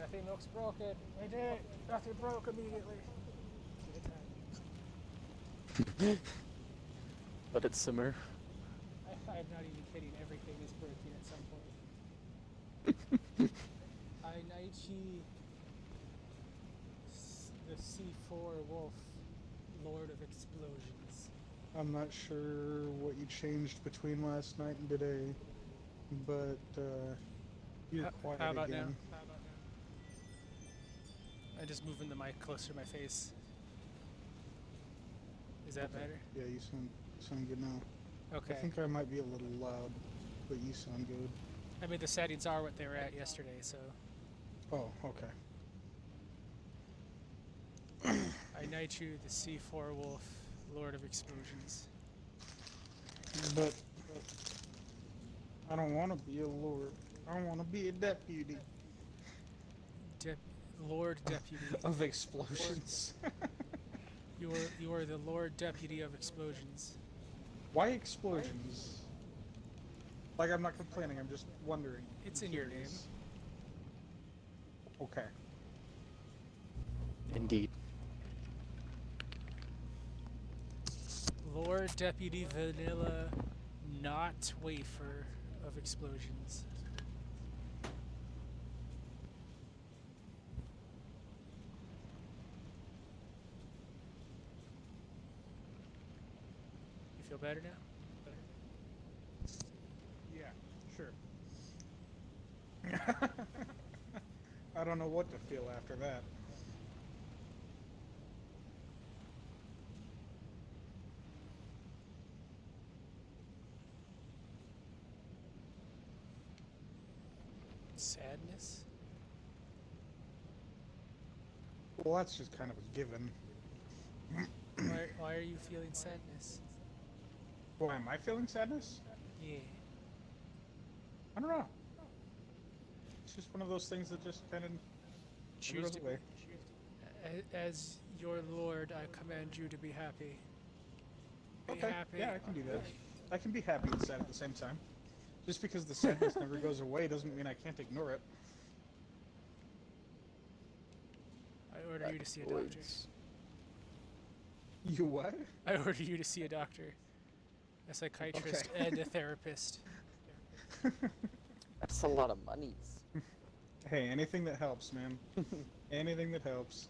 Nothing looks broken. I did it. Nothing broke immediately. Let it simmer. I'm not even kidding. Everything is breaking at some point. I Naichi, the C4 Wolf, Lord of Explosions. I'm not sure what you changed between last night and today, but you're quiet How about again. now? I'm just moving the mic closer to my face. Is that better? Yeah, you sound good now. Okay. I think I might be a little loud, but you sound good. I mean, the settings are what they were at yesterday, so. Oh, okay. I knight you, the C4 Wolf, Lord of Explosions. But I don't want to be a lord. I want to be a deputy Lord Deputy. of explosions. You are the Lord Deputy of Explosions. Why explosions? Like, I'm not complaining, I'm just wondering. It's in your name. Okay. Indeed. Lord Deputy Vanilla, not Wafer of Explosions. You feel better now? Yeah, sure. I don't know what to feel after that. Sadness? Well, that's just kind of a given. Why are you feeling sadness? Why am I feeling sadness? Yeah. I don't know. It's just one of those things that just kind of Choose goes to away. As your lord, I command you to be happy. Be Okay, happy. yeah, I can do that. I can be happy and sad at the same time. Just because the sadness never goes away doesn't mean I can't ignore it. I order you to see a doctor. You what? I order you to see a doctor. A psychiatrist Okay. and a therapist. That's a lot of monies. Hey, anything that helps, man. Anything that helps.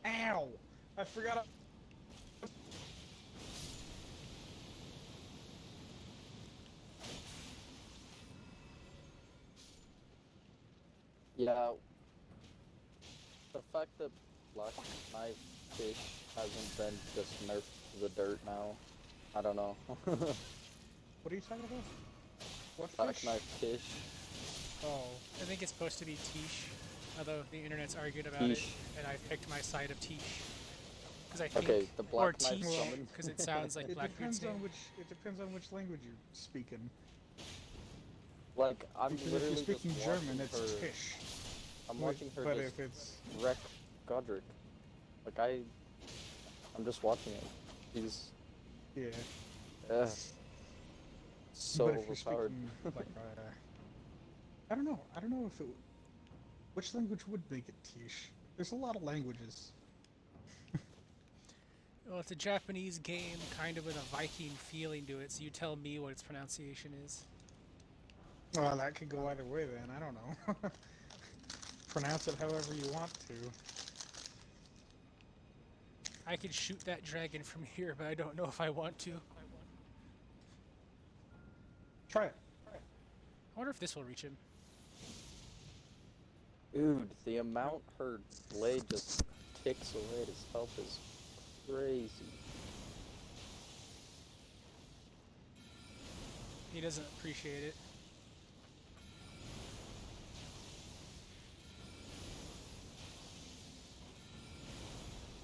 Ow! I forgot. Yeah. The fact that Black Knife Fish hasn't been just nerfed to the dirt now, I don't know. What are you talking about? What Black fish? Knife Fish. Oh, I think it's supposed to be Tish, although the internet's argued about Tish. it, and I've picked my side of Tish. Because I think, Okay, the or Black Knife Tish, summon. because it sounds like it Blackbeard's depends on name. it depends on which language you're speaking. Like, I'm Because if literally you're speaking just German, watching it's her. Tisch. I'm watching her But just if it's wreck Godric. Like, I'm just watching it. He's yeah, so but if you're overpowered. speaking like I don't know. I don't know if it. Which language would make it Tish? There's a lot of languages. Well, it's a Japanese game, kind of with a Viking feeling to it, so you tell me what its pronunciation is. Well, that could go either way then. I don't know. Pronounce it however you want to. I could shoot that dragon from here, but I don't know if I want to. Try it. I wonder if this will reach him. Dude, the amount her blade just ticks away at his health is crazy. He doesn't appreciate it.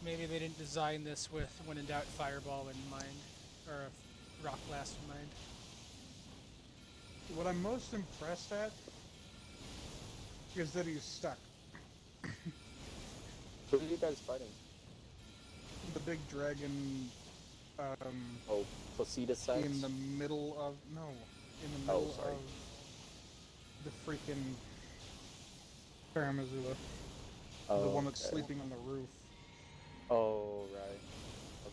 Maybe they didn't design this with when in doubt fireball in mind, or a rock blast in mind. What I'm most impressed at is that he's stuck. Who are you guys fighting? The big dragon. Oh, Placida Sax? In the middle of the middle of the freaking Karamazula. Oh, The one that's okay. sleeping on the roof. Oh, right.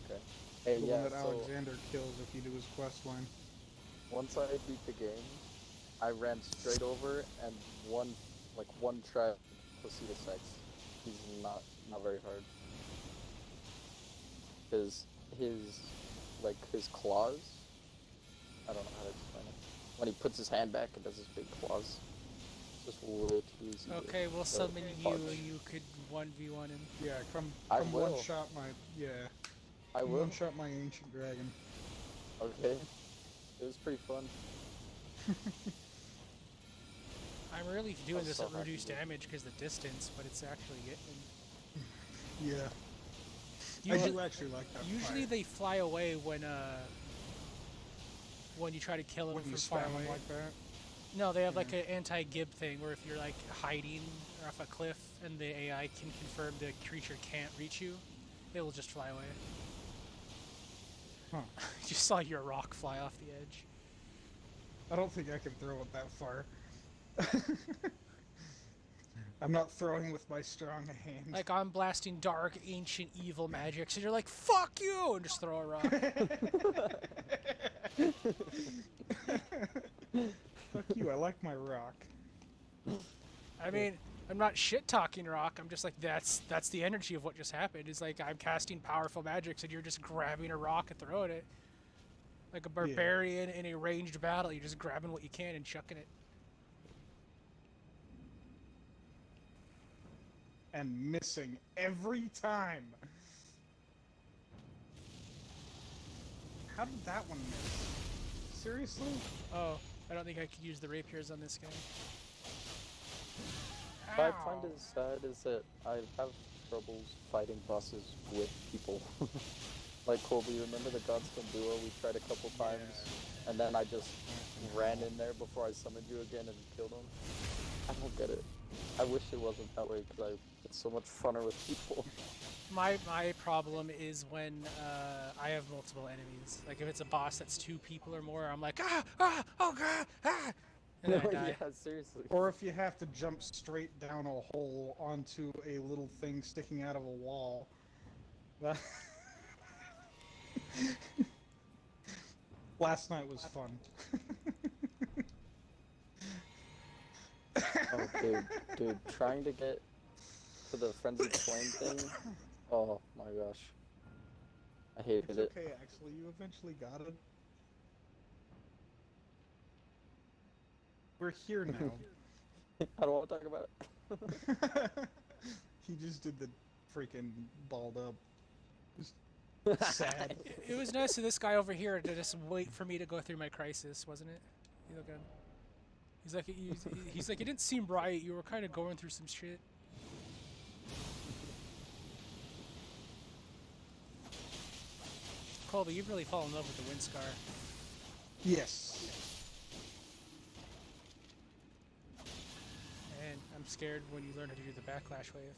Okay. Hey, The yeah, one that so Alexander kills if you do his quest line. once I beat the game, I ran straight over and one try Placida Sex. He's not very hard. His claws, I don't know how to explain it. When he puts his hand back and does his big claws. It's just way too easy. Okay, we'll summon you and you could 1v1 him. Yeah, come I one will. shot my I will. one shot my ancient dragon. Okay. It was pretty fun. I'm really doing I'm this so at happy reduced with- damage because the distance, but it's actually getting. Yeah. I Usually, do actually like that. usually fight. they fly away when you try to kill them when from you far spam away. them like that. No, they have like Yeah. an anti-gib thing where if you're like hiding off a cliff and the AI can confirm the creature can't reach you, it will just fly away. Huh. You saw your rock fly off the edge. I don't think I can throw it that far. I'm not throwing with my strong hand. Like I'm blasting dark, ancient, evil magic, so you're like, "Fuck you!" and just throw a rock. Fuck you, I like my rock. I mean, I'm not shit talking rock. I'm just like that's the energy of what just happened. It's like I'm casting powerful magics and you're just grabbing a rock and throwing it. Like a barbarian in a ranged battle, you're just grabbing what you can and chucking it. And missing every time. How did that one miss? Seriously? Oh, I don't think I could use the rapiers on this guy. What I find is sad is that I have troubles fighting bosses with people. Like Colby, remember the Godstone duo we tried a couple times, and then I just ran in there before I summoned you again and killed him? I don't get it. I wish it wasn't that way because it's so much funner with people. My problem is when I have multiple enemies. Like if it's a boss that's 2 people or more, I'm like oh god and then I die. Yeah, seriously. Or if you have to jump straight down a hole onto a little thing sticking out of a wall. That Last night was fun. Oh, dude, trying to get to the frenzied flame thing. Oh my gosh, I hated It's it. okay, actually. You eventually got it. We're here now. I don't want to talk about it. He just did the freaking balled up. Just sad. It was nice of this guy over here to just wait for me to go through my crisis, wasn't it? You look good. He's like, it didn't seem right. You were kind of going through some shit. Colby, you've really fallen in love with the wind scar. Yes. And I'm scared when you learn how to do the backlash wave.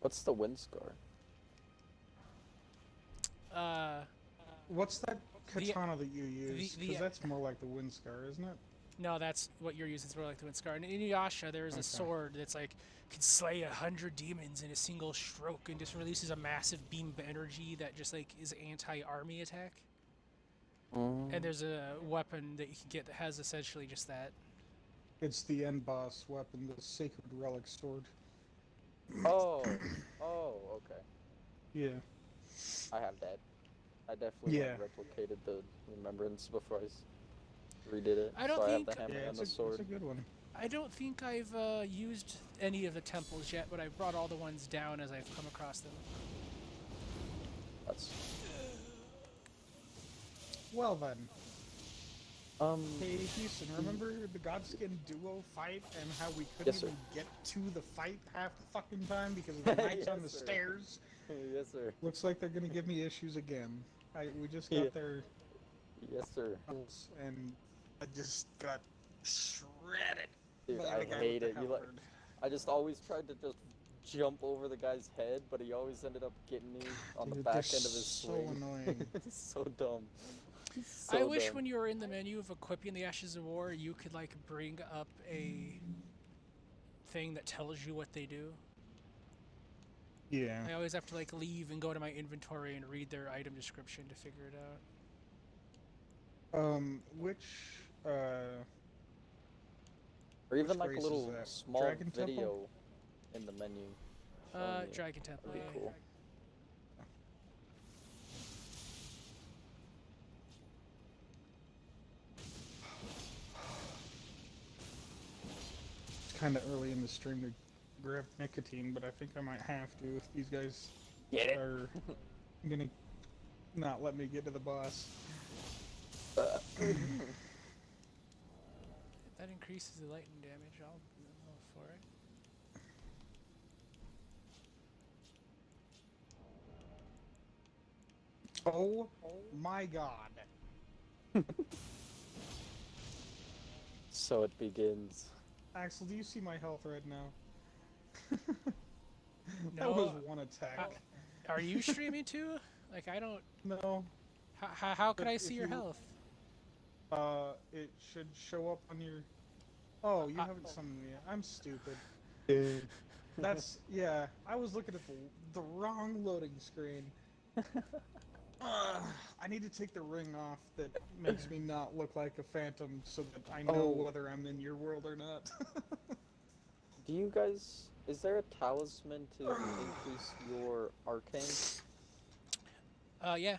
What's the wind scar? What's that katana that you use? Because that's more like the wind scar, isn't it? No, that's what you're using. It's more like the wind scar. And in Inuyasha, there's a sword that's like can slay 100 demons in a single stroke and just releases a massive beam of energy that just like is anti-army attack. And there's a weapon that you can get that has essentially just that. It's the end boss weapon, the Sacred Relic Sword. Oh, okay. Yeah. I have that. I definitely Yeah. replicated the remembrance before I redid it. I don't so think- I have the hammer Yeah, and it's the sword. a good one. I don't think I've used any of the temples yet, but I've brought all the ones down as I've come across them. That's Well then. Hey Yes, Houston, remember the Godskin duo fight and how we couldn't Yes, sir. even get to the fight half the fucking time because of the knights on the Yes, sir. stairs? yes, sir. Looks like they're gonna give me issues again. We just got Yeah. their Yes, sir. and I just got shredded. Dude, by I the guy hate with it. the You like, halberd. I just always tried to just jump over the guy's head, but he always ended up getting me on the Dude, back they're end of his so swing. annoying. It's so dumb. I So wish dumb. when you were in the menu of equipping the Ashes of War, you could like bring up a thing that tells you what they do. Yeah. I always have to like leave and go to my inventory and read their item description to figure it out. Which Or even like a race is little that? small Dragon Temple? video in the menu showing you. Dragon Temple, That'd yeah. be cool. It's kind of early in the stream to grab nicotine, but I think I might have to if these guys Get it? are gonna not let me get to the boss. If that increases the lightning damage, I'll go for it. Oh my god. So it begins. Axel, do you see my health right now? That No, was one attack. Are you streaming too? Like I don't. No. How could But I see if your you- health? It should show up on your... Oh, you I- haven't summoned me yet. I'm stupid. That's... Yeah, I was looking at the wrong loading screen. I need to take the ring off that makes me not look like a phantom so that I know Oh. whether I'm in your world or not. Do you guys... Is there a talisman to increase your arcane? Yeah.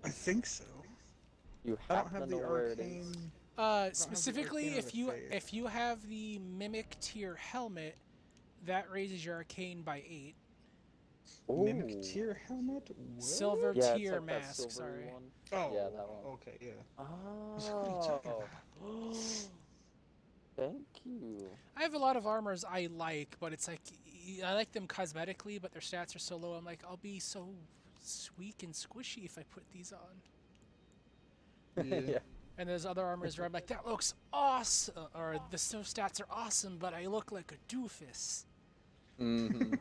I think so. You I don't happen have to the know where it is? arcane... Specifically, arcane or if the you faith. if you have the mimic tier helmet, that raises your arcane by 8. Mimic Ooh. tier helmet? What? Silver Yeah, it's tier like that mask. silvery Sorry. one. Oh, Yeah, that one. okay, yeah. Oh. What are you talking about? Thank you. I have a lot of armors I like, but it's like I like them cosmetically, but their stats are so low. I'm like, I'll be so sweet and squishy if I put these on. Yeah. And there's other armors where I'm like, that looks awesome, or the stats are awesome, but I look like a doofus. Mm-hmm.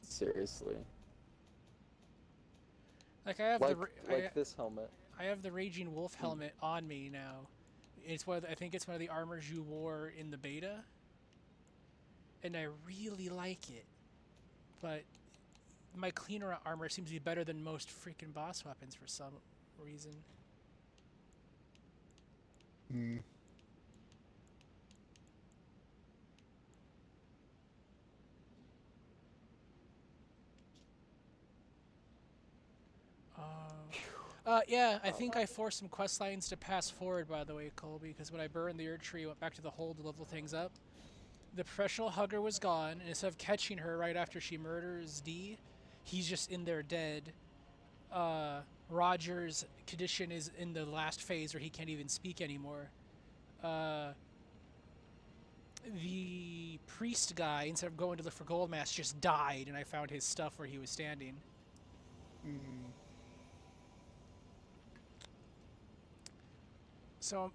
Seriously. Like I have Like this helmet. I have the Raging Wolf helmet on me now. It's I think it's one of the armors you wore in the beta, and I really like it. But my cleaner armor seems to be better than most freaking boss weapons for some reason. Hmm. Yeah, I think I forced some quest lines to pass forward, by the way, Colby, because when I burned the Erd Tree, I went back to the hold to level things up. The professional hugger was gone, and instead of catching her right after she murders D, he's just in there dead. Roger's condition is in the last phase where he can't even speak anymore. The priest guy, instead of going to look for gold mask, just died, and I found his stuff where he was standing. Hmm. So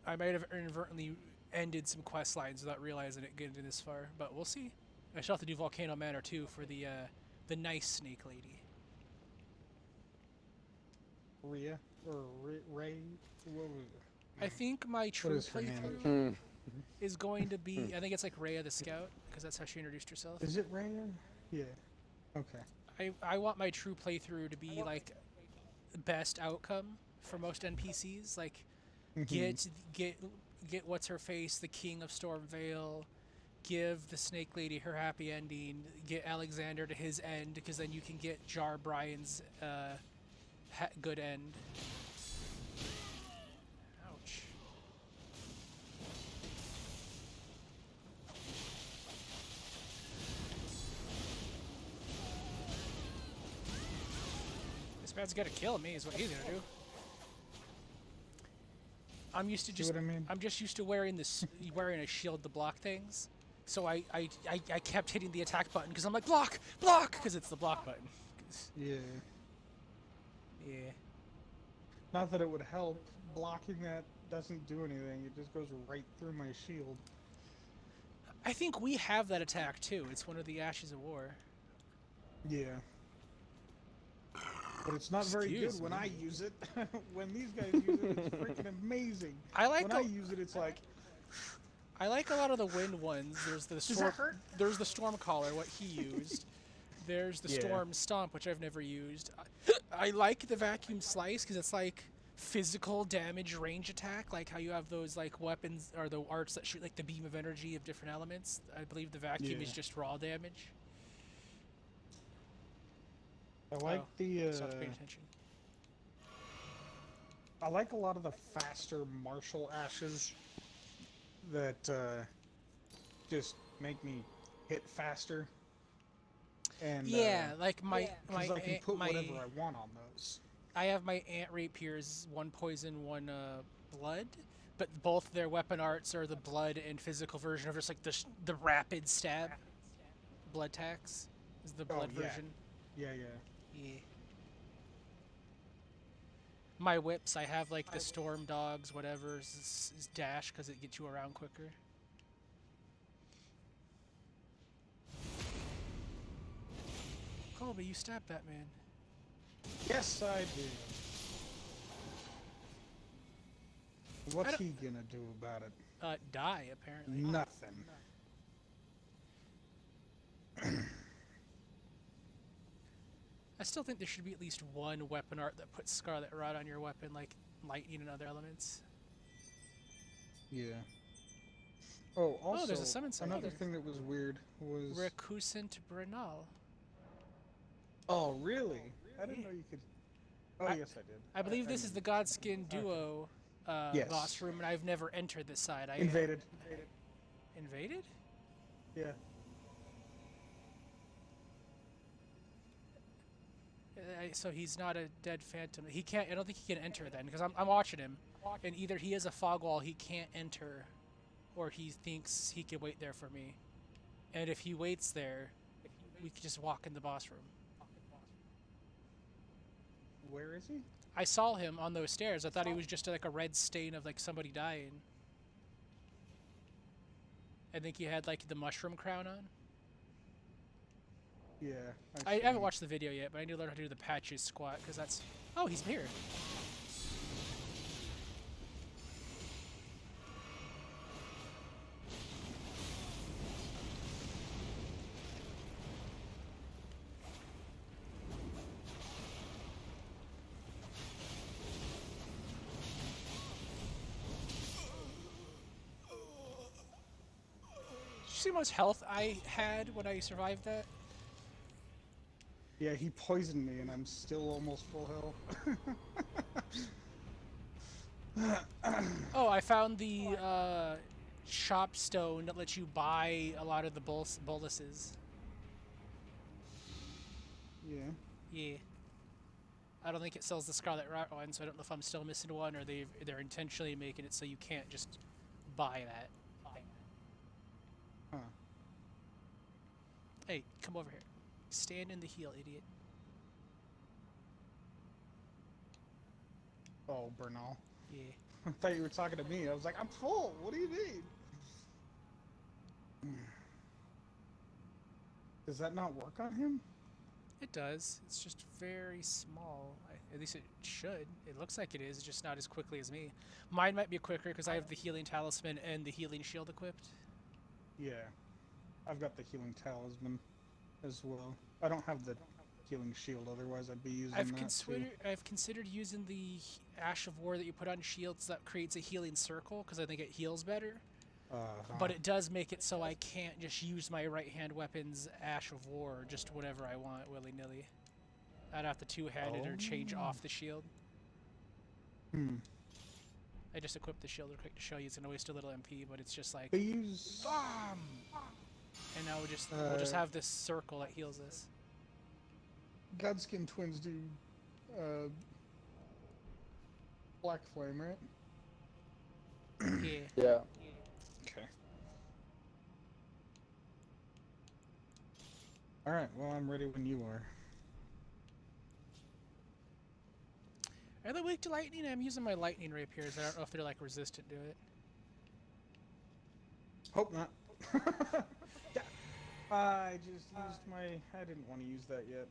I might have inadvertently ended some quest lines without realizing it getting this far, but we'll see. I still have to do Volcano Manor too for the nice snake lady. Rhea? Or Ray? What was it? I think my true is her name? playthrough is going to be, I think it's like Rhea the Scout, because that's how she introduced herself. Is it Rhea? Yeah. Okay. I want my true playthrough to be like best outcome for most NPCs, like get what's her face, the King of Stormvale, give the Snake Lady her happy ending, get Alexander to his end, because then you can get Jar Brian's good end. Ouch. This man's gonna kill me, is what he's gonna do. I'm used to See just. what I mean? I'm just used to wearing wearing a shield to block things. So I kept hitting the attack button because I'm like block, because it's the block button. Yeah. Yeah. Not that it would help. Blocking that doesn't do anything. It just goes right through my shield. I think we have that attack too. It's one of the Ashes of War. Yeah. But it's not very Excuse good when me. I use it. When these guys use it, it's freaking amazing. I like when I use it, it's like, I like a lot of the wind ones. does that hurt? There's the storm caller, what he used. There's the Yeah. storm stomp, which I've never used. I like the vacuum slice because it's like physical damage range attack, like how you have those like weapons or the arts that shoot like the beam of energy of different elements. I believe the vacuum is Yeah. just raw damage. I like Stopped paying attention. I like a lot of the faster martial ashes that just make me hit faster. And Yeah, like my 'cause I can put my whatever I want on those. I have my ant rapiers, one poison, one blood, but both their weapon arts are the blood and physical version of just like the rapid stab. Blood tax is the blood yeah. version. Yeah. Yeah. My whips, I have like the storm dogs, whatever, is dash because it gets you around quicker. Colby, you stabbed Batman. Yes, I do. What's he gonna do about it? Die, apparently. Nothing. I still think there should be at least one weapon art that puts Scarlet Rot on your weapon, like lightning and other elements. Yeah. Oh, also, there's a summon sign another here. thing that was weird was... Recusant Brenal. Oh, really? I didn't know you could... Oh, yes, I did. I believe this is the Godskin Duo Yes. boss room, and I've never entered this side. Invaded. Invaded? Yeah. So he's not a dead phantom. He can't. I don't think he can enter then, because I'm watching him, and either he has a fog wall he can't enter, or he thinks he can wait there for me. And if he waits there, we can just walk in the boss room. Where is he? I saw him on those stairs. I thought he was just like a red stain of like somebody dying. I think he had like the mushroom crown on. Yeah. I see haven't him. watched the video yet, but I need to learn how to do the patches squat because that's. Oh, he's here. Did you see how much health I had when I survived that? Yeah, he poisoned me, and I'm still almost full health. Oh, I found the shop stone that lets you buy a lot of the boluses. Yeah. Yeah. I don't think it sells the Scarlet Rot one, so I don't know if I'm still missing one or they're intentionally making it so you can't just buy that. Huh. Hey, come over here. Stand in the heel, idiot. Oh, Bernal. Yeah. I thought you were talking to me. I was like, I'm full. What do you mean? Does that not work on him? It does. It's just very small. At least it should. It looks like it is, just not as quickly as me. Mine might be quicker because I have the healing talisman and the healing shield equipped. Yeah. I've got the healing talisman as well. I don't have the healing shield, otherwise I'd be using that too. I've considered using the Ash of War that you put on shields that creates a healing circle because I think it heals better. But it does make it so I can't just use my right hand weapon's Ash of War just whatever I want willy-nilly. I'd have to two-hand it or change off the shield. I just equipped the shield real quick to show you. It's gonna waste a little MP, but it's just like They use... BAM! And now we'll just have this circle that heals us. Godskin twins do Black Flame, right? Yeah. Yeah. Okay. Alright, well, I'm ready when you are. Are they weak to lightning? I'm using my lightning rapiers. I don't know if they're like resistant to it. Hope not. Yeah. I just used my... I didn't want to use that yet.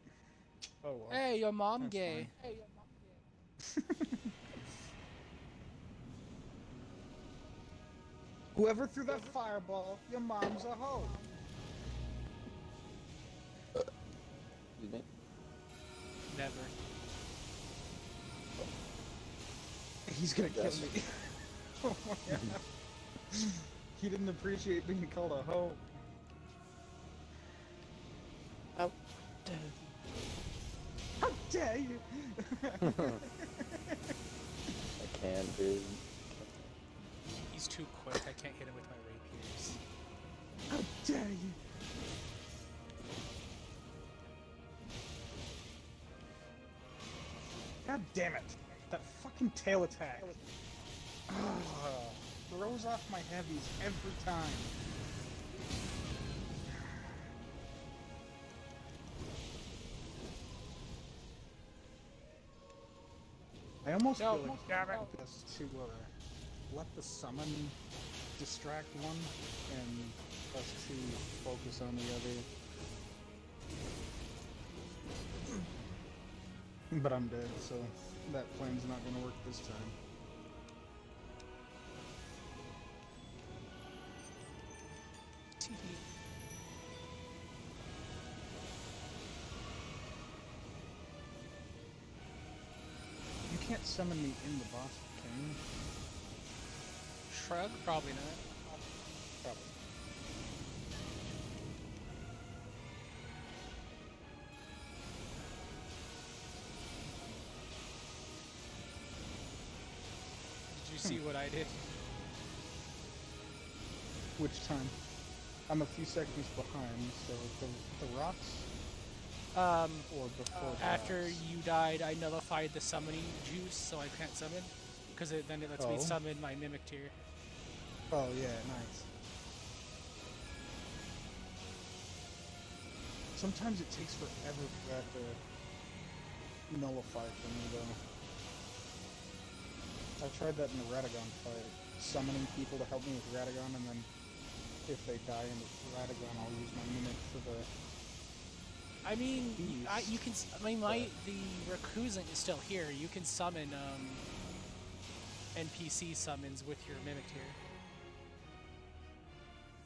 Oh well. Hey, your mom That's gay. Whoever threw that fireball, your mom's a hoe. Excuse me. Never. He's gonna kill Yes. me. Oh my God. He didn't appreciate being called a hoe. How How dare you? I can, dude. He's too quick. I can't hit him with my rapiers. How dare you? God damn it. That fucking tail attack. Throws off my heavies every time. I almost No, feel like damn it. this to let the summon distract one and us to focus on the other. But I'm dead, so that plan's not gonna work this time. Tee-hee. You can't summon me in the boss, can you? Shrug? Probably not. Probably. Did you see what I did? Which time? I'm a few seconds behind, so the rocks or before the After rocks? you died, I nullified the summoning juice, so I can't summon. Because then it lets me Oh. summon my mimic tier. Oh yeah, nice. Sometimes it takes forever for that to nullify for me though. I tried that in the Radagon fight, summoning people to help me with Radagon, and then if they die in the Radagon, I'll use my mimic for the. I mean, you can. Beast, I mean, the recusant is still here. You can summon NPC summons with your mimic tier.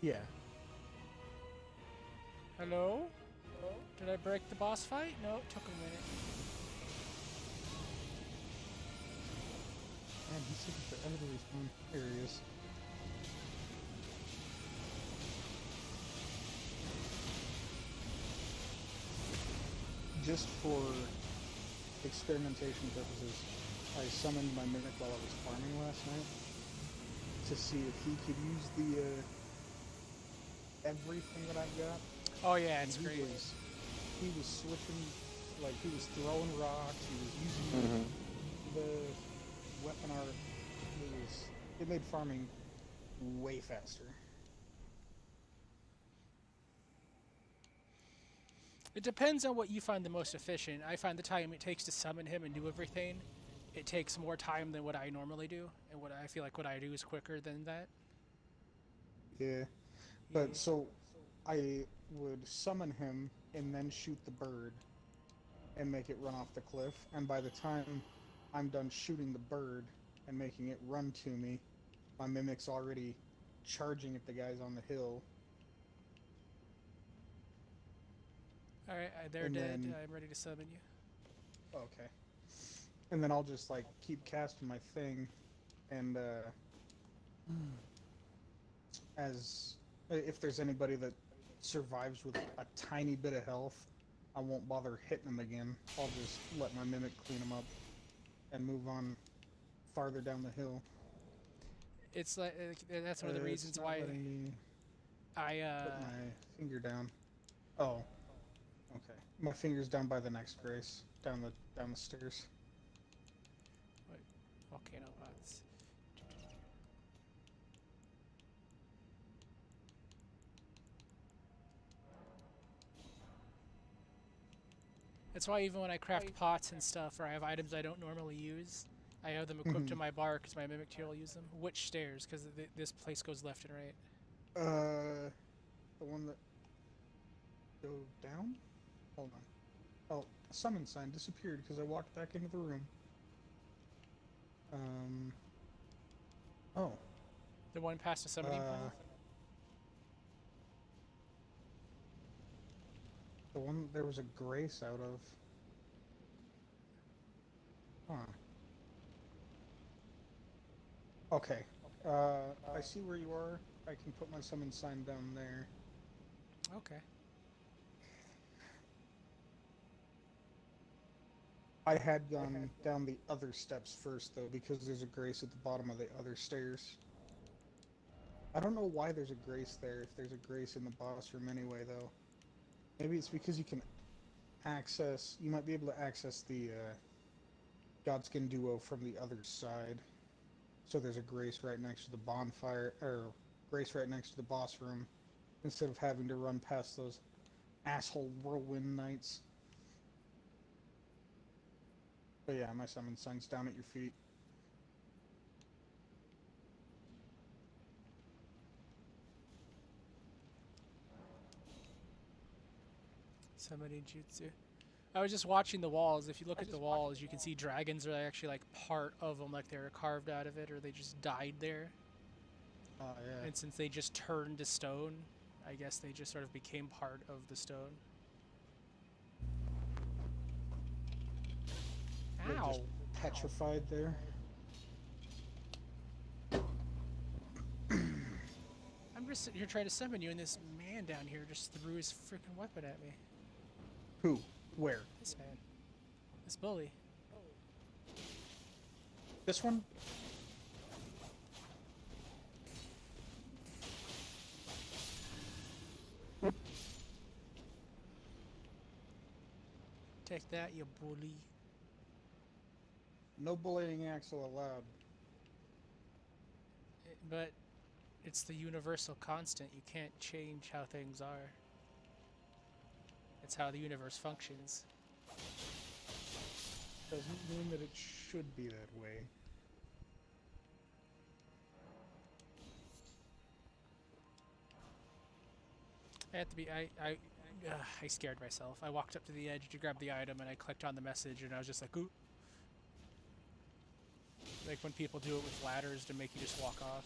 Yeah. Hello? Did I break the boss fight? No, it took a minute. Man, he's taking forever to respawn. Here he is. Just for experimentation purposes, I summoned my mimic while I was farming last night to see if he could use the everything that I've got. Oh yeah, it's And great. he was switching, like he was throwing rocks. He was using the weapon art. It made farming way faster. It depends on what you find the most efficient. I find the time it takes to summon him and do everything, it takes more time than what I normally do, and what I feel like what I do is quicker than that. Yeah. But so I would summon him and then shoot the bird and make it run off the cliff. And by the time I'm done shooting the bird and making it run to me, my mimic's already charging at the guys on the hill. All right, they're And dead. then- I'm ready to summon you. Okay. And then I'll just like keep casting my thing, and as if there's anybody that survives with a tiny bit of health, I won't bother hitting them again. I'll just let my mimic clean them up and move on farther down the hill. It's like that's one of the It's reasons not why letting me I put my finger down. Oh, okay. My finger's down by the next grace, down the stairs. volcano pots. That's why even when I craft pots and stuff, or I have items I don't normally use, I have them equipped to my bar because my mimic tier will use them. Which stairs? Because this place goes left and right. The one that go down? Hold on. Oh, summon sign disappeared because I walked back into the room. Oh. The one past the summoning panel? The one there was a grace out of. Huh. Okay. I see where you are. I can put my summon sign down there. Okay. I had gone down the other steps first, though, because there's a grace at the bottom of the other stairs. I don't know why there's a grace there, if there's a grace in the boss room anyway, though. Maybe it's because you can access... You might be able to access the Godskin Duo from the other side. So there's a grace right next to the bonfire, or grace right next to the boss room, instead of having to run past those asshole whirlwind knights. But yeah, my summon sign's down at your feet. Summoning jutsu. I was just watching the walls. If you look at the walls, you can see dragons are actually like part of them, like they were carved out of it, or they just died there. Oh, yeah. And since they just turned to stone, I guess they just sort of became part of the stone. They're Ow! just petrified there. I'm just sitting here trying to summon you, and this man down here just threw his freaking weapon at me. Who? Where? This man. This bully. This one? Take that, you bully. No bullying Axel allowed. But it's the universal constant. You can't change how things are. It's how the universe functions. Doesn't mean that it should be that way. I have to be. I scared myself. I walked up to the edge to grab the item, and I clicked on the message, and I was just like, ooh. Like when people do it with ladders to make you just walk off.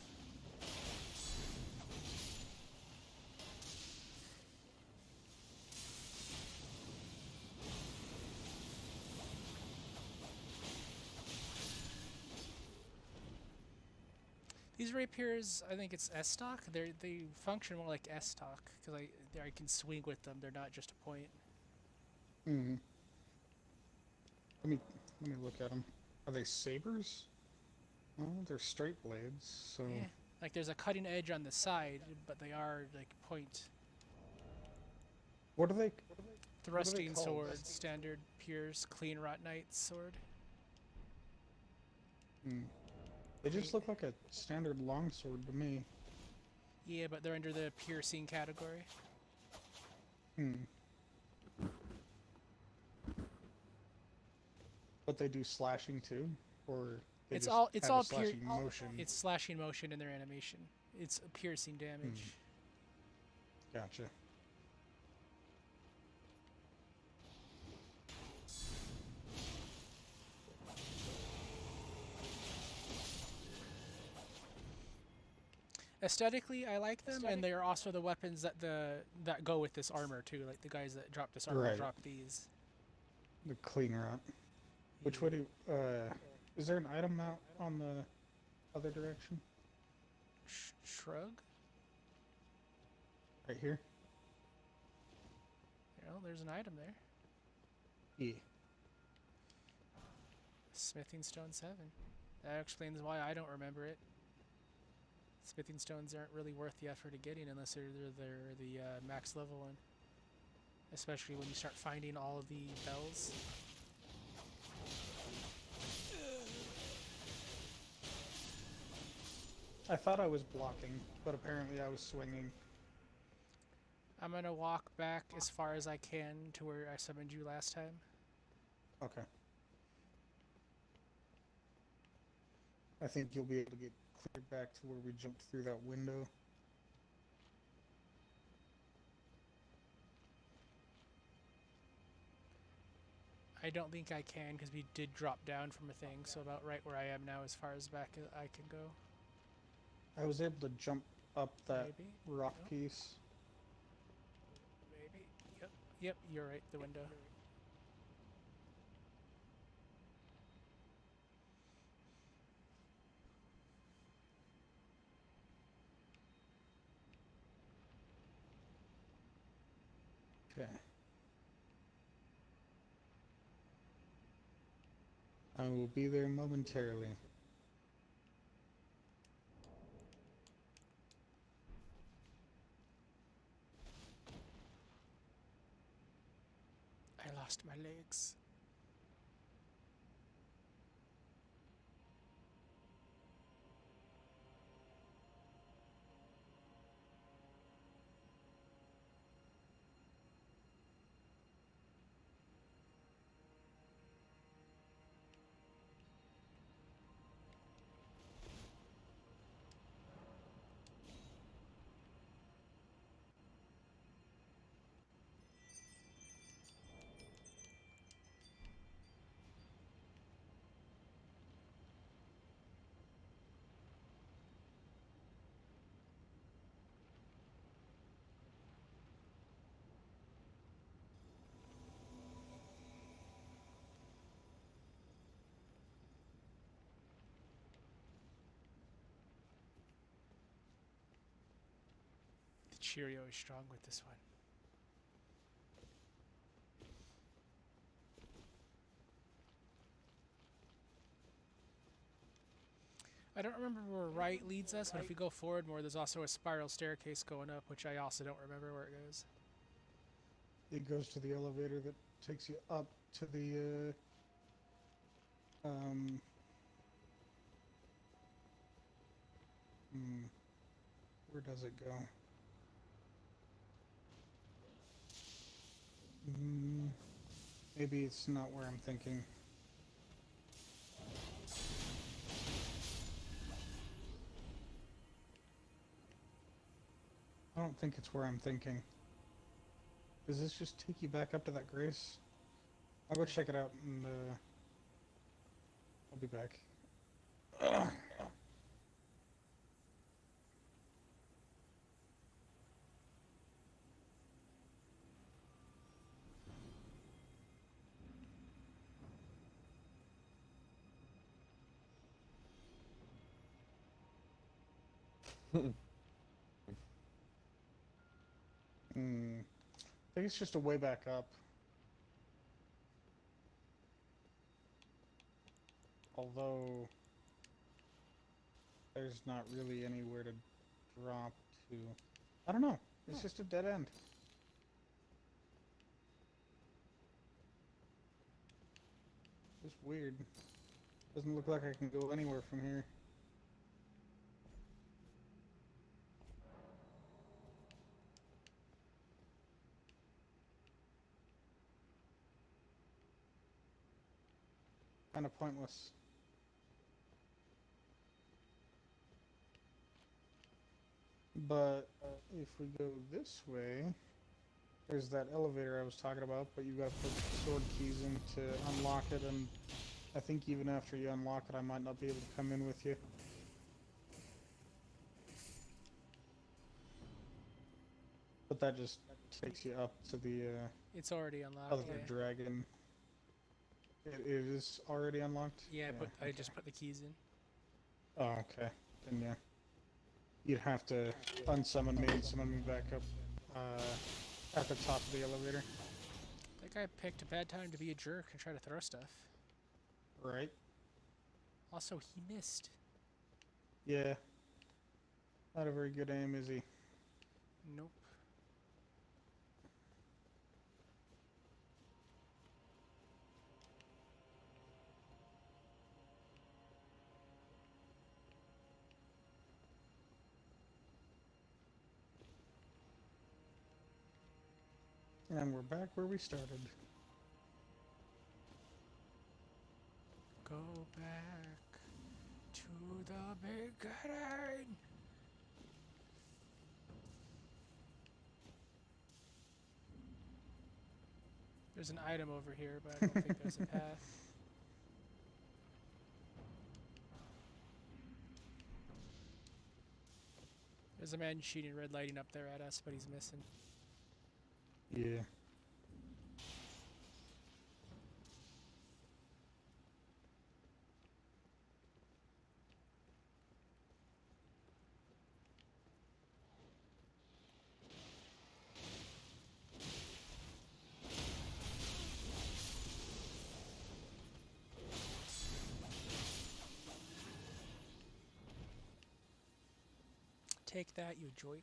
These rapiers, I think it's S stock. They function more like S stock because I can swing with them. They're not just a point. Hmm. Let me look at them. Are they sabers? Well, they're straight blades, so... Yeah. Like there's a cutting edge on the side, but they are like point. What are they? Thrusting called? sword, standard pierce, clean rot knight sword. Hmm. They just look like a standard longsword to me. Yeah, but they're under the piercing category. Hmm. But they do slashing too, or they It's just all it's have a all slashing motion. It's slashing motion in their animation. It's piercing damage. Gotcha. Aesthetically, I like them, and they are also the weapons that go with this armor too. Like the guys that drop this armor Right. drop these. The clean rot. Which way do... is there an item out on the other direction? Shrug? Right here? Well, there's an item there. Yeah. Smithing Stone 7. That explains why I don't remember it. Smithing Stones aren't really worth the effort of getting unless they're the max level one. Especially when you start finding all of the bells. I thought I was blocking, but apparently I was swinging. I'm gonna walk back as far as I can to where I summoned you last time. Okay. I think you'll be able to get cleared back to where we jumped through that window. I don't think I can because we did drop down from a thing, so about right where I am now as far as back as I can go. I was able to jump up that Maybe. rock Nope. piece. Maybe. Yep. Yep, you're right, the window. Okay. I will be there momentarily. I lost my legs. The Cheerio is strong with this one. I don't remember where right leads us, but if we go forward more, there's also a spiral staircase going up, which I also don't remember where it goes. It goes to the elevator that takes you up to the where does it go? Maybe it's not where I'm thinking. I don't think it's where I'm thinking. Does this just take you back up to that Grace? I'll go check it out and I'll be back. I think it's just a way back up. Although there's not really anywhere to drop to. I don't know. It's just a dead end. It's weird. Doesn't look like I can go anywhere from here. Kind of pointless. But if we go this way, there's that elevator I was talking about, but you gotta put sword keys in to unlock it, and I think even after you unlock it, I might not be able to come in with you. But that just takes you up to the It's already unlocked. other Yeah. dragon. It is already unlocked? Yeah, I okay. just put the keys in. Oh, okay. Then yeah. You'd have to unsummon me and summon me back up at the top of the elevator. That guy picked a bad time to be a jerk and try to throw stuff. Right? Also, he missed. Yeah. Not a very good aim, is he? Nope. And we're back where we started. Go back to the beginning. There's an item over here, but I don't think there's a path. There's a man shooting red lighting up there at us, but he's missing. Yeah. Take that, you joik.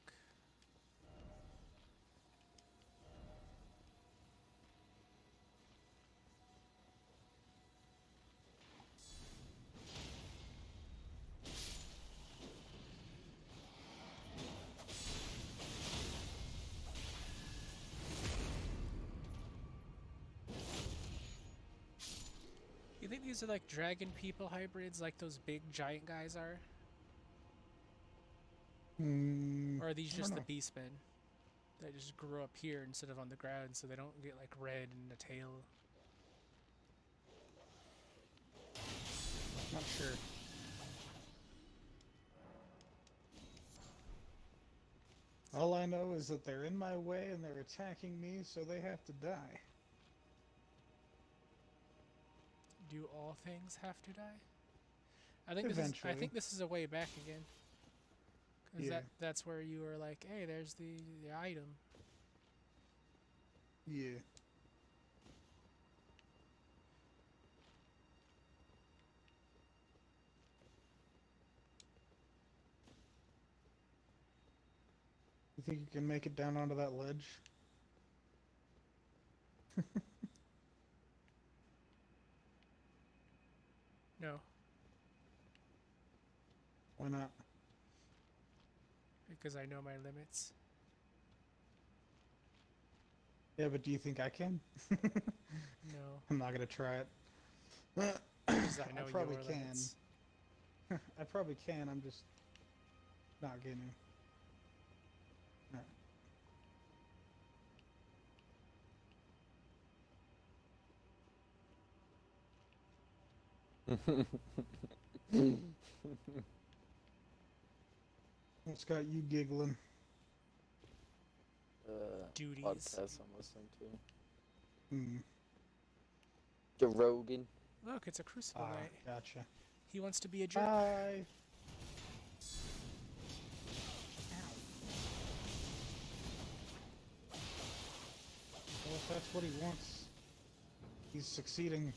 You think these are like dragon people hybrids, like those big giant guys are? Or are these I just don't the know. beastmen that just grew up here instead of on the ground, so they don't get like red and a tail? Not sure. All I know is that they're in my way and they're attacking me, so they have to die. Do all things have to die? I think Eventually. this is a way back again. Cause Yeah. that's where you were like, hey, there's the item. Yeah. You think you can make it down onto that ledge? No, Why not? because I know my limits. Yeah, but do you think I can? No, I'm not gonna try it. because I know I probably your can. limits. I probably can, I'm just not gonna. Alright. What's got you giggling? Duties. Podcast I'm listening to. Hmm. Joe Rogan. Look, it's a crucible Ah, knight. gotcha. He wants to be a jerk. Bye! Well, if that's what he wants, he's succeeding.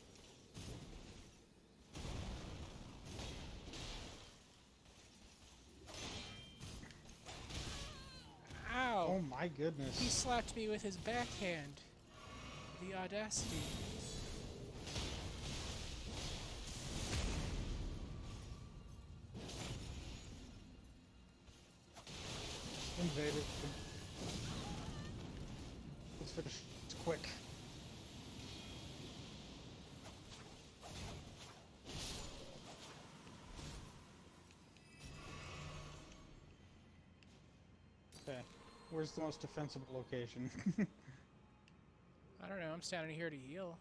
Ow! Oh my goodness. He slapped me with his backhand. The audacity. Invaded. Let's finish. It's quick. Okay. Where's the most defensible location? I don't know, I'm standing here to heal.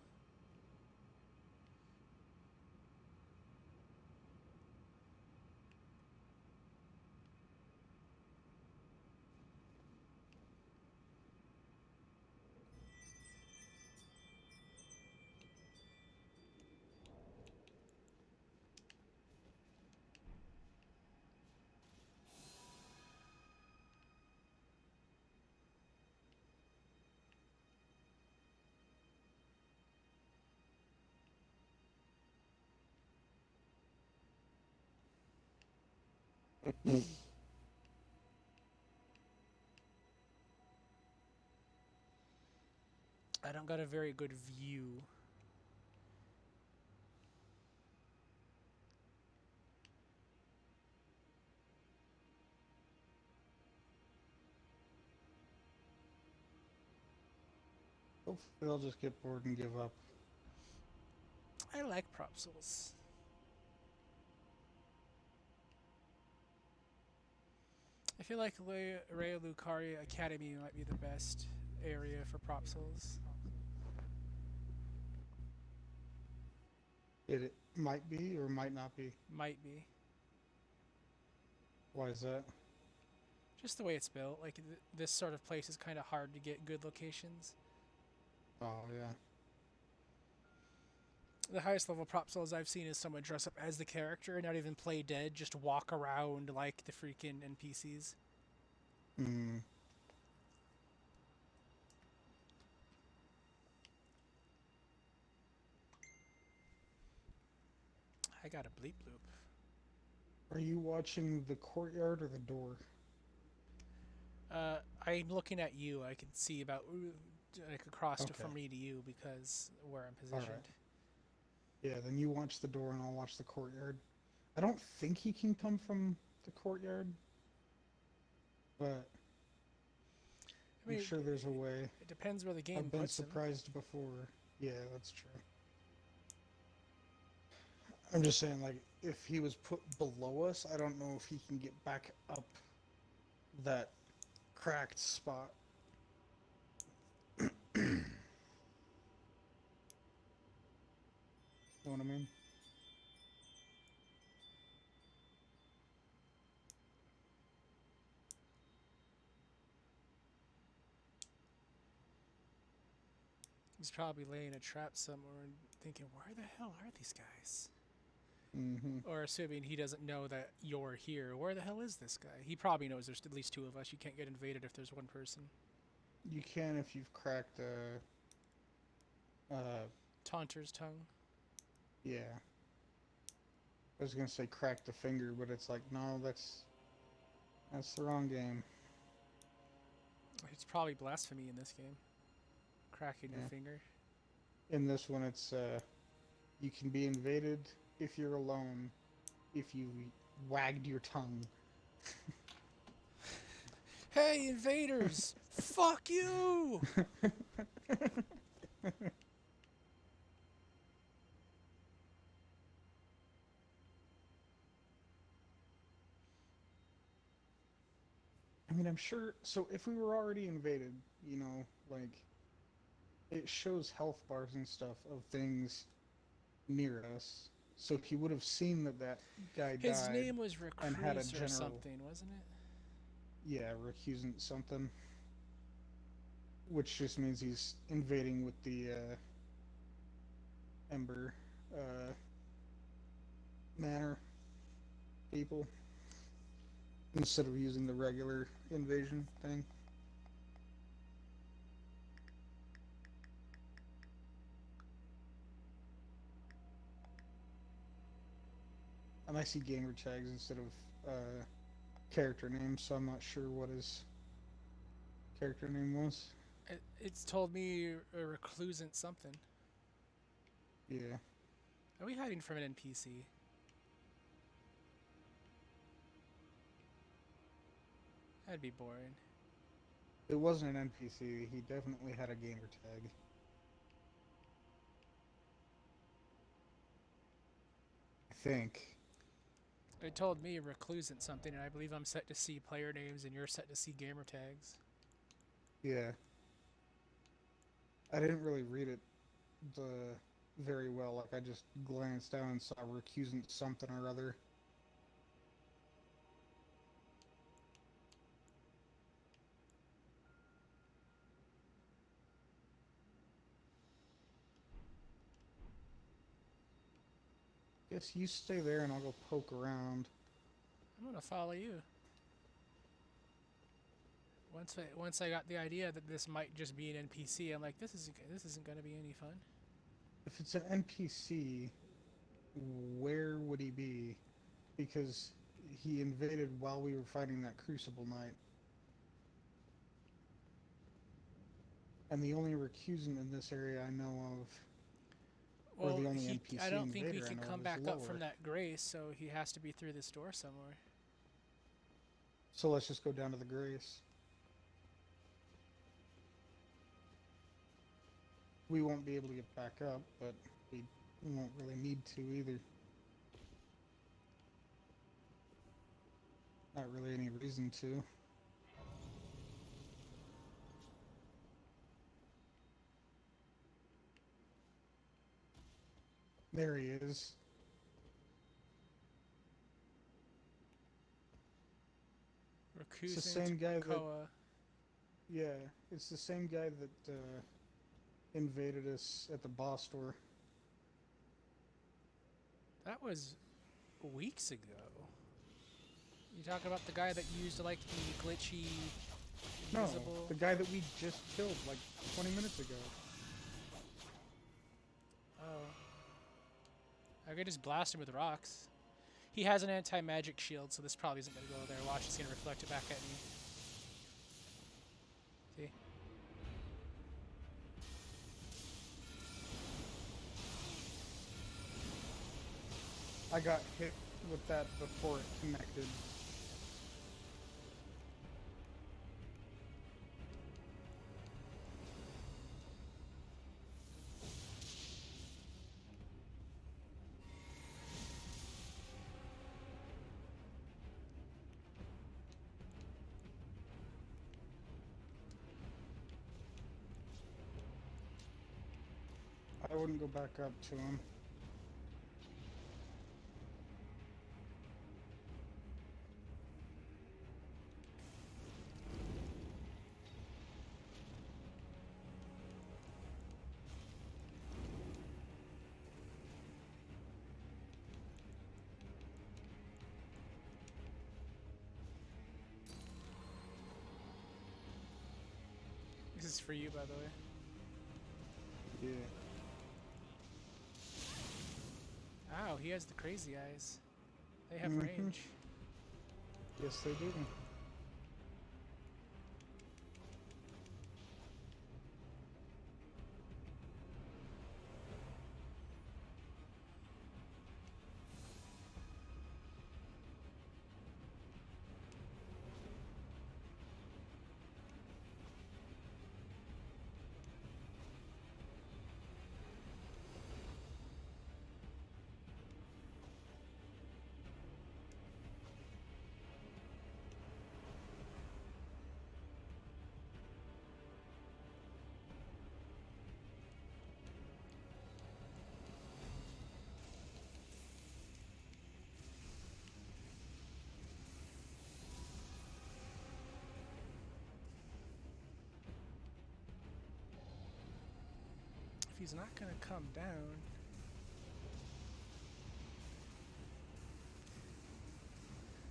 I don't got a very good view. Hopefully I'll just get bored and give up. I like propsils. I feel like Ray Lucari Academy might be the best area for propsils. It might be or might not be. Might be. Why is that? Just the way it's built. Like, this sort of place is kind of hard to get good locations. Oh yeah. The highest level prop souls I've seen is someone dress up as the character and not even play dead, just walk around like the freaking NPCs. Hmm. I got a bleep bloop. Are you watching the courtyard or the door? I'm looking at you. I can see about like across Okay. from me to you because where I'm All positioned. right. Yeah, then you watch the door and I'll watch the courtyard. I don't think he can come from the courtyard, but I I'm mean, sure there's a way. it depends where the game I've been puts him. surprised before. Yeah, that's true. I'm just saying, like, if he was put below us, I don't know if he can get back up that cracked spot. You know what I mean? He's probably laying a trap somewhere and thinking, where the hell are these guys? Mm-hmm. Or assuming he doesn't know that you're here. Where the hell is this guy? He probably knows there's at least two of us. You can't get invaded if there's one person. You can if you've cracked Taunter's tongue. yeah. I was gonna say cracked a finger, but it's like, no, that's the wrong game. It's probably blasphemy in this game. Cracking your Yeah. finger. In this one, it's you can be invaded if you're alone, if you wagged your tongue. Hey, invaders! Fuck you! I mean, I'm sure. So if we were already invaded, like it shows health bars and stuff of things near us. So he would have seen that guy His died name was and had a Recluse or general, something, wasn't it? yeah, recusant something, which just means he's invading with the Ember Manor people instead of using the regular invasion thing. And I see gamer tags instead of character names, so I'm not sure what his character name was. It's told me a reclusant something. Yeah. Are we hiding from an NPC? That'd be boring. It wasn't an NPC. He definitely had a gamer tag. I think. It told me reclusant something, and I believe I'm set to see player names, and you're set to see gamer tags. Yeah. I didn't really read it very well. Like, I just glanced down and saw recusant something or other. Guess you stay there and I'll go poke around. I'm gonna follow you. Once I got the idea that this might just be an NPC, I'm like, this isn't gonna be any fun. If it's an NPC, where would he be? Because he invaded while we were fighting that Crucible Knight. And the only recusant in this area I know of, Well, or the only NPC I don't think we invader I can know come of, back is up lower. from that grace, so he has to be through this door somewhere. So let's just go down to the Grace. We won't be able to get back up, but we won't really need to either. Not really any reason to. There he is. It's the same guy that... Koa. Yeah, it's the same guy that invaded us at the boss store. That was weeks ago. You talking about the guy that used like the glitchy No, invisible? the guy that we just killed like 20 minutes ago. Oh. I could just blast him with rocks. He has an anti-magic shield, so this probably isn't going to go there. Watch, it's going to reflect it back at me. See? I got hit with that before it connected. I wouldn't go back up to him. This is for you, by the way. Yeah. Ow, he has the crazy eyes. They have Mhm. range. Yes, they do. If he's not gonna come down...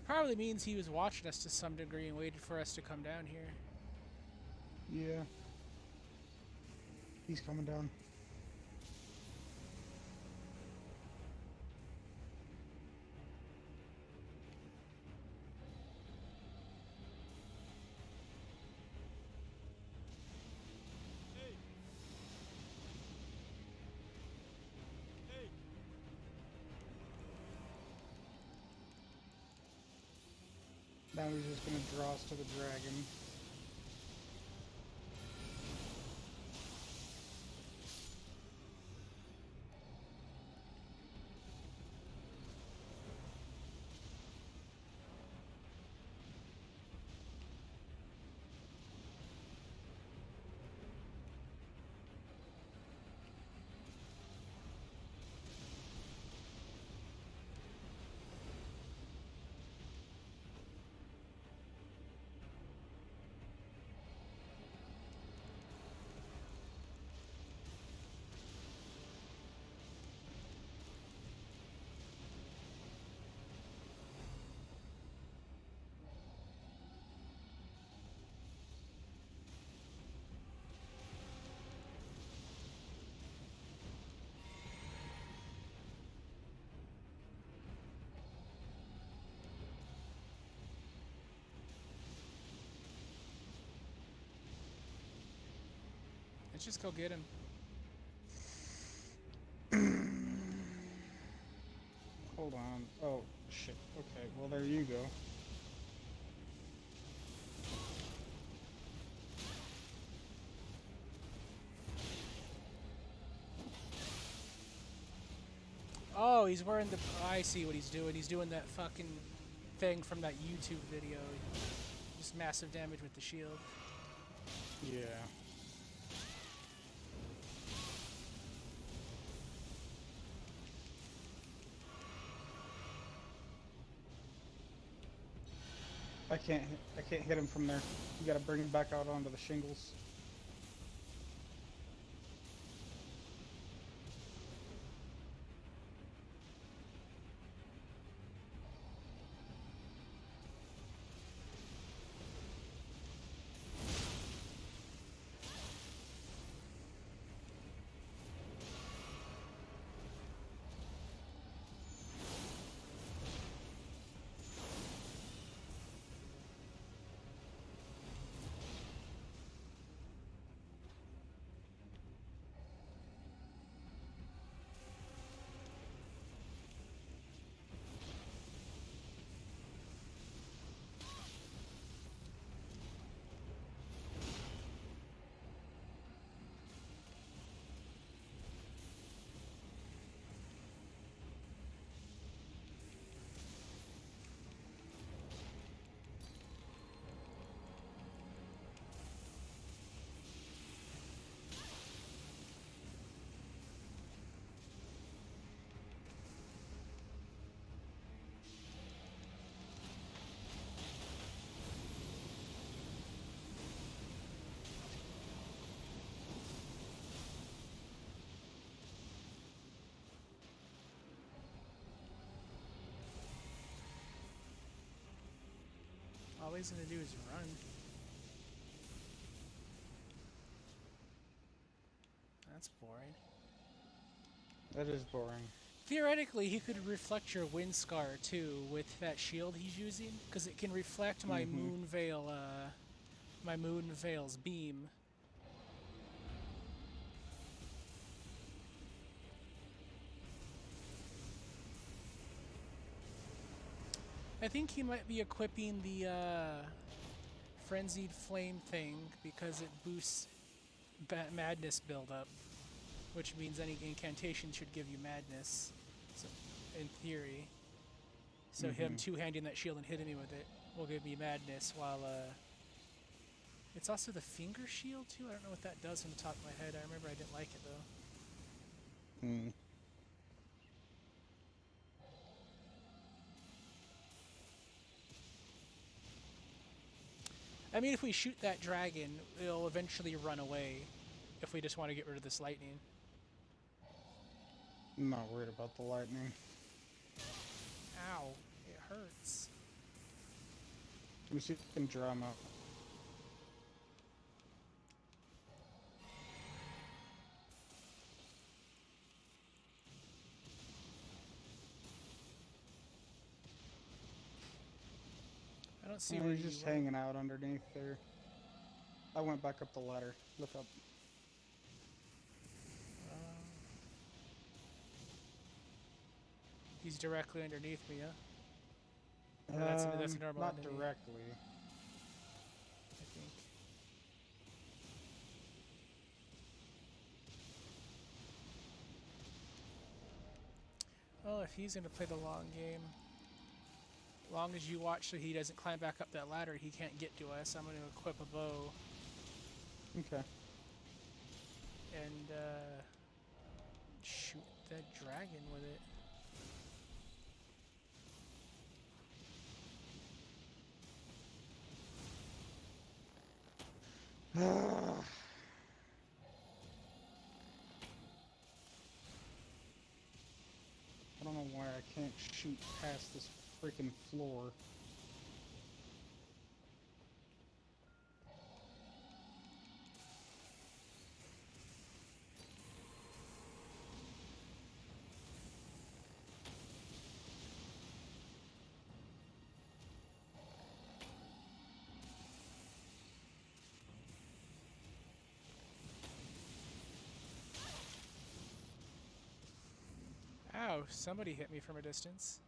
Probably means he was watching us to some degree and waited for us to come down here. Yeah. He's coming down. Now he's just gonna draw us to the dragon. Let's just go get him. Hold on. Oh, shit. Okay, well, there you go. Oh, he's wearing the... I see what he's doing. He's doing that fucking thing from that YouTube video. Just massive damage with the shield. Yeah. I can't hit him from there. You gotta bring him back out onto the shingles. All he's gonna do is run. That's boring. That is boring. Theoretically, he could reflect your wind scar too with that shield he's using, because it can reflect my moon veil, my moon veil's beam. I think he might be equipping the frenzied flame thing because it boosts madness buildup, which means any incantation should give you madness, so, in theory. So him two-handing that shield and hitting me with it will give me madness, while it's also the finger shield too. I don't know what that does from the top of my head. I remember I didn't like it though. Hmm. I mean, if we shoot that dragon, it'll eventually run away if we just want to get rid of this lightning. I'm not worried about the lightning. Ow, it hurts. Let me see if I can draw him out. I don't see where He's you just went. hanging out underneath there. I went back up the ladder. Look up. He's directly underneath me, huh? Or that's a normal not enemy, directly. I think. Well, if he's gonna play the long game, long as you watch so he doesn't climb back up that ladder, he can't get to us. I'm gonna equip a bow Okay. and shoot that dragon with it. I don't know why I can't shoot past this freaking floor. Ow, somebody hit me from a distance.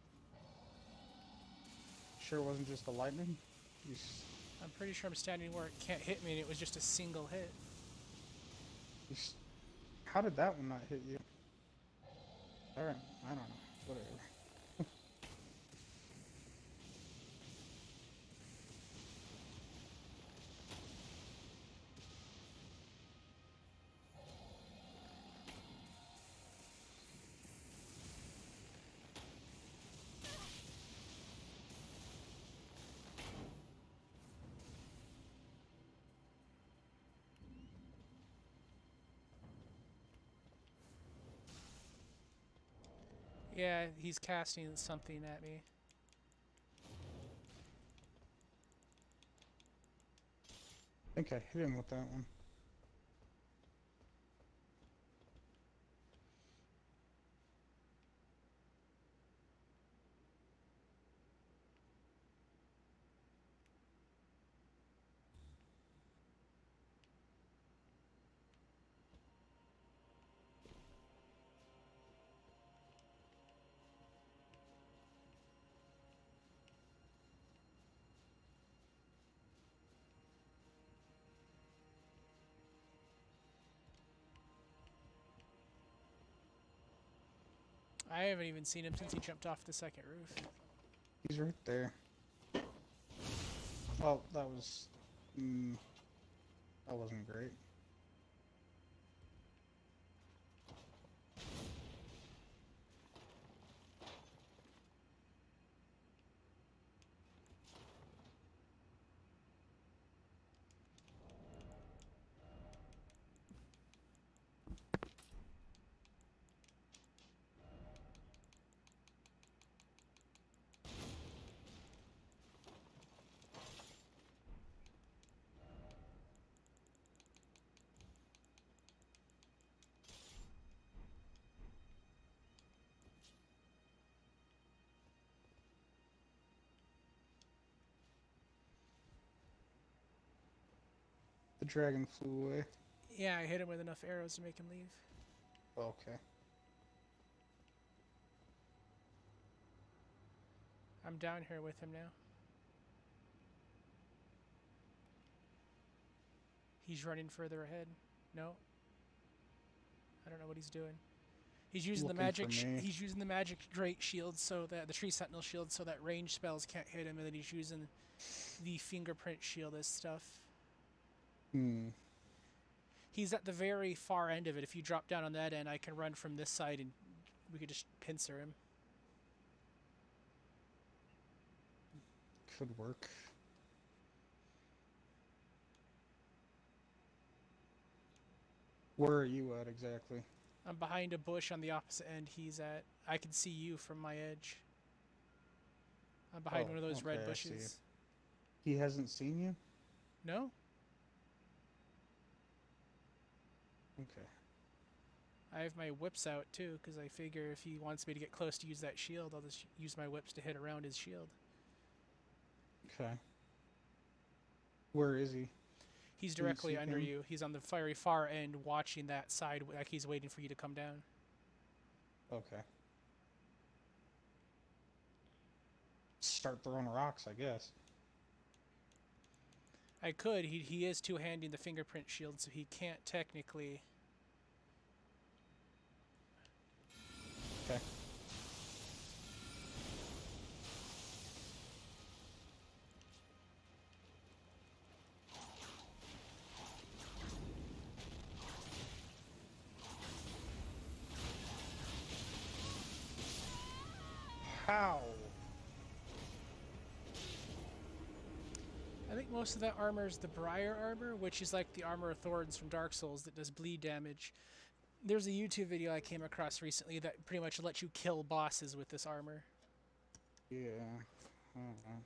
Sure wasn't just the lightning? You I'm pretty sure I'm standing where it can't hit me and it was just a single hit. How did that one not hit you? Alright, I don't know. Whatever. Yeah, he's casting something at me. I think I hit him with that one. I haven't even seen him since he jumped off the second roof. He's right there. Oh, that was... that wasn't great. The dragon flew away. Yeah, I hit him with enough arrows to make him leave. Okay. I'm down here with him now. He's running further ahead. No. I don't know what he's doing. He's using Looking the magic. for me. He's using the magic great shield so that the tree sentinel shield so that range spells can't hit him, and then he's using the fingerprint shield as stuff. He's at the very far end of it. If you drop down on that end, I can run from this side and we could just pincer him. Could work. Where are you at exactly? I'm behind a bush on the opposite end he's at. I can see you from my edge. I'm behind one of those red okay, I see bushes. He hasn't seen you? No? Okay. I have my whips out too, because I figure if he wants me to get close to use that shield, I'll just use my whips to hit around his shield. Okay. Where is he? He's Do you directly see under him? you. He's on the very far end watching that side, like he's waiting for you to come down. Okay. Start throwing rocks, I guess. I could. He is two-handing the fingerprint shield, so he can't technically... Okay. How? I think most of that armor is the Briar armor, which is like the armor of thorns from Dark Souls that does bleed damage. There's a YouTube video I came across recently that pretty much lets you kill bosses with this armor. Yeah. I don't know.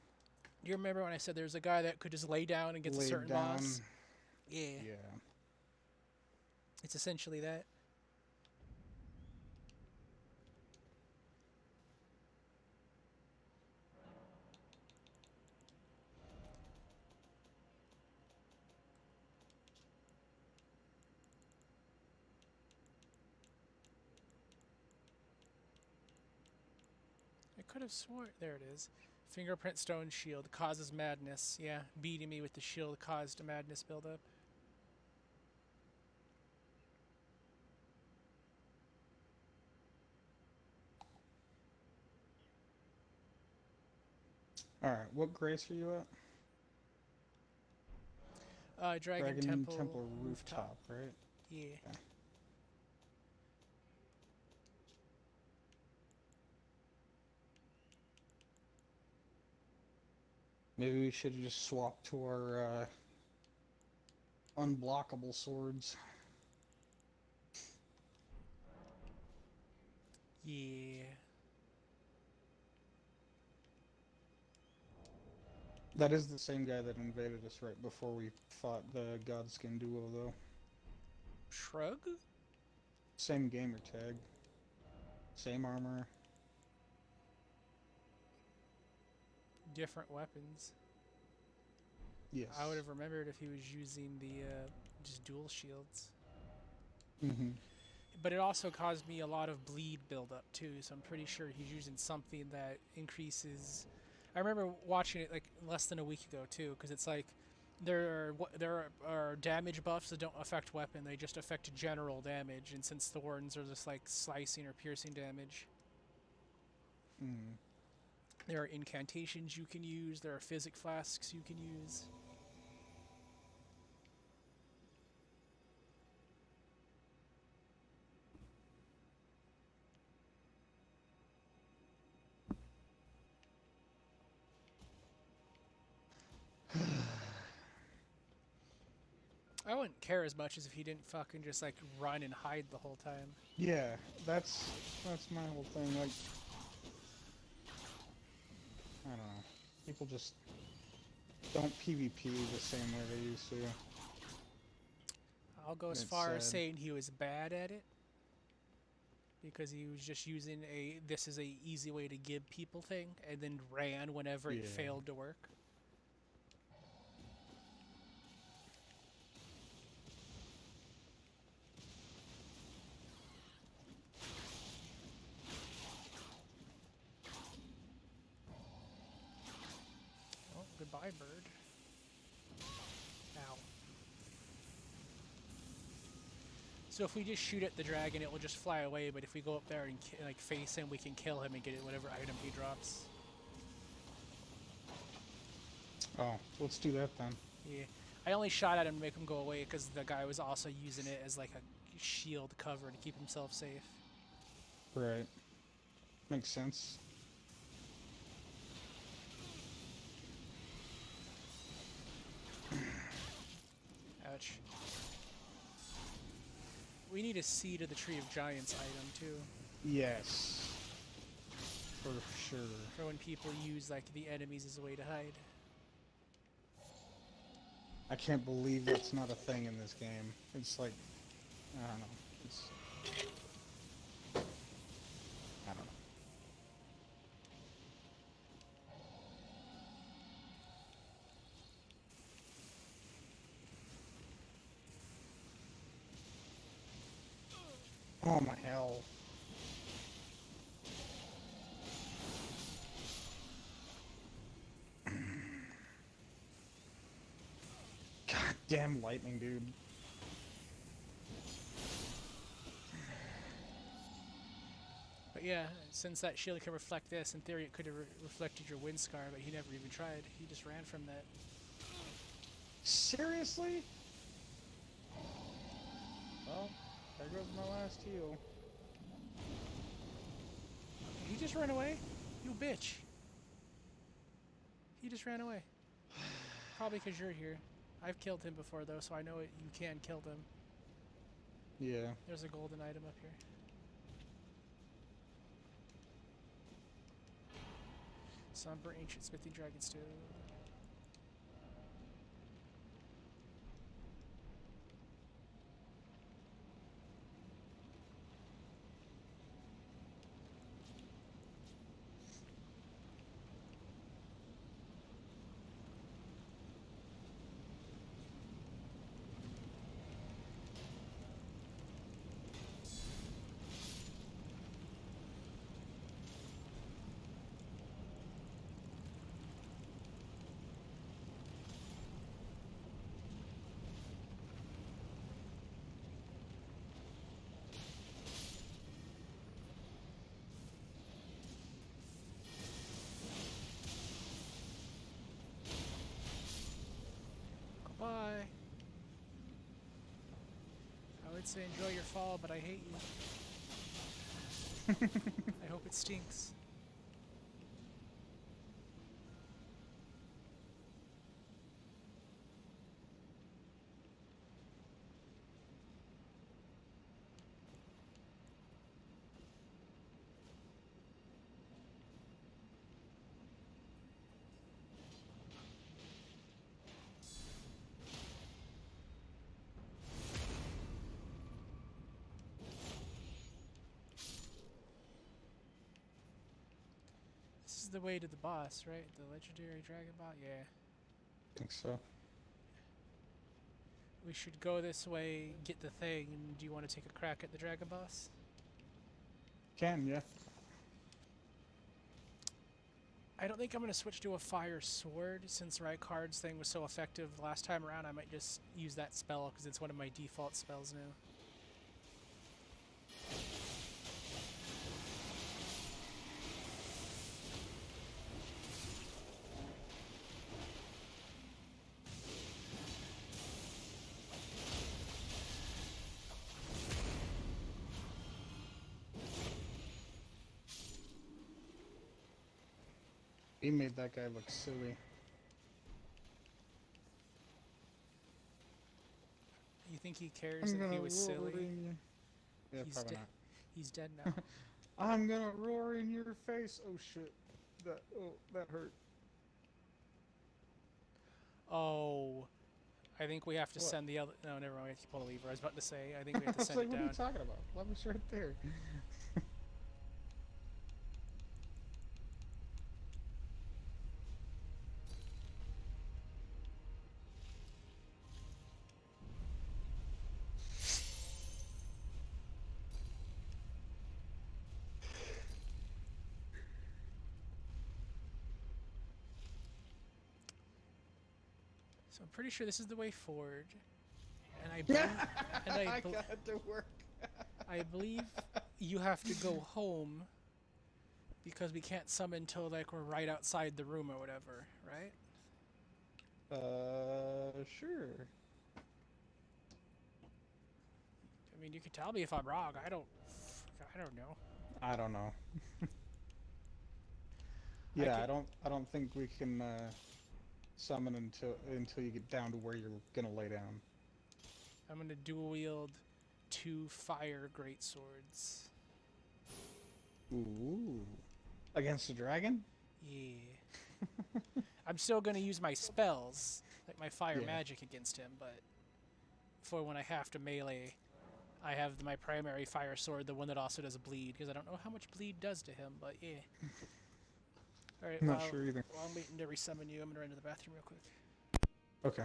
Do you remember when I said there's a guy that could just lay down against a Laid certain down. boss? Yeah. Yeah. It's essentially that. I could have sworn... There it is. Fingerprint stone shield causes madness. Yeah, beating me with the shield caused a madness buildup. Alright, what grace are you at? Dragon Temple Rooftop, right? Yeah. Okay. Maybe we should have just swapped to our unblockable swords. Yeah. That is the same guy that invaded us right before we fought the Godskin duo, though. Shrug? Same gamer tag. Same armor. Different weapons. Yes. I would have remembered if he was using the just dual shields. Mm-hmm. But it also caused me a lot of bleed buildup too, so I'm pretty sure he's using something that increases. I remember watching it like less than a week ago too, because it's like there are damage buffs that don't affect weapon; they just affect general damage. And since thorns are just like slicing or piercing damage, Mm. there are incantations you can use. There are physic flasks you can use. I wouldn't care as much as if he didn't fucking just like run and hide the whole time. Yeah, that's my whole thing. Like, I don't know. People just don't PvP the same way they used to. I'll go as It's far as sad. saying he was bad at it because he was just using a this is a easy way to give people thing and then ran whenever it Yeah. failed to work. Oh, goodbye, bird. Ow. So if we just shoot at the dragon, it will just fly away. But if we go up there and like face him, we can kill him and get whatever item he drops. Oh, let's do that then. Yeah, I only shot at him to make him go away because the guy was also using it as like a shield cover to keep himself safe. Right. Makes sense. Ouch. We need a Seed of the Tree of Giants item too, Yes. For sure. for when people use like the enemies as a way to hide. I can't believe that's not a thing in this game. It's like, I don't know. It's, I don't know. Oh my hell. God damn lightning, dude. But yeah, since that shield can reflect this, in theory it could have reflected your wind scar, but he never even tried. He just ran from that. Seriously? Well, there goes my last heal. He just ran away? You bitch. He just ran away. Probably because you're here. I've killed him before though, so I know you can kill them. Yeah. There's a golden item up here. Somber Ancient Smithing Dragon Stone. Goodbye. I would say enjoy your fall, but I hate you. I hope it stinks. the way to the boss, right? The legendary dragon bot? Yeah. I think so. We should go this way, get the thing, and do you want to take a crack at the dragon boss? Can, yeah. I don't think I'm going to switch to a fire sword, since Rykard's thing was so effective last time around. I might just use that spell, because it's one of my default spells now. He made that guy look silly. You think he cares that he was silly? Yeah, He's probably dead. not. He's dead now. I'm gonna roar in your face. Oh shit. That hurt. Oh, I think we have to What? send the other. No, never mind. We have to pull the lever. I was about to say. I think we have I to was send like, it what are you down. talking about? Lever's right there. So I'm pretty sure this is the way forward, and I believe, I got it to work. I believe you have to go home because we can't summon till like we're right outside the room or whatever, right? Sure. I mean, you can tell me if I'm wrong. I don't know. I don't know. Yeah, I don't think we can summon until you get down to where you're gonna lay down. I'm gonna dual wield 2 fire great swords. Ooh. Against a dragon? Yeah. I'm still gonna use my spells, like my fire Yeah. magic against him, but for when I have to melee, I have my primary fire sword, the one that also does bleed, because I don't know how much bleed does to him, but yeah. Alright, Not sure either. while I'm waiting to resummon you, I'm gonna run to the bathroom real quick. Okay.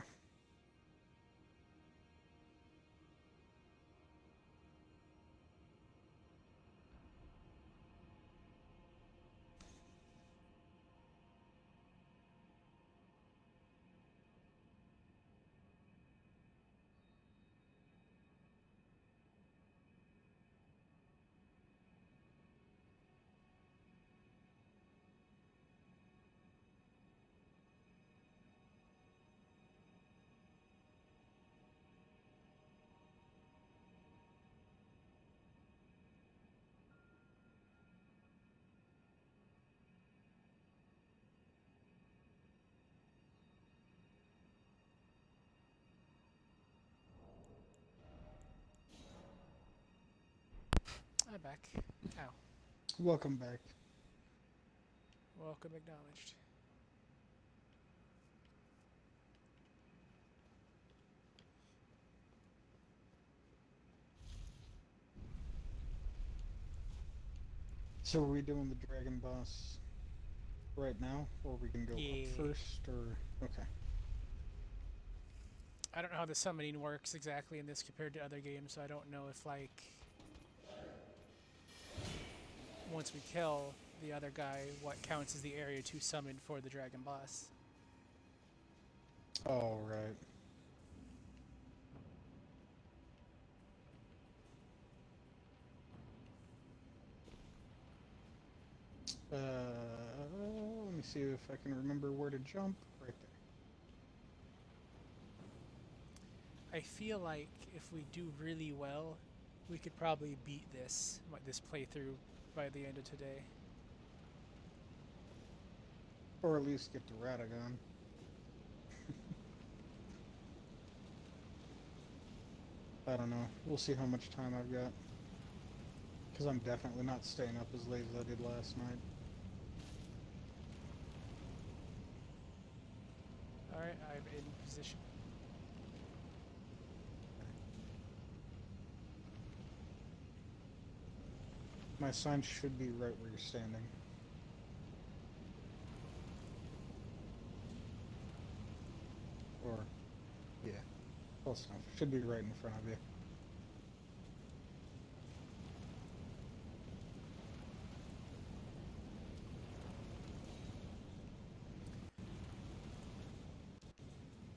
I'm back. Ow. Welcome back. Welcome acknowledged. So are we doing the dragon boss right now, or we can go Yeah. up first, or okay? I don't know how the summoning works exactly in this compared to other games, so I don't know if, like, once we kill the other guy, what counts as the area to summon for the dragon boss. Oh right. Let me see if I can remember where to jump. Right there. I feel like if we do really well, we could probably beat this playthrough by the end of today. Or at least get to Radagon. I don't know. We'll see how much time I've got. Because I'm definitely not staying up as late as I did last night. Alright, I'm in position. My sign should be right where you're standing. Close enough. Should be right in front of you.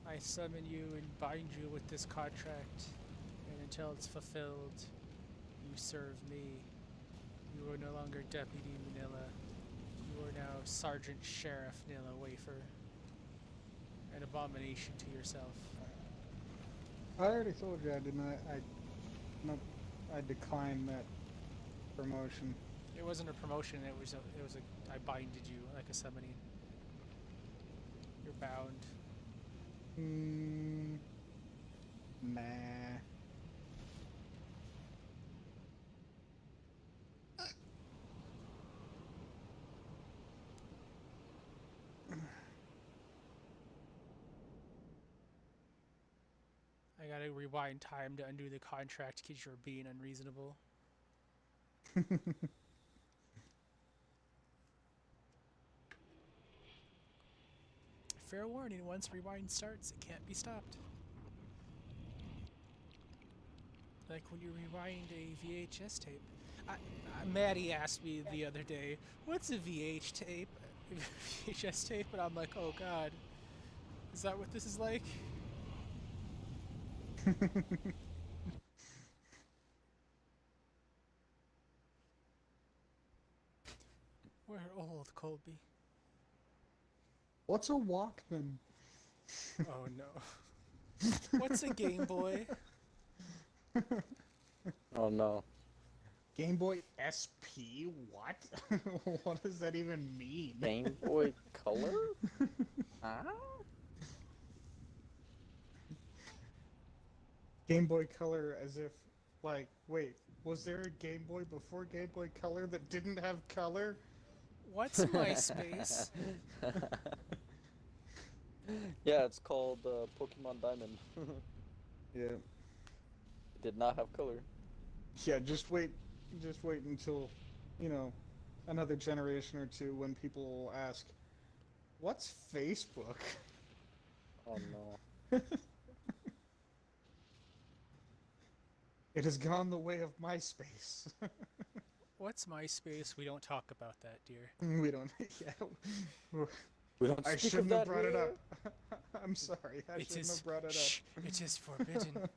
I summon you and bind you with this contract, and until it's fulfilled, you serve me. You are no longer Deputy Manila. You are now Sergeant Sheriff Nilla Wafer. An abomination to yourself. I already told you I did not. I declined that promotion. It wasn't a promotion. It was a. I binded you like a summoning. You're bound. Nah. I gotta rewind time to undo the contract because you're being unreasonable. Fair warning, once rewind starts, it can't be stopped. Like when you rewind a VHS tape. Maddie asked me the other day, what's a VH tape? VHS tape? And I'm like, oh god. Is that what this is like? We're old, Colby. What's a Walkman? Oh no. What's a Game Boy? Oh no. Game Boy SP? What? What does that even mean? Game Boy Color? Huh? Game Boy Color as if, like, wait, was there a Game Boy before Game Boy Color that didn't have color? What's MySpace? Yeah, it's called Pokemon Diamond. Yeah. It did not have color. Yeah, just wait until, you know, another generation or two when people will ask, what's Facebook? Oh no. It has gone the way of MySpace. What's MySpace? We don't talk about that, dear. We don't. Yeah. We don't I speak shouldn't of have that brought it here. up. I'm sorry. I shouldn't have brought it shh, up. it is forbidden.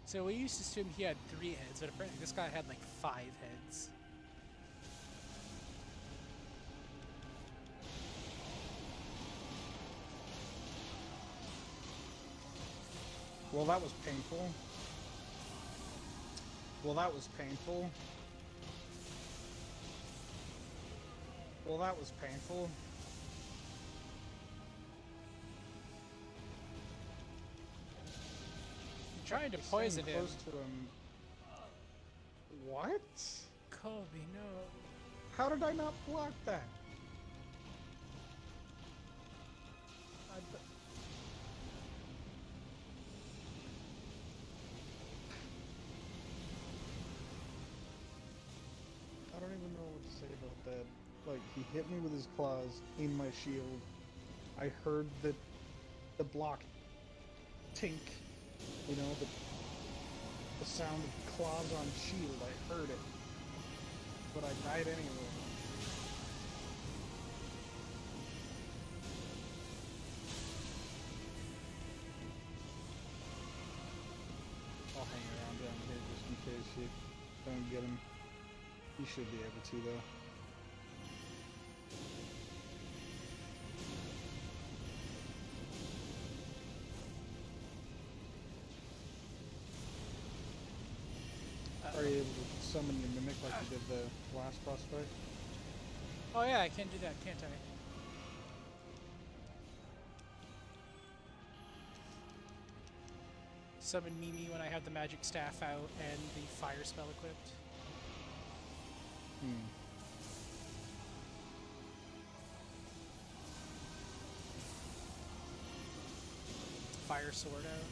So we used to assume he had 3 heads, but apparently this guy had like 5 heads. Well, that was painful. Well, that was painful. Well, that was painful. I'm trying to He's poison staying him. close to him. What? Colby, no. How did I not block that? I don't even know what to say about that. Like, he hit me with his claws in my shield. I heard the block tink. You know, the sound of claws on shield. I heard it. But I died anyway. I'll hang around down here just in case you don't get him. You should be able to, though. Are you able to summon your mimic like you did the last boss fight? Oh yeah, I can do that, can't I? Summon Mimi when I have the magic staff out and the fire spell equipped. Fire sword out.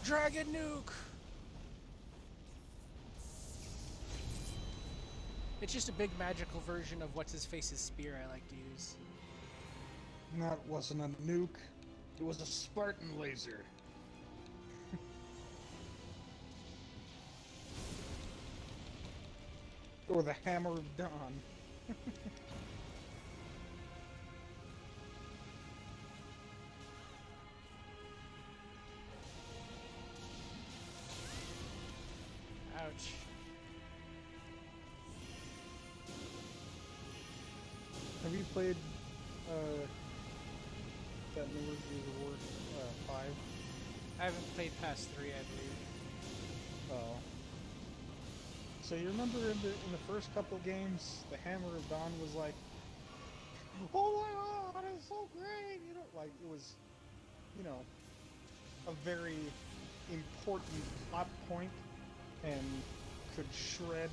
Dragon nuke! It's just a big magical version of what's his face's spear I like to use. That wasn't a nuke. It was a Spartan laser. Or the Hammer of Dawn. Ouch. Have you played that newer Gears of War 5? I haven't played past 3, I believe. Oh. So you remember in the first couple games, the Hammer of Dawn was like, oh my god, it's so great! You know, like it was, you know, a very important plot point and could shred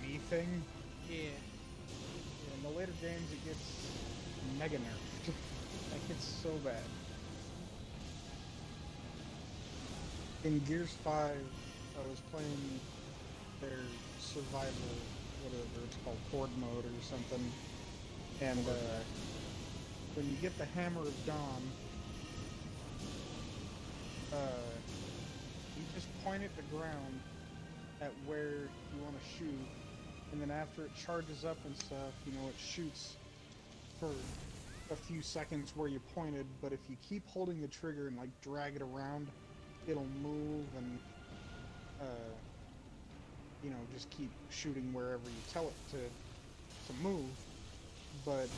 anything. Yeah. In the later games, it gets mega nerfed. Like it's so bad. In Gears 5, I was playing their survival, whatever it's called, horde mode or something, and when you get the Hammer of Dawn, you just point at the ground at where you want to shoot, and then after it charges up and stuff, you know, it shoots for a few seconds where you pointed, but if you keep holding the trigger and like drag it around, it'll move and you know, just keep shooting wherever you tell it to move. But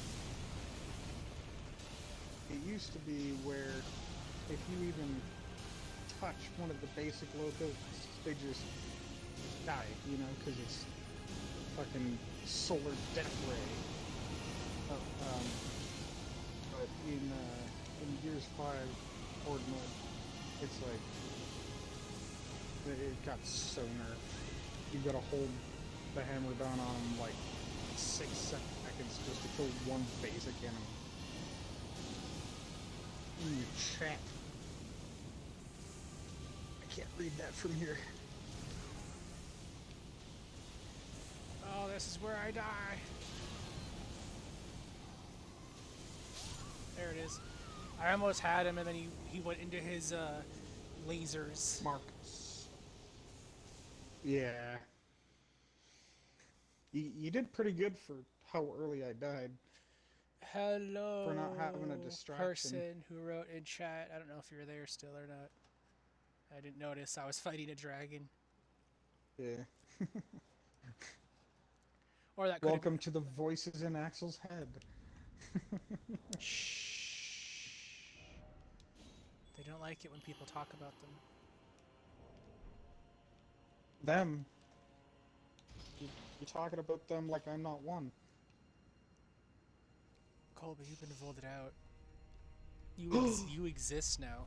it used to be where if you even touch one of the basic locos, they just die, you know, because it's fucking solar death ray. But in Gears 5 Horde mode, it's like it got so nerfed. You gotta hold the Hammer down on like 6 seconds just to kill one basic enemy. Chat. I can't read that from here. Oh, this is where I die. There it is. I almost had him, and then he went into his lasers. Marcus. Yeah. You did pretty good for how early I died. Hello, For not having a distraction. person who wrote in chat. I don't know if you're there still or not. I didn't notice I was fighting a dragon. Yeah. Or that could Welcome to the voices in Axel's head. Shh. They don't like it when people talk about them. Them. You're talking about them like I'm not one. Colby, you've been voted out. You exist now.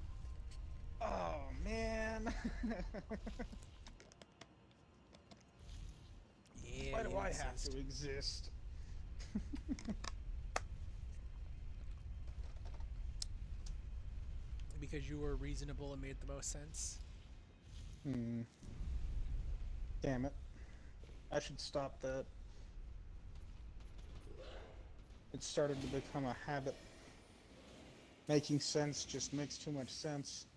Oh, man. Yeah. Why do you I have exist. to exist? Because you were reasonable and made the most sense. Damn it. I should stop that. It started to become a habit. Making sense just makes too much sense.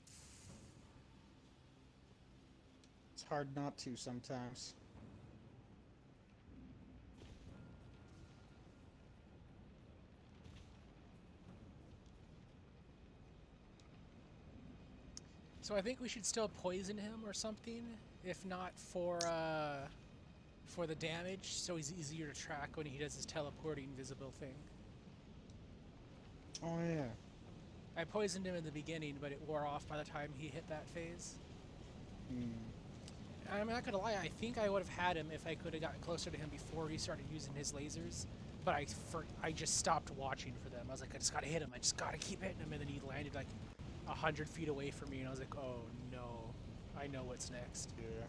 It's hard not to sometimes. So I think we should still poison him or something, if not for the damage, so he's easier to track when he does his teleporting visible thing. Oh yeah. I poisoned him in the beginning, but it wore off by the time he hit that phase. I'm not gonna lie, I think I would have had him if I could have gotten closer to him before he started using his lasers, but I just stopped watching for them. I was like, I just gotta hit him, I just gotta keep hitting him, and then he landed like 100 feet away from me, and I was like, oh no, I know what's next. Yeah.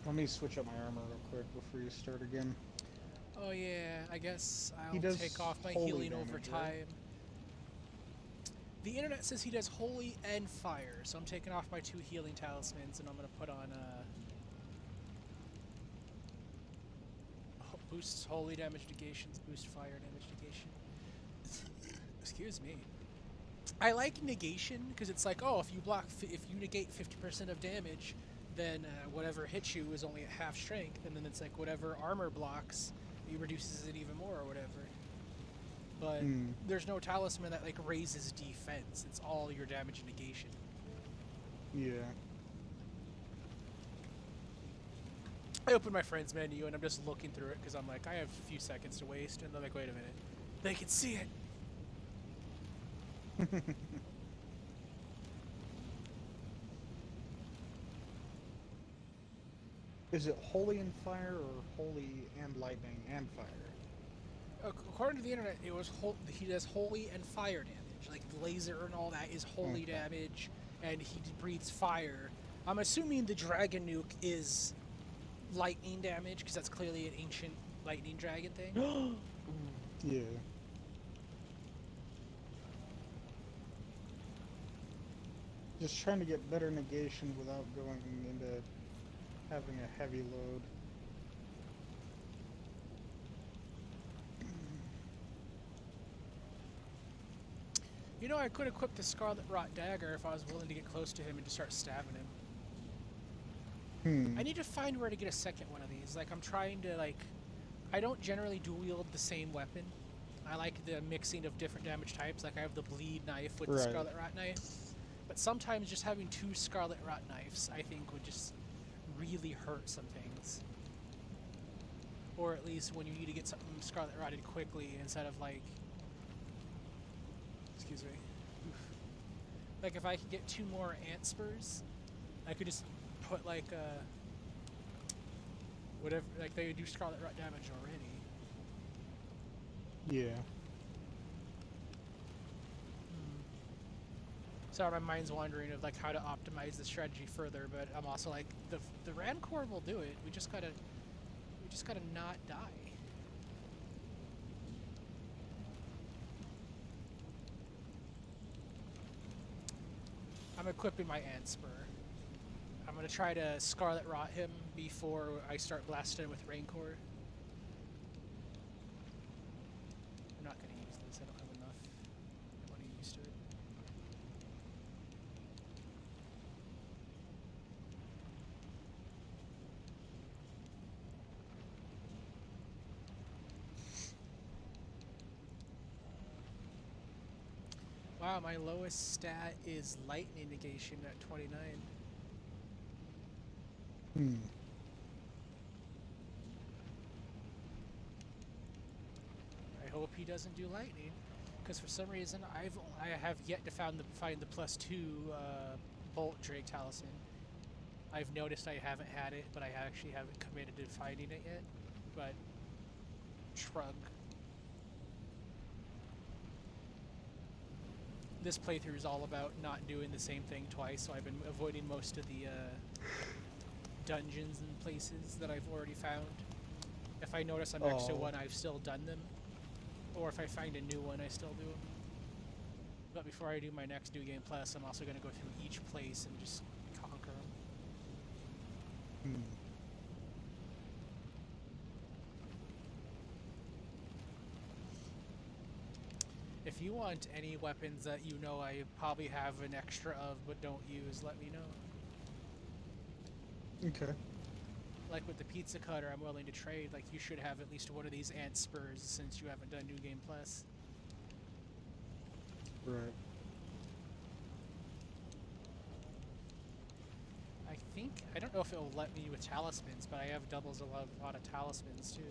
Hello. Let me switch up my armor real quick before you start again. Oh yeah, I guess He I'll does take off my holy healing over damage, right? time. The internet says he does holy and fire, so I'm taking off my 2 healing talismans and I'm gonna put on boosts holy damage negations, boost fire damage negation. Excuse me. I like negation because it's like, oh, if you negate 50% of damage, then whatever hits you is only at half strength, and then it's like whatever armor blocks, it reduces it even more or whatever. But there's no talisman that like raises defense. It's all your damage negation. Yeah. I open my friends menu and I'm just looking through it because I'm like, I have a few seconds to waste, and they're like, wait a minute, they can see it. Is it holy and fire or holy and lightning and fire? According to the internet, it was he does holy and fire damage. Like the laser and all that is holy damage, and he breathes fire. I'm assuming the dragon nuke is lightning damage because that's clearly an ancient lightning dragon thing. Yeah. Just trying to get better negation without going into having a heavy load. You know, I could equip the Scarlet Rot Dagger if I was willing to get close to him and just start stabbing him. I need to find where to get a second one of these. Like, I'm trying to, like... I don't generally dual wield the same weapon. I like the mixing of different damage types. Like, I have the Bleed Knife with the Scarlet Rot Knife. But sometimes just having 2 Scarlet Rot Knives, I think, would just really hurt some things. Or at least when you need to get something Scarlet Rotted quickly instead of, like... Excuse me. Oof. Like, if I could get 2 more Ant Spurs, I could just put, like, whatever... Like, they do Scarlet Rot damage already. Yeah. Sorry, my mind's wandering of, like, how to optimize the strategy further, but I'm also like, the Rancor will do it. We just gotta not die. I'm equipping my Ant Spur. I'm gonna try to Scarlet Rot him before I start blasting him with Rancor. I'm not gonna use this. I don't have enough. I want to get used to it. Wow, my lowest stat is lightning negation at 29. I hope he doesn't do lightning, because for some reason I have yet to find the +2 bolt Drake talisman. I've noticed I haven't had it, but I actually haven't committed to finding it yet. But shrug. This playthrough is all about not doing the same thing twice, so I've been avoiding most of the dungeons and places that I've already found. If I notice I'm next to one, I've still done them. Or if I find a new one, I still do them. But before I do my next New Game Plus, I'm also going to go through each place and just conquer them. If you want any weapons that you know I probably have an extra of but don't use, let me know. Okay. Like with the pizza cutter, I'm willing to trade. Like, you should have at least one of these Ant Spurs since you haven't done New Game Plus. Right. I don't know if it'll let me with talismans, but I have doubles a lot of talismans too.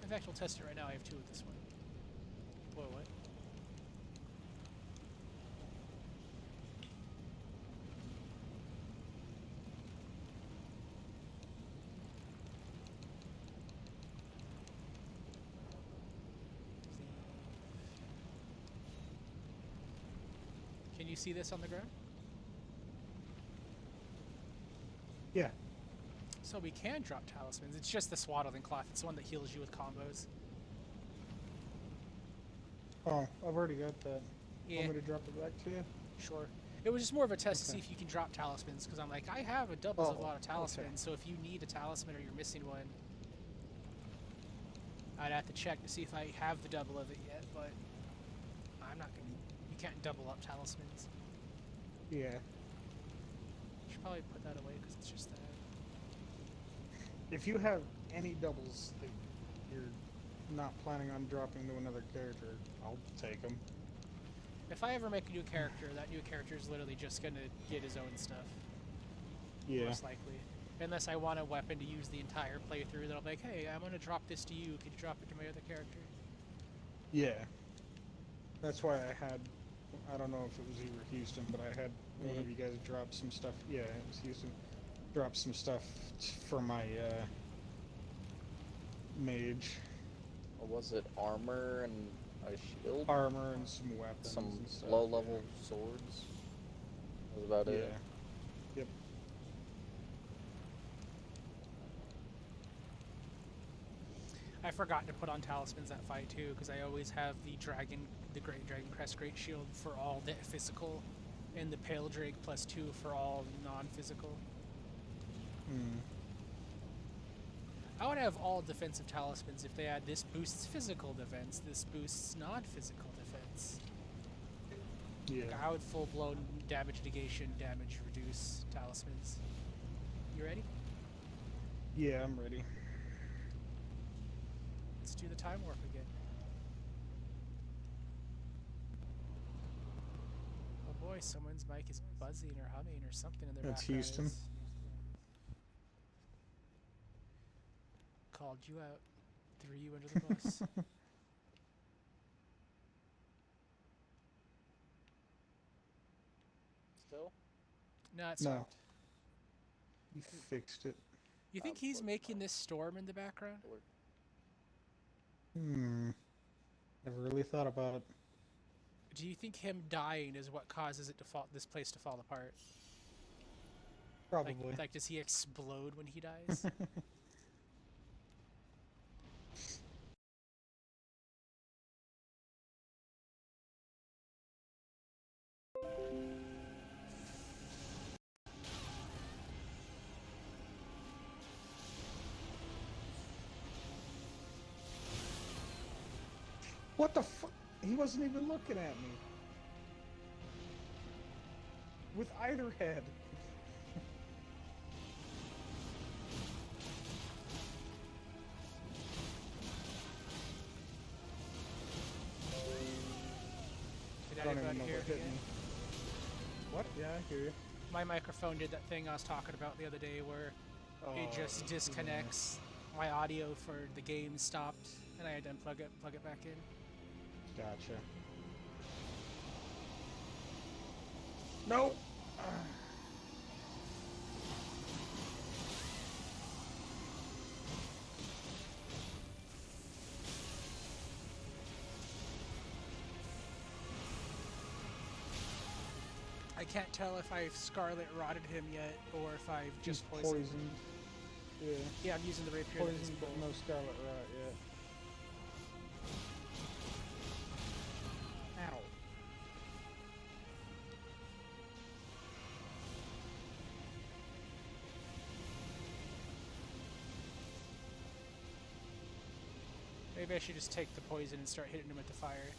In fact, we'll test it right now. I have 2 with this one. Whoa, what? Can you see this on the ground? Yeah. So we can drop talismans. It's just the swaddling cloth. It's the one that heals you with combos. Oh, I've already got that. Yeah, Want me to drop it back to you? sure. It was just more of a test to Okay. see if you can drop talismans, because I'm like, I have a doubles of a Oh, lot of talismans, okay. so if you need a talisman or you're missing one, I'd have to check to see if I have the double of it yet, but I'm not gonna. You can't double up talismans. Yeah. Should probably put that away because it's just that. If you have any doubles that you're not planning on dropping to another character, I'll take them. If I ever make a new character, that new character is literally just gonna get his own stuff, Yeah. most likely. Unless I want a weapon to use the entire playthrough, then I'll be like, hey, I'm gonna drop this to you. Could you drop it to my other character? Yeah. That's why I had, I don't know if it was you or Houston, but I had one of you guys drop some stuff. Yeah, it was Houston. Drop some stuff for my mage. Or was it armor and a shield? Armor and some weapons Some and stuff. low-level swords? That was about Yeah. it. Yep. I forgot to put on talismans that fight too, because I always have the Great Dragon Crest Great Shield for all the physical, and the Pale Drake +2 for all non-physical. Hmm. I would have all defensive talismans if they had this boosts physical defense, this boosts non-physical defense. Yeah. Like, I would full-blown damage negation, damage reduce talismans. You ready? Yeah, I'm ready. Let's do the time warp again. Oh boy, someone's mic is buzzing or humming or something in their That's background. Houston. It's- Called you out. Threw you under the bus. Still? No, it No. stopped. You fixed it. You think he's making this storm in the background? Hmm. Never really thought about it. Do you think him dying is what causes it to fall, this place to fall apart? Probably. Like does he explode when he dies? What the fuck? He wasn't even looking at me. With either head. Did I don't even anybody know hear what me hit yet? me. What? Yeah, I hear you. My microphone did that thing I was talking about the other day where it just disconnects. My audio for the game stopped, and I had to unplug it, plug it back in. Gotcha. Nope. I can't tell if I've Scarlet Rotted him yet, or if I've just He's poisoned. Yeah. Yeah, I'm using the rapier. that is Poisoned, but full. no scarlet rot yet. Ow. Maybe I should just take the poison and start hitting him with the fire.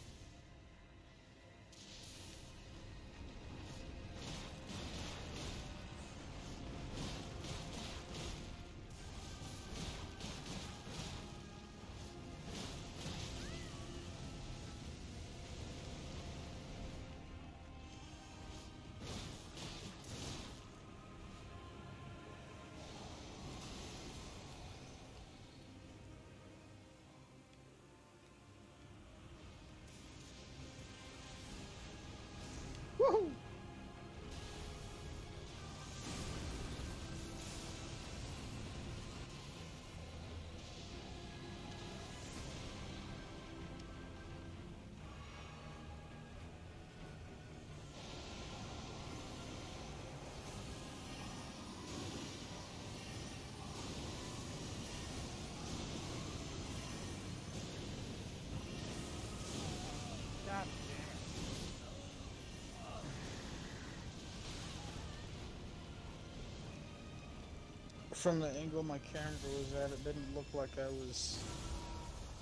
From the angle my camera was at, it didn't look like I was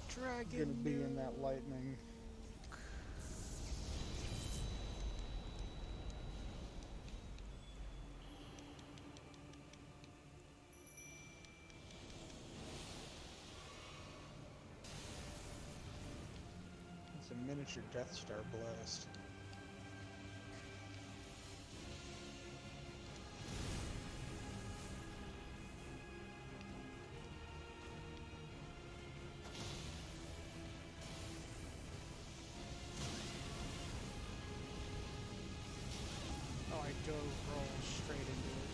Dragon gonna be in that nuke. lightning. It's a miniature Death Star blast. Oh, I dove roll straight into it.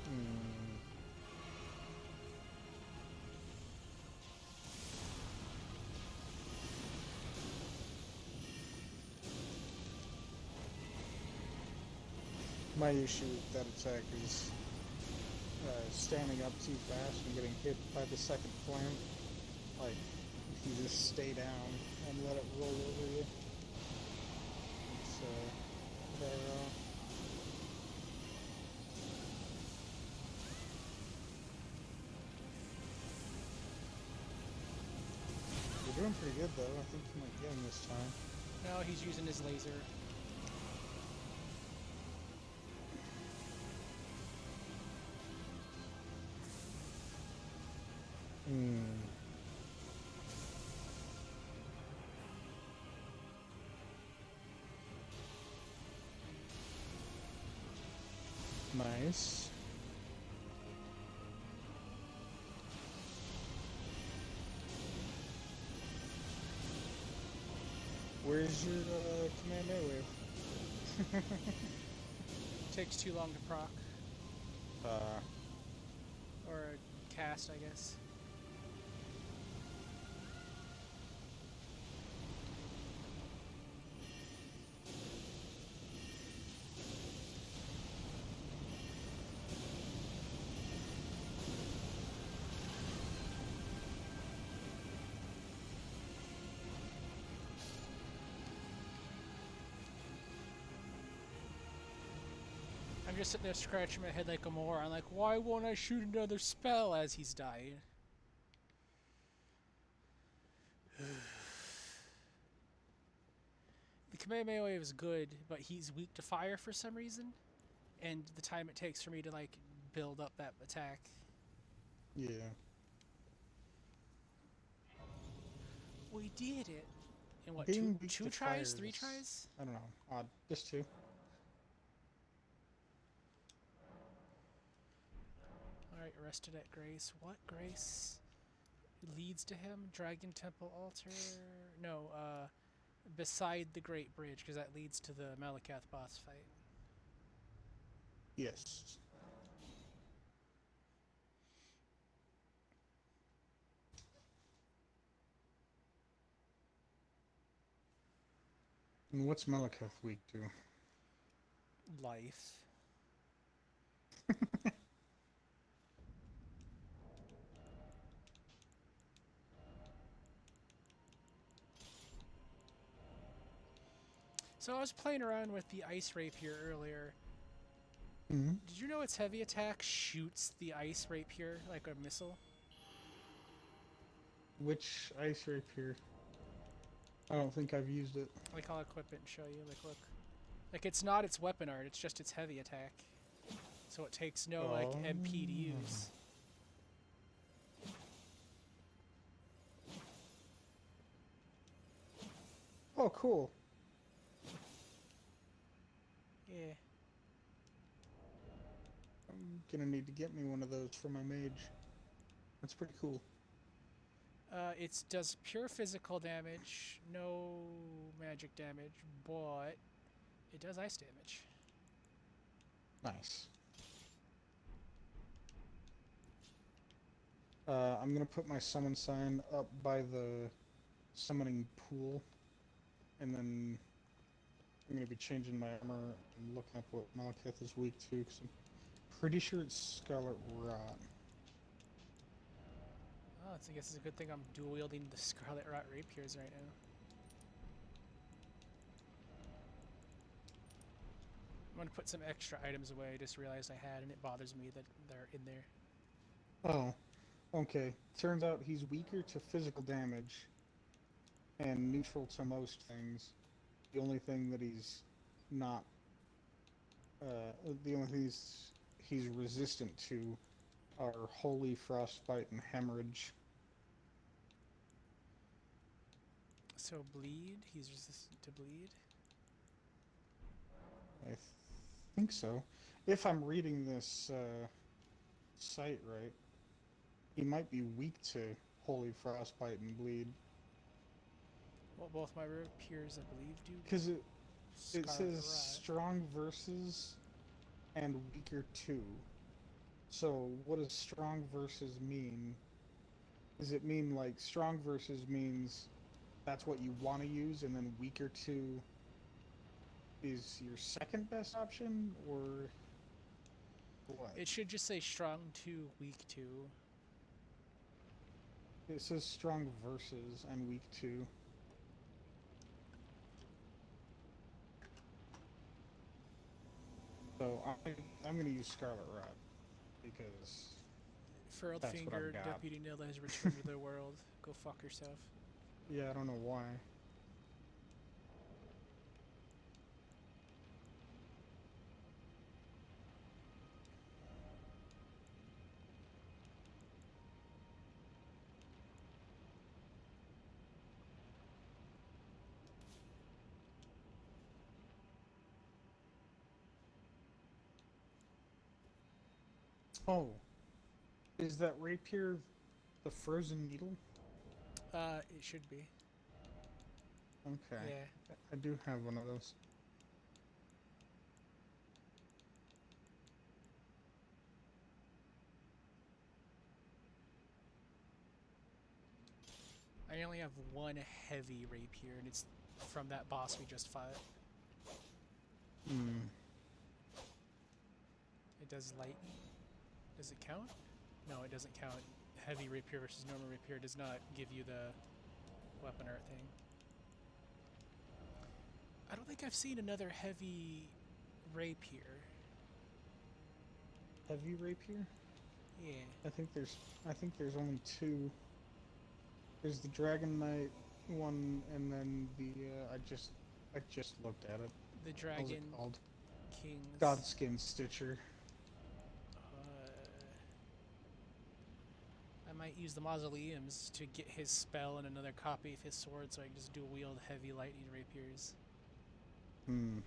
Hmm. My issue with that attack is standing up too fast and getting hit by the second flame. Like, if you just stay down and let it roll over you, it's better off. You're doing pretty good though. I think you might get him this time. No, he's using his laser. Hmm. Nice. Where's your command wave? Takes too long to proc. uh, Or cast, I guess. I'm just sitting there scratching my head like a moron, like, why won't I shoot another spell as he's dying? The Kamehameha Wave is good, but he's weak to fire for some reason, and the time it takes for me to, like, build up that attack. yeah. We did it! In what, Being weak two to tries? fire 3 is, tries? I don't know, odd. Just two. Alright, rested at Grace. What Grace leads to him? Dragon Temple Altar? No, beside the Great Bridge, because that leads to the Malakath boss fight. Yes. And what's Malakath weak to? Life. So I was playing around with the Ice Rapier earlier. Mm-hmm. Did you know its heavy attack shoots the Ice Rapier like a missile? Which ice rapier? I don't think I've used it. Like, I'll equip it and show you. Like, look. Like, it's not its weapon art, it's just its heavy attack. So it takes no, like, MP to use. Oh, cool. Yeah. I'm gonna need to get me one of those for my mage. That's pretty cool. It does pure physical damage, no magic damage, but it does ice damage. Nice. I'm gonna put my summon sign up by the summoning pool, and then I'm gonna be changing my armor and looking up what Malakath is weak to, because I'm pretty sure it's Scarlet Rot. Oh, I guess it's a good thing I'm dual wielding the Scarlet Rot Rapiers right now. I'm gonna put some extra items away I just realized I had, and it bothers me that they're in there. Oh, okay. Turns out he's weaker to physical damage and neutral to most things. The only thing that he's not, the only thing he's resistant to are holy frostbite and hemorrhage. So bleed. He's resistant to bleed. I think so. If I'm reading this site right, he might be weak to holy frostbite and bleed. Well, both my peers, I believe, do. Because it Scarlet says Rot. strong versus and weaker to. So what does strong versus mean? Does it mean like strong versus means that's what you want to use, and then weaker to is your second best option, or what? It should just say strong 2, weak 2. It says strong versus and weak to. So I'm gonna use Scarlet Rot because Furled that's what I've Finger, got. Deputy Nilla has returned to the world. Go fuck yourself. yeah, I don't know why. Oh, is that rapier the frozen needle? It should be. Okay. Yeah. I do have one of those. I only have one heavy rapier, and it's from that boss we just fought. Hmm. It does light. Does it count? No, it doesn't count. Heavy rapier versus normal rapier does not give you the weapon art thing. I don't think I've seen another heavy rapier. Heavy rapier? Yeah. I think there's only two. There's the Dragon Knight one, and then the I just looked at it. The What was Dragon it called? King's. Godskin Stitcher. I might use the mausoleums to get his spell and another copy of his sword, so I can just dual wield heavy lightning rapiers. Hmm.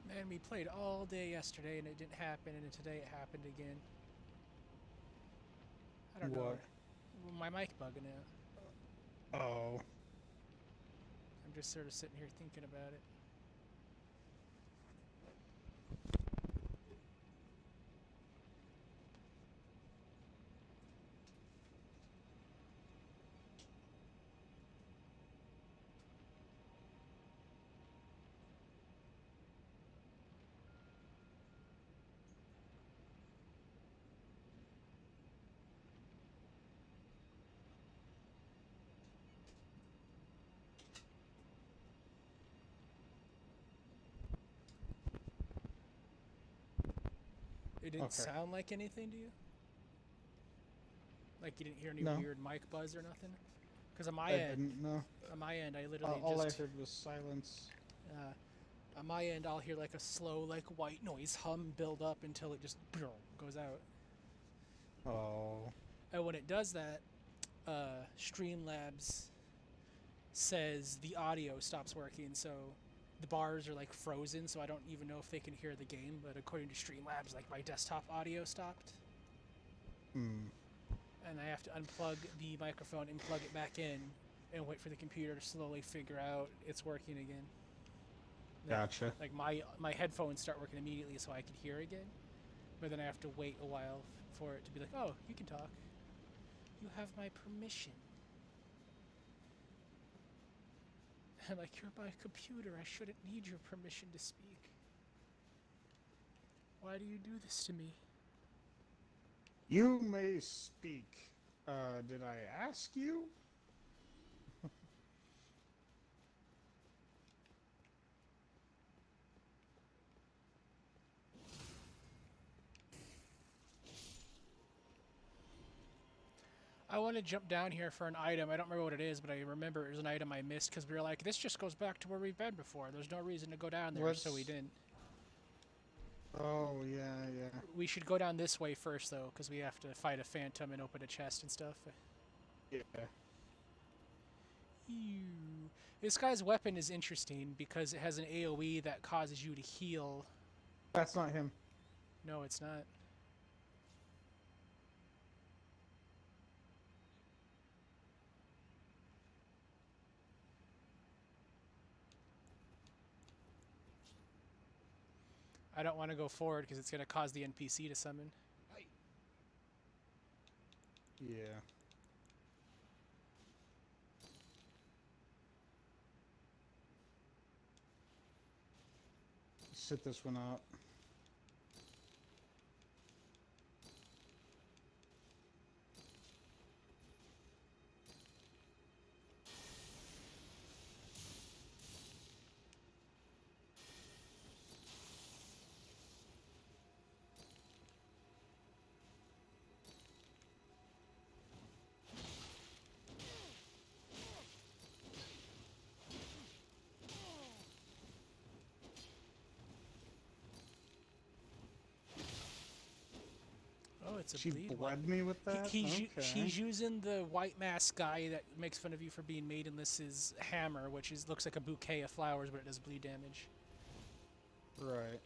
Man, we played all day yesterday and it didn't happen, and then today it happened again. I don't know. What? My mic bugging out. Oh. I'm just sort of sitting here thinking about it. It didn't Okay. sound like anything to you? Like you didn't hear any No. weird mic buzz or nothing? Because on my I end, didn't know. I literally All I just heard was silence. on my end I'll hear like a slow like white noise hum build up until it just goes out. Oh. And when it does that, Streamlabs says the audio stops working, so the bars are like frozen, so I don't even know if they can hear the game, but according to Streamlabs, like my desktop audio stopped. Hmm. And I have to unplug the microphone and plug it back in and wait for the computer to slowly figure out it's working again. Gotcha. Like my headphones start working immediately so I can hear again, but then I have to wait a while for it to be like, oh, you can talk. You have my permission. I'm like, you're my computer. I shouldn't need your permission to speak. Why do you do this to me? You may speak. Did I ask you? I want to jump down here for an item. I don't remember what it is, but I remember it was an item I missed because we were like, this just goes back to where we've been before. There's no reason to go down there, so we didn't. Oh, yeah, yeah. We should go down this way first, though, because we have to fight a phantom and open a chest and stuff. Yeah. Ew. This guy's weapon is interesting because it has an AoE that causes you to heal. That's not him. No, it's not. I don't want to go forward because it's going to cause the NPC to summon. Yeah. Sit this one out. Oh, it's a She bleed one. bled me with that? She's using the white mask guy that makes fun of you for being maidenless's hammer, which looks like a bouquet of flowers, but it does bleed damage. Right.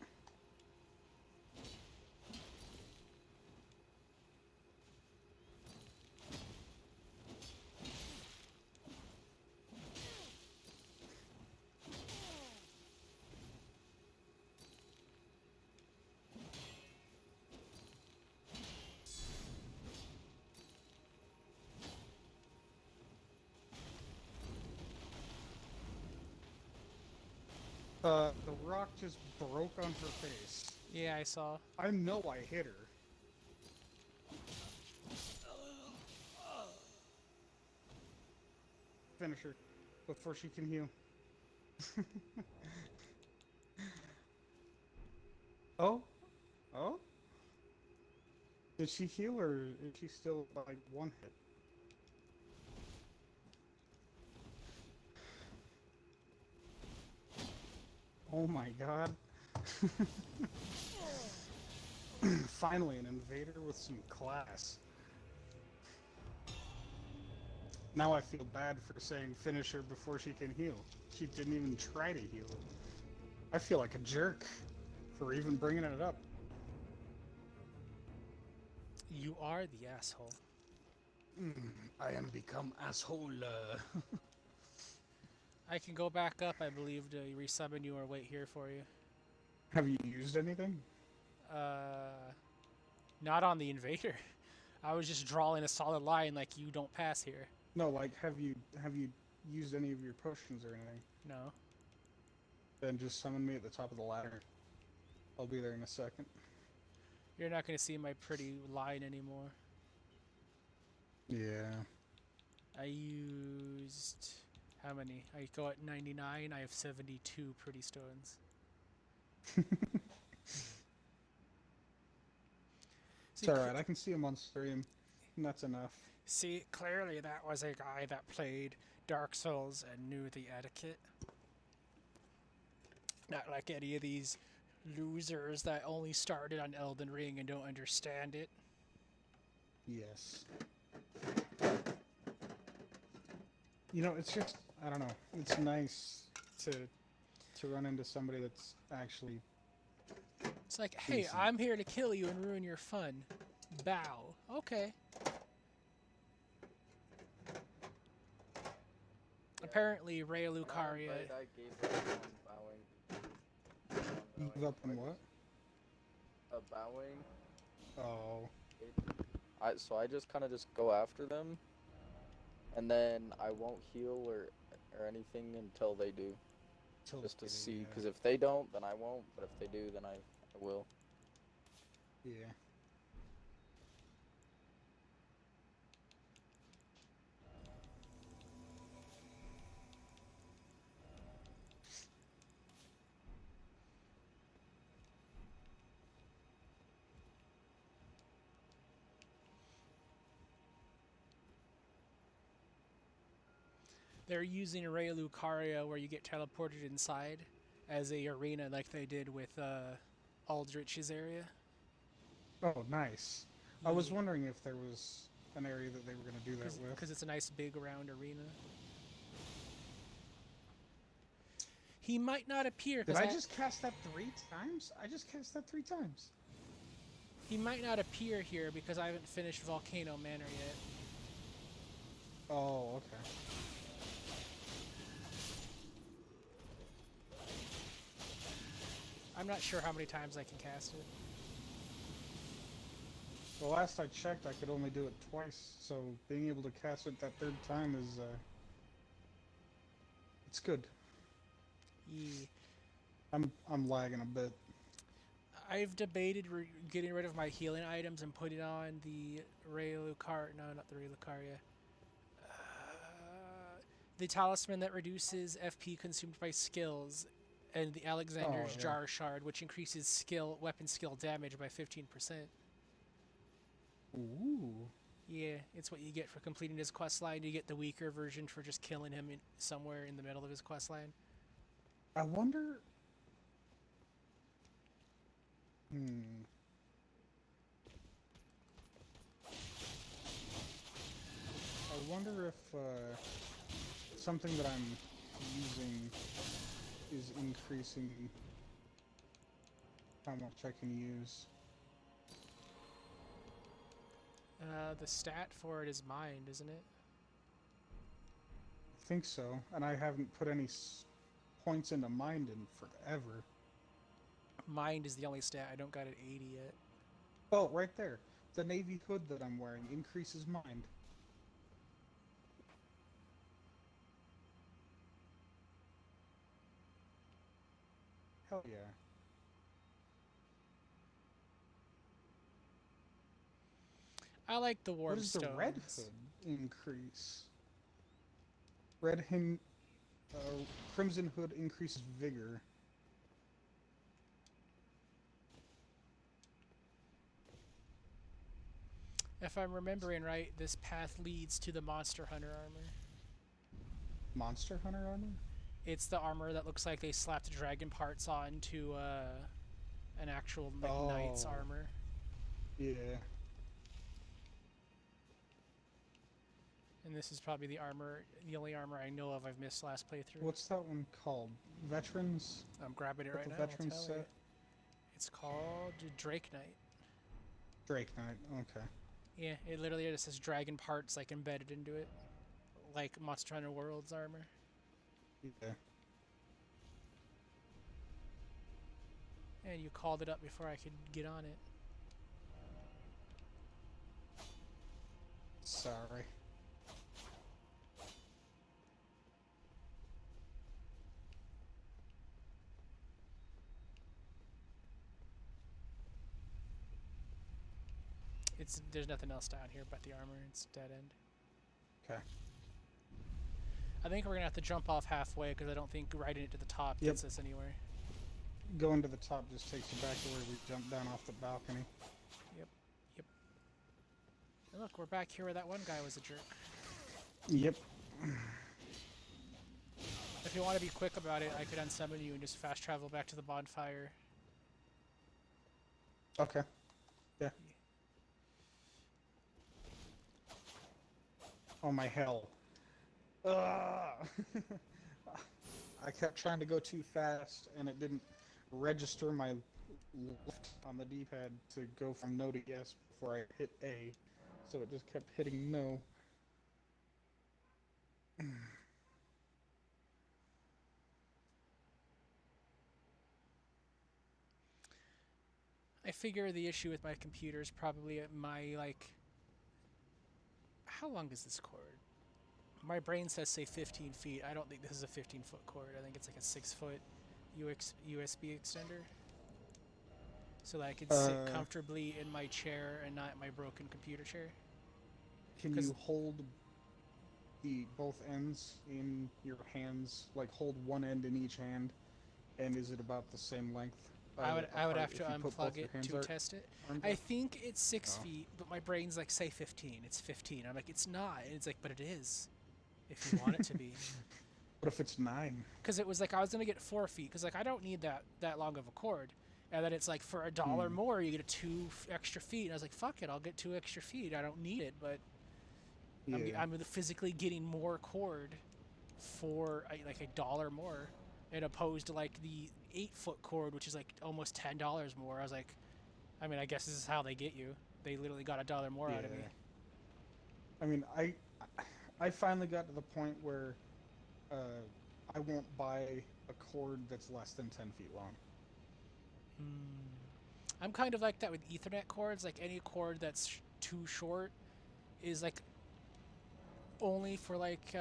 The rock just broke on her face. Yeah, I saw. I know I hit her. Finish her before she can heal. Oh? Oh? Did she heal or is she still like one hit? Oh my god. Finally, an invader with some class. Now I feel bad for saying finish her before she can heal. She didn't even try to heal. I feel like a jerk for even bringing it up. You are the asshole. I am become asshole. I can go back up, I believe, to resummon you or wait here for you. Have you used anything? Not on the invader. I was just drawing a solid line like you don't pass here. No, like have you used any of your potions or anything? No. Then just summon me at the top of the ladder. I'll be there in a second. You're not going to see my pretty line anymore. Yeah. I used... How many? I go at 99. I have 72 pretty stones. It's alright, I can see him on stream. And that's enough. See, clearly that was a guy that played Dark Souls and knew the etiquette. Not like any of these losers that only started on Elden Ring and don't understand it. Yes. You know, it's just, I don't know. It's nice to run into somebody that's actually It's like, hey, decent. I'm here to kill you and ruin your fun. Bow. Okay. Apparently, Ray Lucaria. I gave up on bowing. You give up on what? Bowing. Oh, So I just kind of just go after them, and then I won't heal or anything until they do, just to see. Because if they don't, then I won't. But if they do, then I will. yeah. They're using Ray Lucaria where you get teleported inside as a arena like they did with Aldrich's area. Oh, nice. I was Yeah. wondering if there was an area that they were going to do that with. Because it's a nice big round arena. He might not appear. Did I just cast that 3 times? I just cast that 3 times. He might not appear here because I haven't finished Volcano Manor yet. Oh, okay. I'm not sure how many times I can cast it. Well, last I checked, I could only do it twice, so being able to cast it that 3rd time is, it's good. Yeah. I'm lagging a bit. I've debated getting rid of my healing items and putting on the Ray Lucaria. No, not the Ray Lucaria. The talisman that reduces FP consumed by skills, and the Alexander's Jar Shard, which increases weapon skill damage by 15%. Ooh. Yeah, it's what you get for completing his quest line. You get the weaker version for just killing him somewhere in the middle of his quest line. I wonder... I wonder if something that I'm using is increasing how much I can use. The stat for it is mind, isn't it? I think so, and I haven't put any points into mind in forever. Mind is the only stat. I don't got it 80 yet. Oh, right there. The navy hood that I'm wearing increases mind. Hell yeah. I like the warm What does the stones. red hood increase? Crimson hood increases vigor. If I'm remembering right, this path leads to the Monster Hunter armor. Monster Hunter armor? It's the armor that looks like they slapped dragon parts onto an actual knight's armor. Yeah. And this is probably the only armor I know of I've missed last playthrough. What's that one called? Veterans? I'm grabbing it right now. Veterans set? It's called Drake Knight. Drake Knight, okay. Yeah, it literally just says dragon parts like embedded into it, like Monster Hunter World's armor. Yeah. And you called it up before I could get on it. Sorry. There's nothing else down here but the armor. It's dead end. Okay. I think we're gonna have to jump off halfway because I don't think riding it to the top gets us anywhere. Going to the top just takes you back to where we jumped down off the balcony. Yep. And look, we're back here where that one guy was a jerk. Yep. If you want to be quick about it, I could unsummon you and just fast travel back to the bonfire. Okay. Yeah. Oh my hell. Ugh! I kept trying to go too fast, and it didn't register my left on the D-pad to go from no to yes before I hit A, so it just kept hitting no. I figure the issue with my computer is probably at my, like, how long is this cord? My brain says say 15 feet. I don't think this is a 15-foot cord. I think it's like a 6-foot USB extender. So that I could sit Uh, comfortably in my chair and not my broken computer chair. can Because you hold the both ends in your hands? Like hold one end in each hand, and is it about the same length I would apart have to if you put both unplug your it hands to test it. armed I up? think it's six Oh. feet, but my brain's like say 15. It's 15. I'm like it's not. And it's like but it is, if you want it to be. What if it's 9? Because it was like I was gonna get 4 feet. Because like I don't need that long of a cord. And then it's like for $1 Hmm. more you get extra feet. And I was like fuck it, I'll get 2 extra feet. I don't need it, but Yeah. I'm physically getting more cord for like $1 more, and opposed to like the 8-foot cord, which is like almost $10 more. I was like, I mean, I guess this is how they get you. They literally got $1 more Yeah. out of me. I mean, I finally got to the point where uh, I won't buy a cord that's less than 10 feet long. I'm kind of like that with Ethernet cords. Like any cord that's too short is like only for like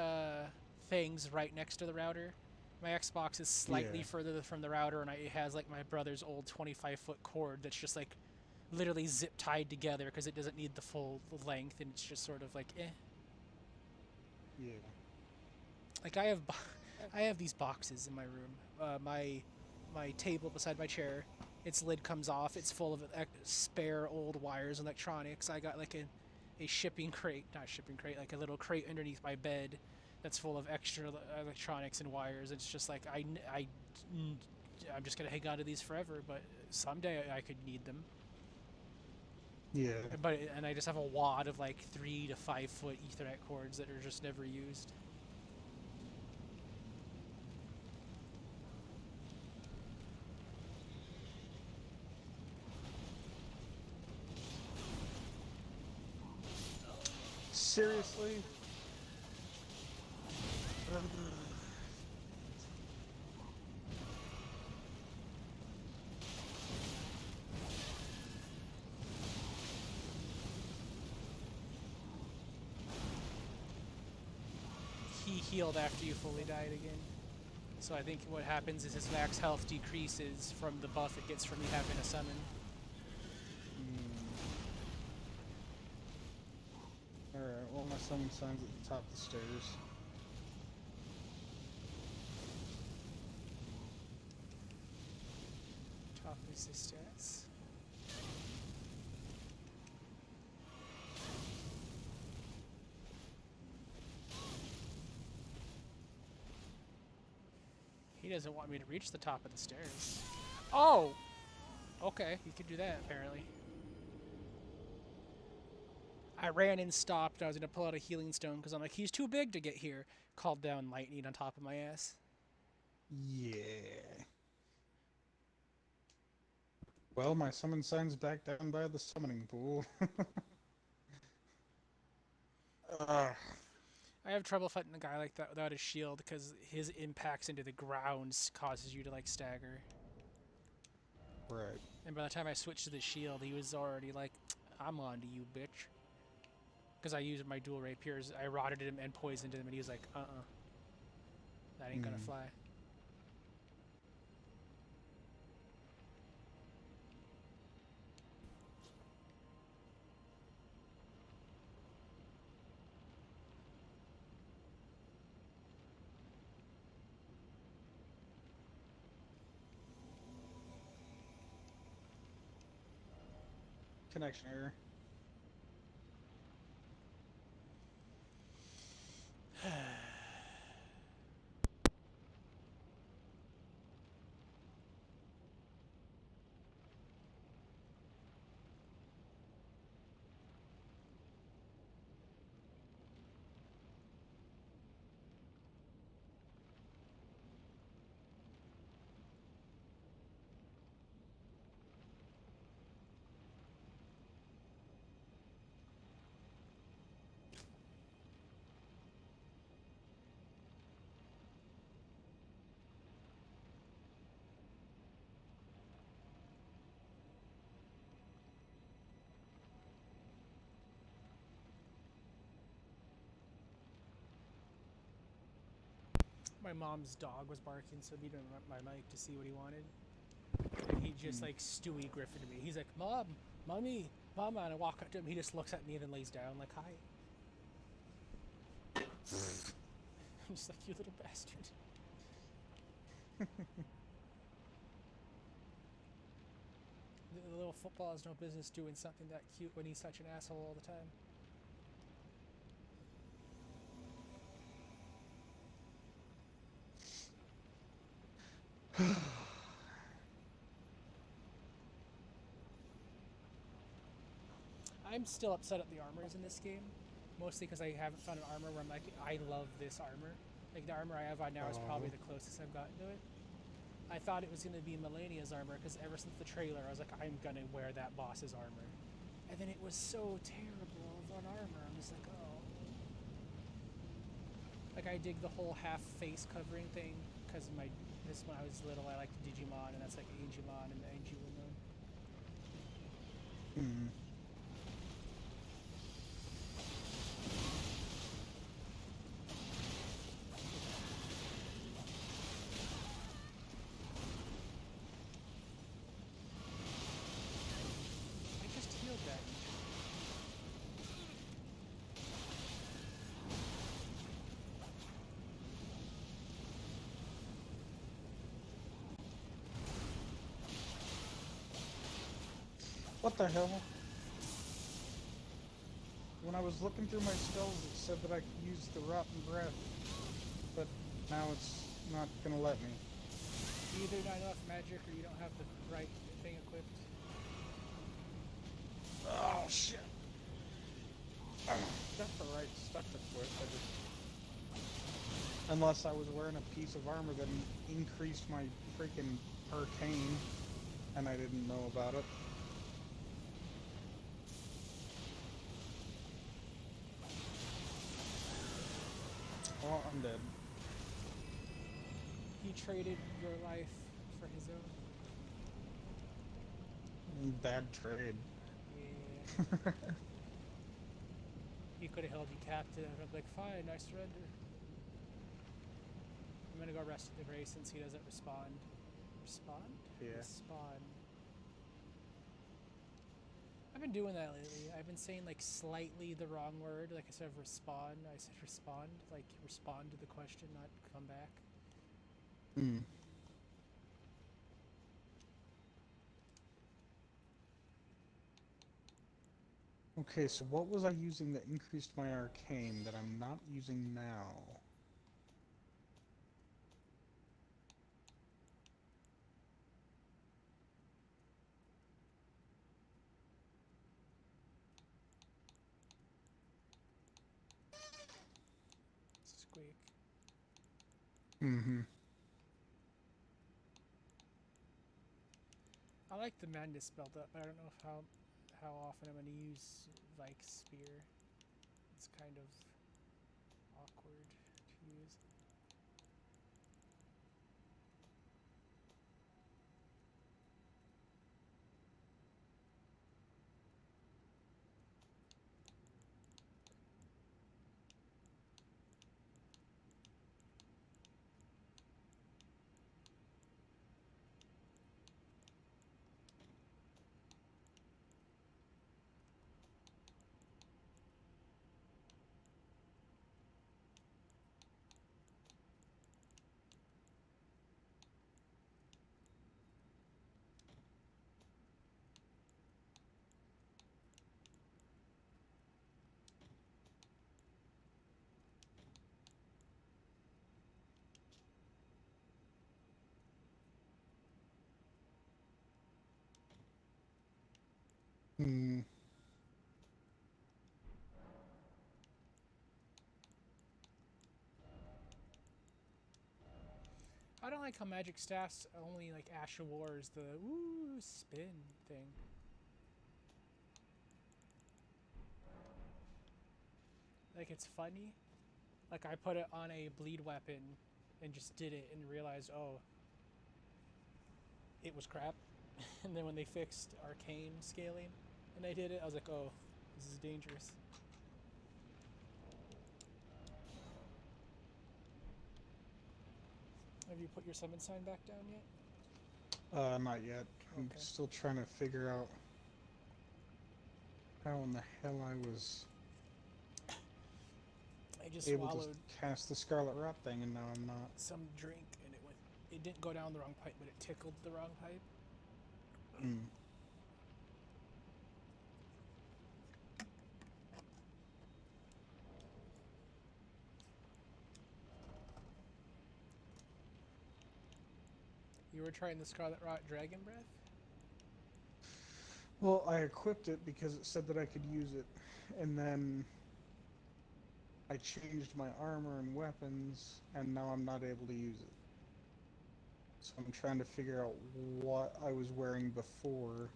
things right next to the router. My Xbox is slightly Yeah. further from the router, and it has like my brother's old 25-foot cord that's just like literally zip tied together because it doesn't need the full length, and it's just sort of like eh. Yeah. Like I have these boxes in my room. My table beside my chair, its lid comes off. It's full of spare old wires and electronics. I got like a shipping crate, not shipping crate, like a little crate underneath my bed that's full of extra electronics and wires. It's just like I'm just gonna hang on to these forever, but someday I could need them. Yeah. And I just have a wad of like 3 to 5 foot Ethernet cords that are just never used. Seriously? He healed after you fully died again. So I think what happens is his max health decreases from the buff it gets from you having a summon. Alright, well, my summon sign's at the top of the stairs. Top is his stats. He doesn't want me to reach the top of the stairs. Oh! Okay, you can do that apparently. I ran and stopped. I was going to pull out a healing stone because I'm like, he's too big to get here. Called down lightning on top of my ass. Yeah. Well, my summon sign's back down by the summoning pool. uh, I have trouble fighting a guy like that without a shield because his impacts into the ground causes you to like stagger. right. And by the time I switched to the shield, he was already like, I'm on to you, bitch. Because I used my dual rapiers. I rotted him and poisoned him, and he was like, that ain't gonna fly. Connection error. My mom's dog was barking, so I muted my mic to see what he wanted. And he just like Stewie Griffin to me. He's like, "Mom, mommy, mama," and I walk up to him. He just looks at me and then lays down like, "Hi." I'm just like, "You little bastard." The little football has no business doing something that cute when he's such an asshole all the time. I'm still upset at the armors in this game, mostly because I haven't found an armor where I'm like, I love this armor. Like the armor I have on now is probably the closest I've gotten to it. I thought it was going to be Melania's armor because ever since the trailer, I was like, I'm going to wear that boss's armor. And then it was so terrible of an armor. I'm just like, oh. Like I dig the whole half face covering thing because this when I was little, I liked Digimon, and that's like Angemon and Angelumon. Hmm. I just healed that. What the hell? When I was looking through my spells, it said that I could use the Rotten Breath, but now it's not gonna let me. Either not enough magic or you don't have the right thing equipped. Oh shit! Got the right stuff equipped. I just... Unless I was wearing a piece of armor that increased my freaking arcane, and I didn't know about it. Oh, I'm dead. He traded your life for his own. Bad trade. Yeah. He could have held you captive. I'm like, fine, I surrender. I'm gonna go rest in the grace since he doesn't respond. Respond? Yeah. Respond. I've been doing that lately. I've been saying like slightly the wrong word. Like instead of respond, I said respond. Like respond to the question, not come back. Hmm. Okay, so what was I using that increased my arcane that I'm not using now? Squeak. Mm-hmm. I like the madness build up, but I don't know if how often I'm gonna use like spear. It's kind of awkward to use. Hmm. I don't like how magic staffs only like Asha Wars the ooh spin thing. Like it's funny. Like I put it on a bleed weapon and just did it and realized, oh, it was crap. And then when they fixed arcane scaling and I did it, I was like, oh, this is dangerous. Have you put your summon sign back down yet? Not yet. I'm Okay. still trying to figure out how in the hell I was I just able to swallowed cast the Scarlet Rot thing, and now I'm not. some drink and it went. It didn't go down the wrong pipe, but it tickled the wrong pipe. Hmm. You were trying the Scarlet Rot Dragon Breath? Well, I equipped it because it said that I could use it, and then I changed my armor and weapons, and now I'm not able to use it. So I'm trying to figure out what I was wearing before.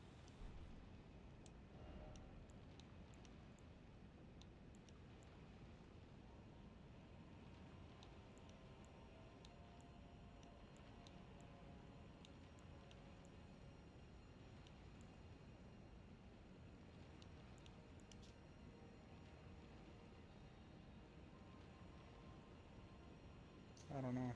I don't know.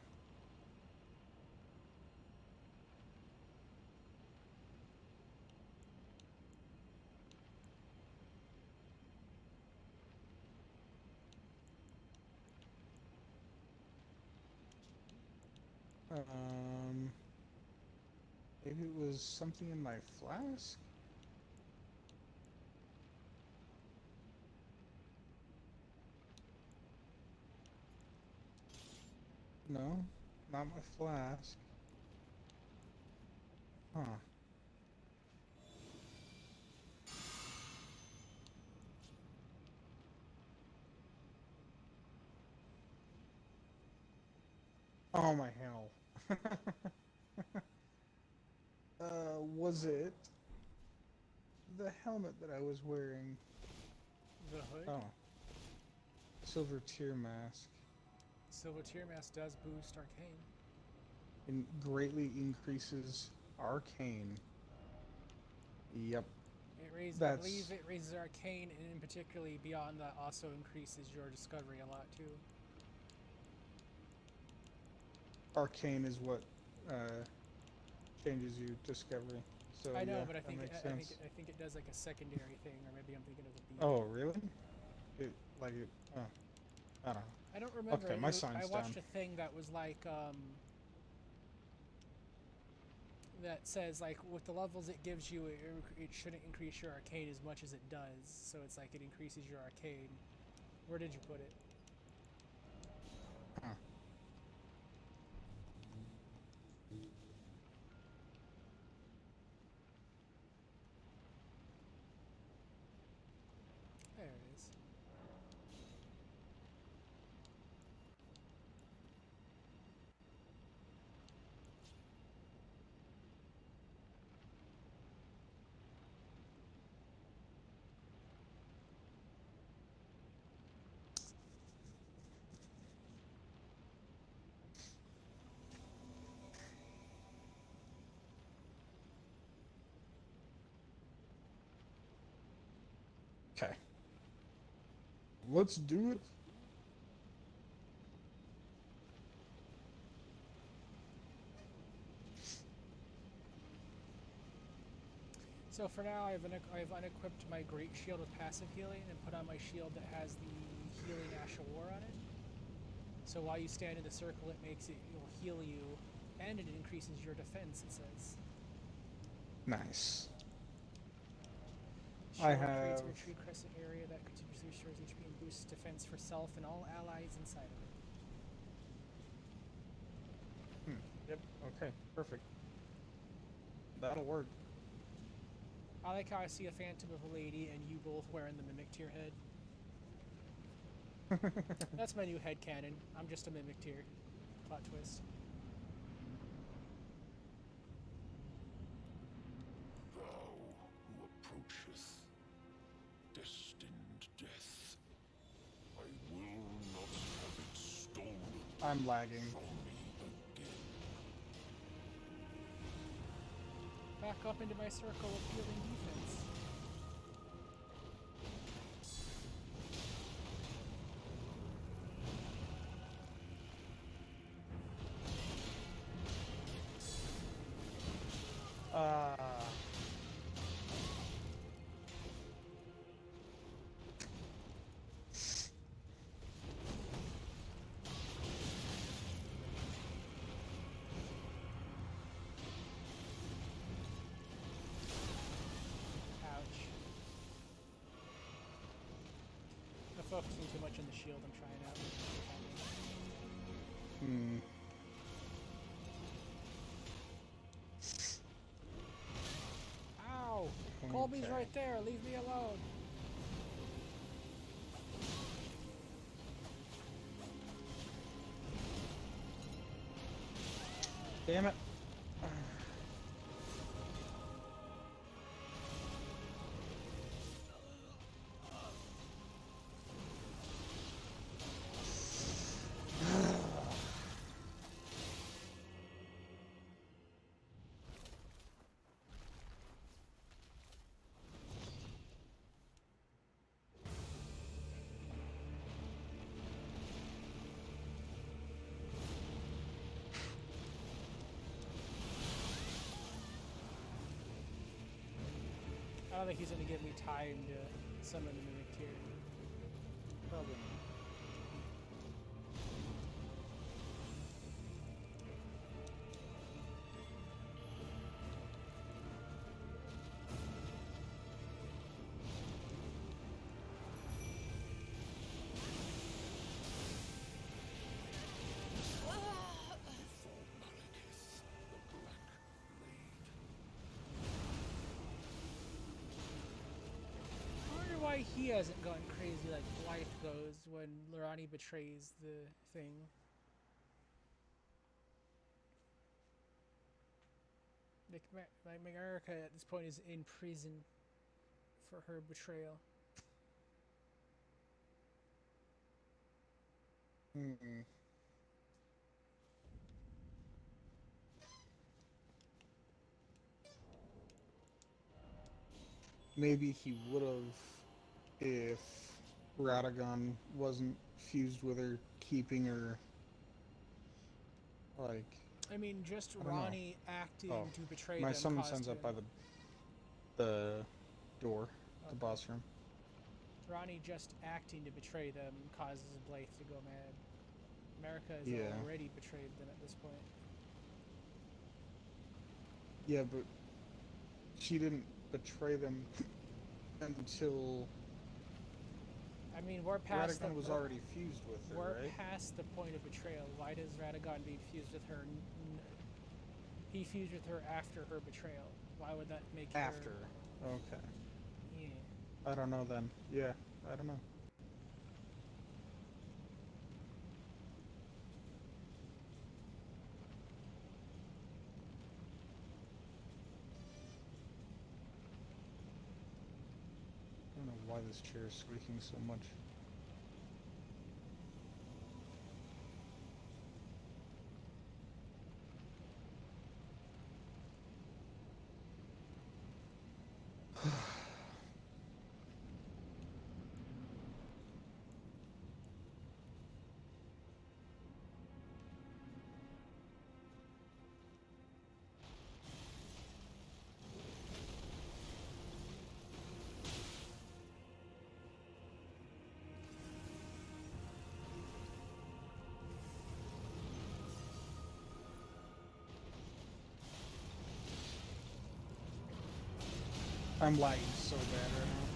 Maybe it was something in my flask? No, not my flask. Huh. Oh my hell. Was it the helmet that I was wearing? The hood? Oh. Silver Tear Mask. Silver Tear Mask does boost Arcane. It greatly increases Arcane. Yep. It raises, I believe That's... it raises Arcane, and in particularly beyond that also increases your Discovery a lot too. Arcane is what changes you Discovery. So I know, yeah, but I that think makes I sense. think it does like a secondary thing, or maybe I'm thinking of a beat. Oh, really? It, like it... Oh, I don't know. I don't remember. Okay, my sign's I watched down. a thing that was like that says like with the levels it gives you, it shouldn't increase your Arcane as much as it does. So it's like it increases your Arcane. Where did you put it? Huh. There it is. Okay. Let's do it. So for now, I've unequipped my Great Shield with passive healing and put on my shield that has the healing Ash of War on it. So while you stand in the circle, it will heal you, and it increases your defense. It says. Nice. Shield I creates a have... retreat crescent area that continuously restores HP and boosts defense for self and all allies inside of it. Yep. Okay. Perfect. That'll work. I like how I see a phantom of a lady and you both wearing the mimic to your head. That's my new headcanon. I'm just a mimic tier. Plot twist. Thou who approacheth destined death, I will not have it stolen I'm lagging. from me again. Back up into my circle of healing defense. focusing too much on the shield I'm trying out. Hmm. Ow! Colby's Okay. right there. Leave me alone. Damn it. I don't think he's gonna give me time to summon the mimic here. Probably not. I wonder why he hasn't gone crazy like Blythe goes when Lorani betrays the thing. Like America at this point is in prison for her betrayal. Hmm. Maybe he would have if Radagon wasn't fused with her, keeping her like. I mean, just I don't know. Ronnie acting Oh, to betray my them summon caused sends him. up by the door, the Okay. boss room. Ronnie just acting to betray them causes Blythe to go mad. America has Yeah. already betrayed them at this point. Yeah, but she didn't betray them until I mean, we're past Radagon was already fused with her, we're right? past the point of betrayal. Why does Radagon be fused with her? He fused with her after her betrayal. Why would that make After. her? Okay. Yeah. I don't know then. Yeah, I don't know. I don't know why this chair is squeaking so much. I'm lagging so bad right now.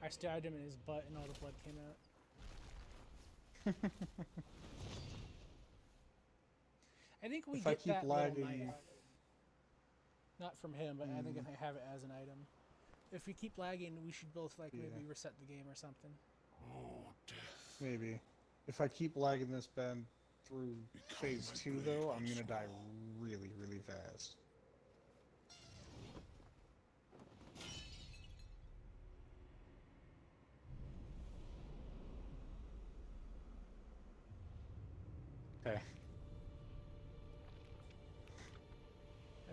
I stabbed him in his butt and all the blood came out. I think we If I get keep that little lagging, knife. Not from him, but I think if I have it as an item. If we keep lagging, we should both like Yeah. maybe reset the game or something. Oh, death. maybe. If I keep lagging this bad through phase 2, though, I'm gonna die really, really fast.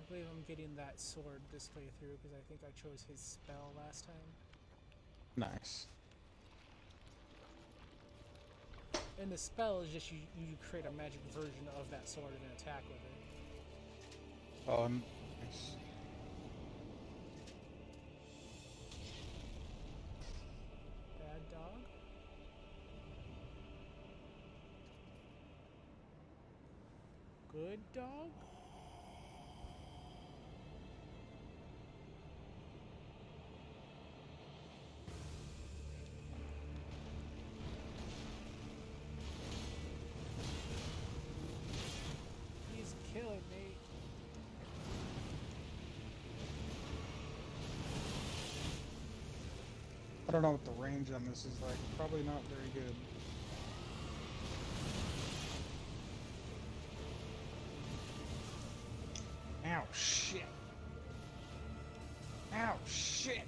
believe I'm getting that sword this playthrough because I think I chose his spell last time. Nice. And the spell is just you create a magic version of that sword and then attack with it. Oh, nice. Bad dog? Good dog? He's killing me. I don't know what the range on this is like. Probably not very good. Ow, shit. Ow, shit.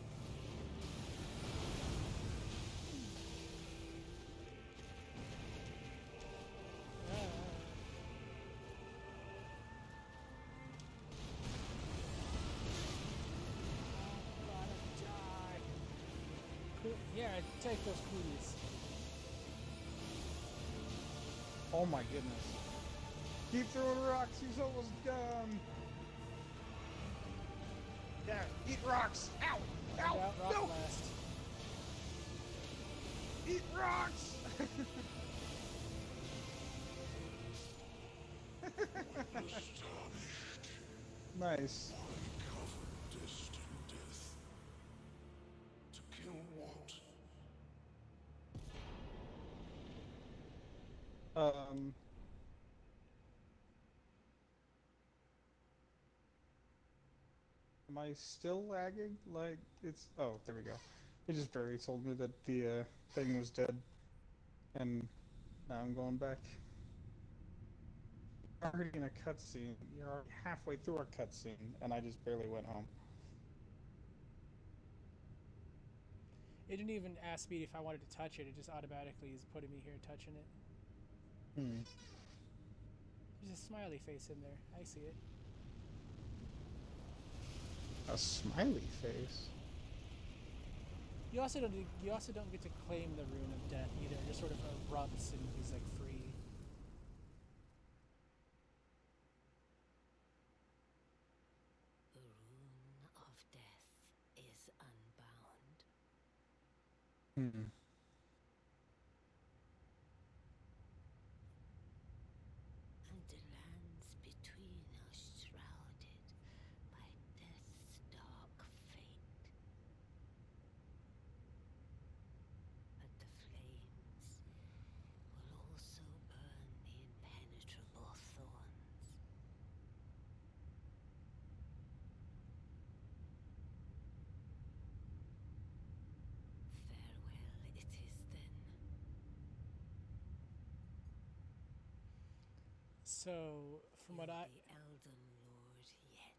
Yeah, take those cooties. Oh my goodness. Keep throwing rocks, he's almost done. Yeah, eat rocks. Ow! Ow! Rock No! blast. Eat rocks! Astonished, Nice. I covered destined death. To kill what? Am I still lagging? Like, it's... Oh, there we go. It just barely told me that the thing was dead. And now I'm going back. You're already in a cutscene. You're already halfway through our cutscene, and I just barely went home. It didn't even ask me if I wanted to touch it. It just automatically is putting me here touching it. Hmm. There's a smiley face in there. I see it. A smiley face? You also don't get to claim the rune of death either. It just sort of erupts and he's like free. The rune of death is unbound. Hmm. And the lands between are shrouded by death's dark fate. But the flames will also burn the impenetrable thorns. Farewell it is then. So, from what You're I the Elden Lord yet.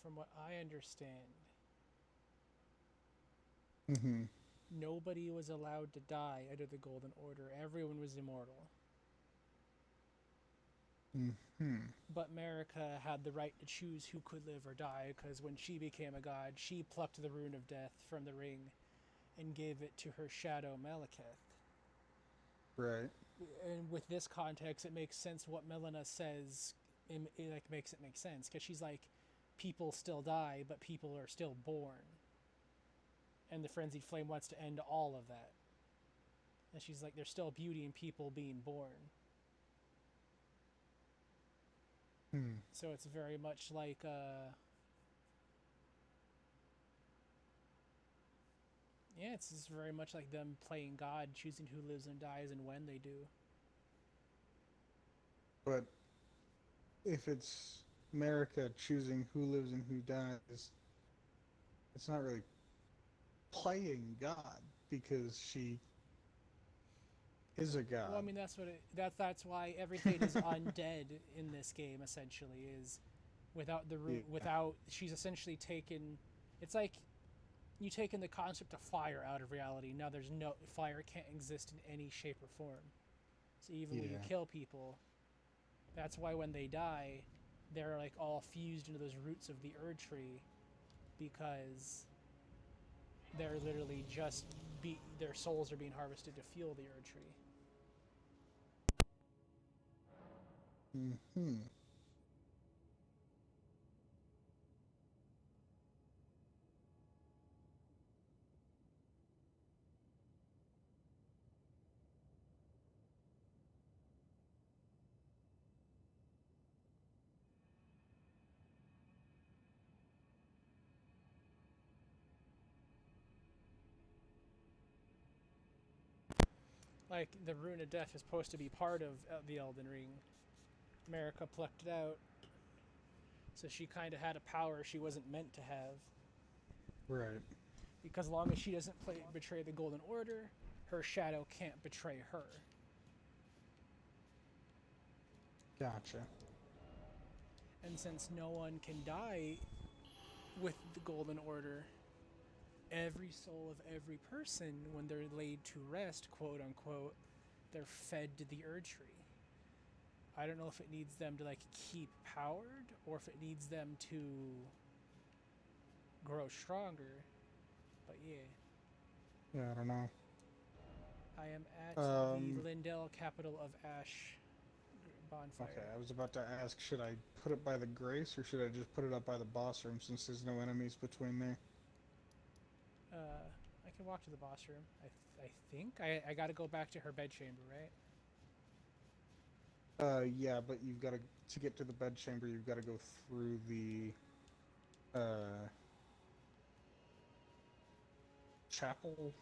from what I understand, Mm-hmm. nobody was allowed to die under the Golden Order. Everyone was immortal. Mm-hmm. But Marika had the right to choose who could live or die, because when she became a god, she plucked the rune of death from the ring and gave it to her shadow Malekith. Right. And with this context, it makes sense what Melina says. It like makes it make sense because she's like, people still die, but people are still born. And the frenzied flame wants to end all of that. And she's like, there's still beauty in people being born. Hmm. So it's very much like yeah, it's just very much like them playing God, choosing who lives and dies and when they do. But if it's America choosing who lives and who dies, it's not really playing God because she is a god. Well, I mean that's why everything is undead in this game essentially is without the root, Yeah. without she's essentially taken. It's like you taken the concept of fire out of reality. Now there's no fire can't exist in any shape or form. So even when you Yeah. kill people, That's why when they die, they're like all fused into those roots of the Erd tree, because they're literally just their souls are being harvested to fuel the Erd tree. Hmm. Like the Rune of Death is supposed to be part of the Elden Ring. America plucked it out, so she kind of had a power she wasn't meant to have. Right. Because as long as she doesn't betray the Golden Order, her shadow can't betray her. Gotcha. And since no one can die with the Golden Order, every soul of every person, when they're laid to rest, quote unquote, they're fed to the Erd tree. I don't know if it needs them to like keep powered or if it needs them to grow stronger, but yeah. Yeah, I don't know. I am at Um, the Lindell capital of Ash bonfire. Okay, I was about to ask, should I put it by the Grace or should I just put it up by the boss room since there's no enemies between there? I can walk to the boss room. I think I got to go back to her bedchamber, right? Yeah, but you've got to get to the bedchamber, you've got to go through the chapel,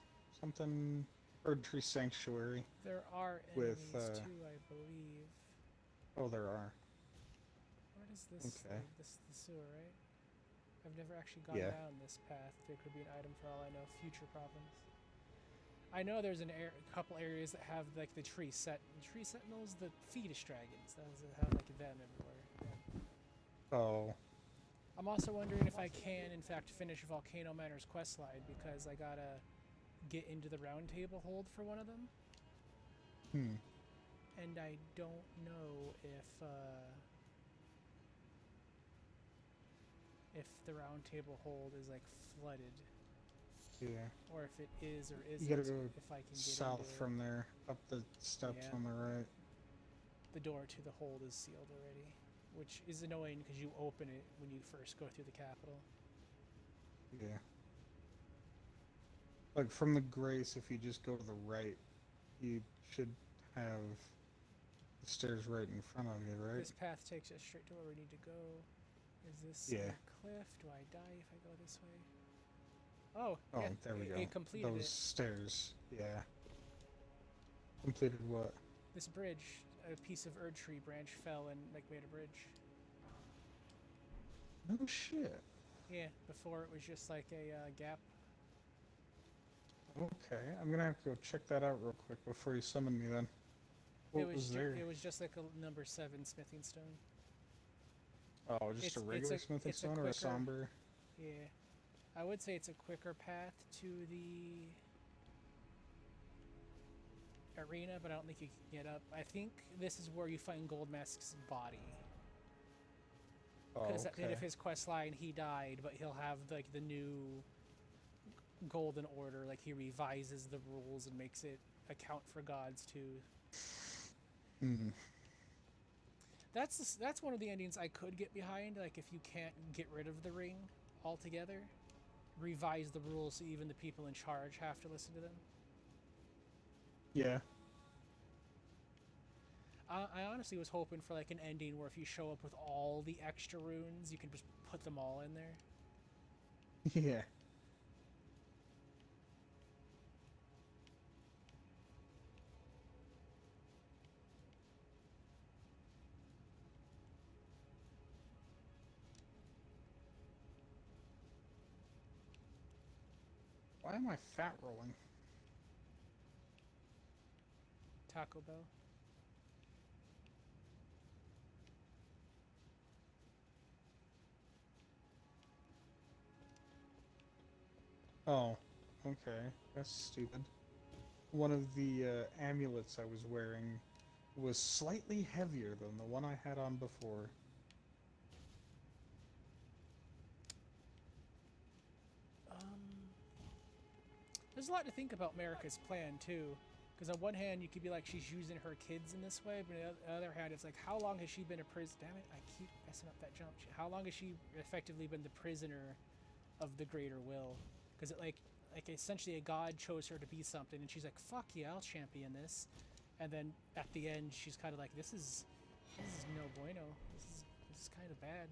something, Erdtree Sanctuary. There are With, enemies too, I believe. Oh, there are. Where does this Okay. lead? This is the sewer, right? I've never actually gone Yeah. down this path. There could be an item for all I know. Future problems. I know there's a couple areas that have like the tree sentinels, the fetus dragons. Those that have like them everywhere. Yeah. Oh, I'm also wondering if I can, in fact, finish Volcano Manor's questline because I gotta get into the round table hold for one of them, hmm. and I don't know if the round table hold is like flooded, Yeah. or if it is or You isn't. gotta go If I can get south into it. from there, up the steps Yeah. on the right. The door to the hold is sealed already, which is annoying because you open it when you first go through the capital. Yeah. Like from the Grace, if you just go to the right, you should have the stairs right in front of you, right? This path takes us straight to where we need to go. Is this Yeah. a cliff? Do I die if I go this way? Oh, Oh, yeah, there we go. it completed Those it. stairs, yeah. Completed what? This bridge, a piece of Erd tree branch fell and like made a bridge. No shit. Yeah, before it was just like a gap. Okay, I'm gonna have to go check that out real quick before you summon me then. What was there? It was just like a number 7 smithing stone. Oh, just it's a regular a- smithing it's a stone or a quicker- somber? Yeah, I would say it's a quicker path to the arena, but I don't think you can get up. I think this is where you find Goldmask's body. Oh, Because at the end okay. of his quest line, he died, but he'll have like the new Golden Order. Like he revises the rules and makes it account for gods too. Hmm. That's one of the endings I could get behind. Like if you can't get rid of the ring altogether, revise the rules so even the people in charge have to listen to them. Yeah. I honestly was hoping for like an ending where if you show up with all the extra runes, you can just put them all in there. Yeah. Why am I fat rolling? Taco Bell. Oh, okay. That's stupid. One of the amulets I was wearing was slightly heavier than the one I had on before. There's a lot to think about Marika's plan too, because on one hand you could be like she's using her kids in this way, but on the other hand it's like how long has she been a prisoner? Damn it, I keep messing up that jump. How long has she effectively been the prisoner of the greater will? Because it like essentially a god chose her to be something, and she's like fuck yeah, I'll champion this, and then at the end she's kind of like this is no bueno. This is kind of bad.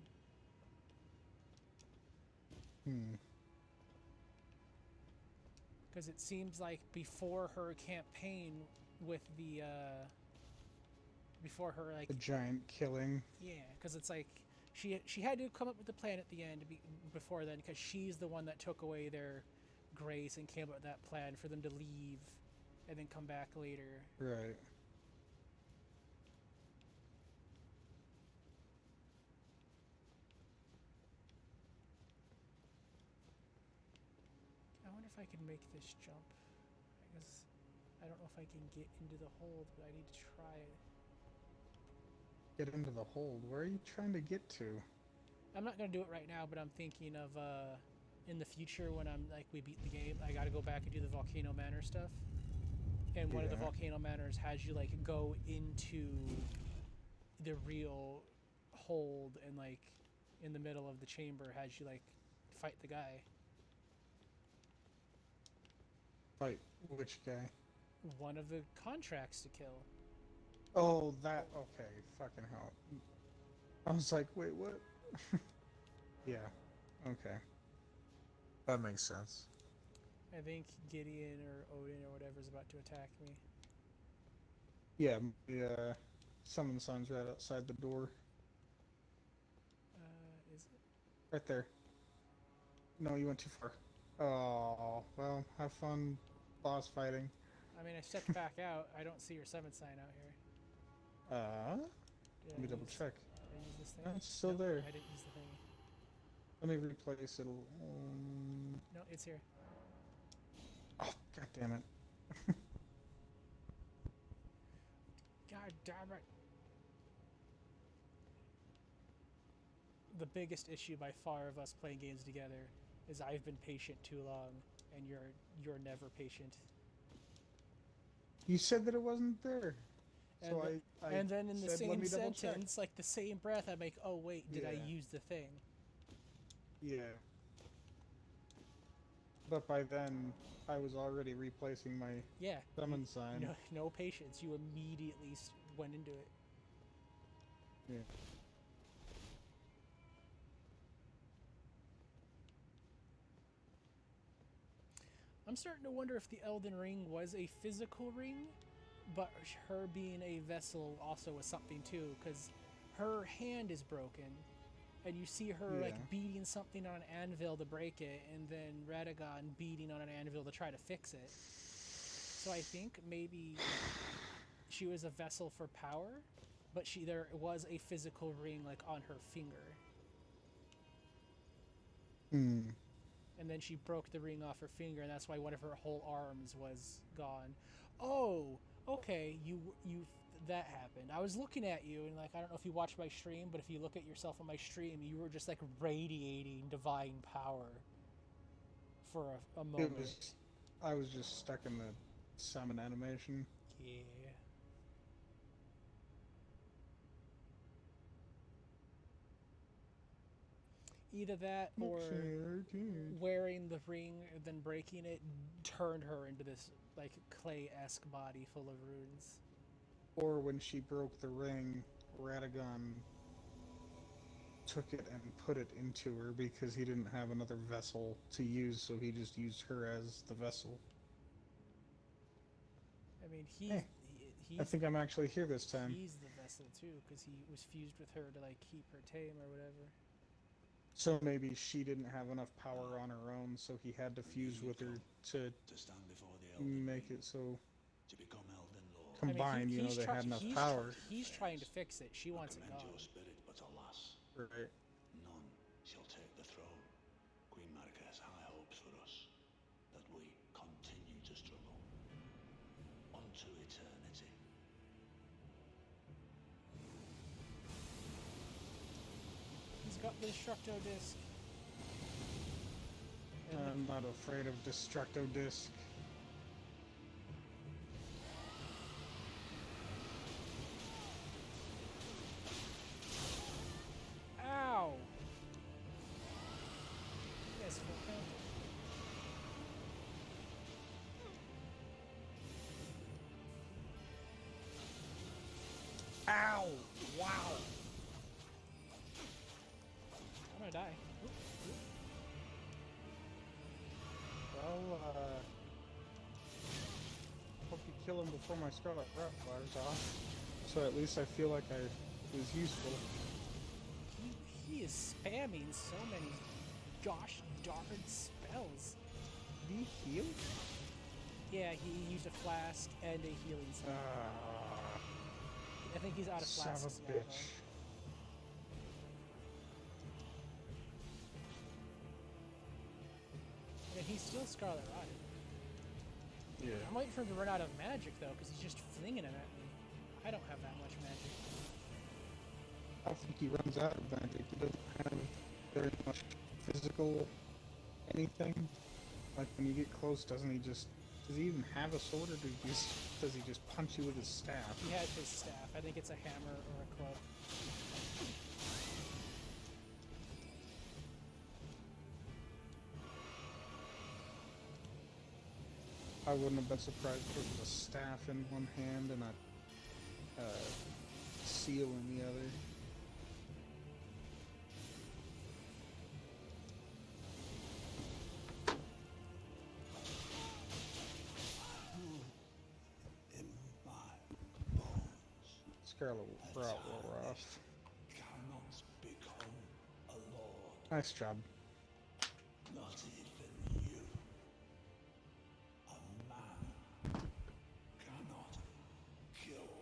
Because it seems like before her campaign with the before her like The giant killing. yeah, because it's like she had to come up with the plan at the end before then, because she's the one that took away their grace and came up with that plan for them to leave and then come back later. Right. I wonder if I can make this jump. I guess I don't know if I can get into the hold, but I need to try it. Get into the hold. Where are you trying to get to? I'm not gonna do it right now, but I'm thinking of in the future when I'm like we beat the game, I gotta go back and do the Volcano Manor stuff. And one of the Yeah. Volcano Manors has you like go into the real hold, and like in the middle of the chamber has you like fight the guy. Fight which guy? One of the contracts to kill. Oh, that. Okay, fucking hell. I was like, wait, what? Yeah, okay. That makes sense. I think Gideon or Odin or whatever is about to attack me. Yeah, the summon sign's right outside the door. Is it? Right there. No, you went too far. Oh, well, have fun boss fighting. I mean, I stepped back out. I don't see your summon sign out here. Did Let me double check. Did I use this thing? No, it's still Nope, there. I didn't use the thing. Let me replace it. No, it's here. Oh, god damn it. God damn it. The biggest issue by far of us playing games together is I've been patient too long, and you're never patient. You said that it wasn't there. And, So I and then in the said, let same me double check. sentence, like the same breath, I'm like, oh wait, did I Yeah. use the thing? Yeah. But by then, I was already replacing my Yeah. summon sign. No patience. You immediately went into it. Yeah. I'm starting to wonder if the Elden Ring was a physical ring, but her being a vessel also was something too, because her hand is broken, and you see her Yeah. like beating something on an anvil to break it, and then Radagon beating on an anvil to try to fix it. So I think maybe she was a vessel for power, but there was a physical ring like on her finger. Hmm. And then she broke the ring off her finger, and that's why one of her whole arms was gone. Oh, okay, that happened. I was looking at you, and like I don't know if you watched my stream, but if you look at yourself on my stream, you were just like radiating divine power for a moment. I was just stuck in the summon animation. Yeah. Either that or wearing the ring and then breaking it turned her into this like clay-esque body full of runes. Or when she broke the ring, Radagon took it and put it into her because he didn't have another vessel to use, so he just used her as the vessel. I mean, I think I'm actually here this time. He's the vessel too, because he was fused with her to like keep her tame or whatever. So maybe she didn't have enough power on her own, so he had to fuse with her to stand before the Elden make Ring, it so to become Elden Lord. combined, he's they had enough he's power. He's trying to fix it. She wants it Commend gone. your spirit, but alas, Right. none shall take the throne. Queen Marika has high hopes for us, that we continue to struggle unto eternity. got the Destructo Disc. And I'm not afraid of Destructo Disc. Ow! Yes, full counter. Ow! Wow! I'm gonna die. Oop, oop. Well, hope you kill him before my Scarlet Rot wears off. So at least I feel like I was useful. He is spamming so many gosh darn spells. Did he heal? Yeah, he used a flask and a healing spell. I think he's out of Son flasks of a now, bitch. though. I mean, he's still Scarlet Rotted. Yeah. I'm waiting for him to run out of magic, though, because he's just flinging them at me. I don't have that much magic. I think he runs out of magic. He doesn't have very much physical anything. Like when you get close, does he even have a sword, or does he just punch you with his staff? He has his staff. I think it's a hammer or a club. I wouldn't have been surprised if it was a staff in one hand and a seal in the other. In my bones, Scarlet Rot wore off. cannot become a lord. Nice job. Not even you. A man cannot kill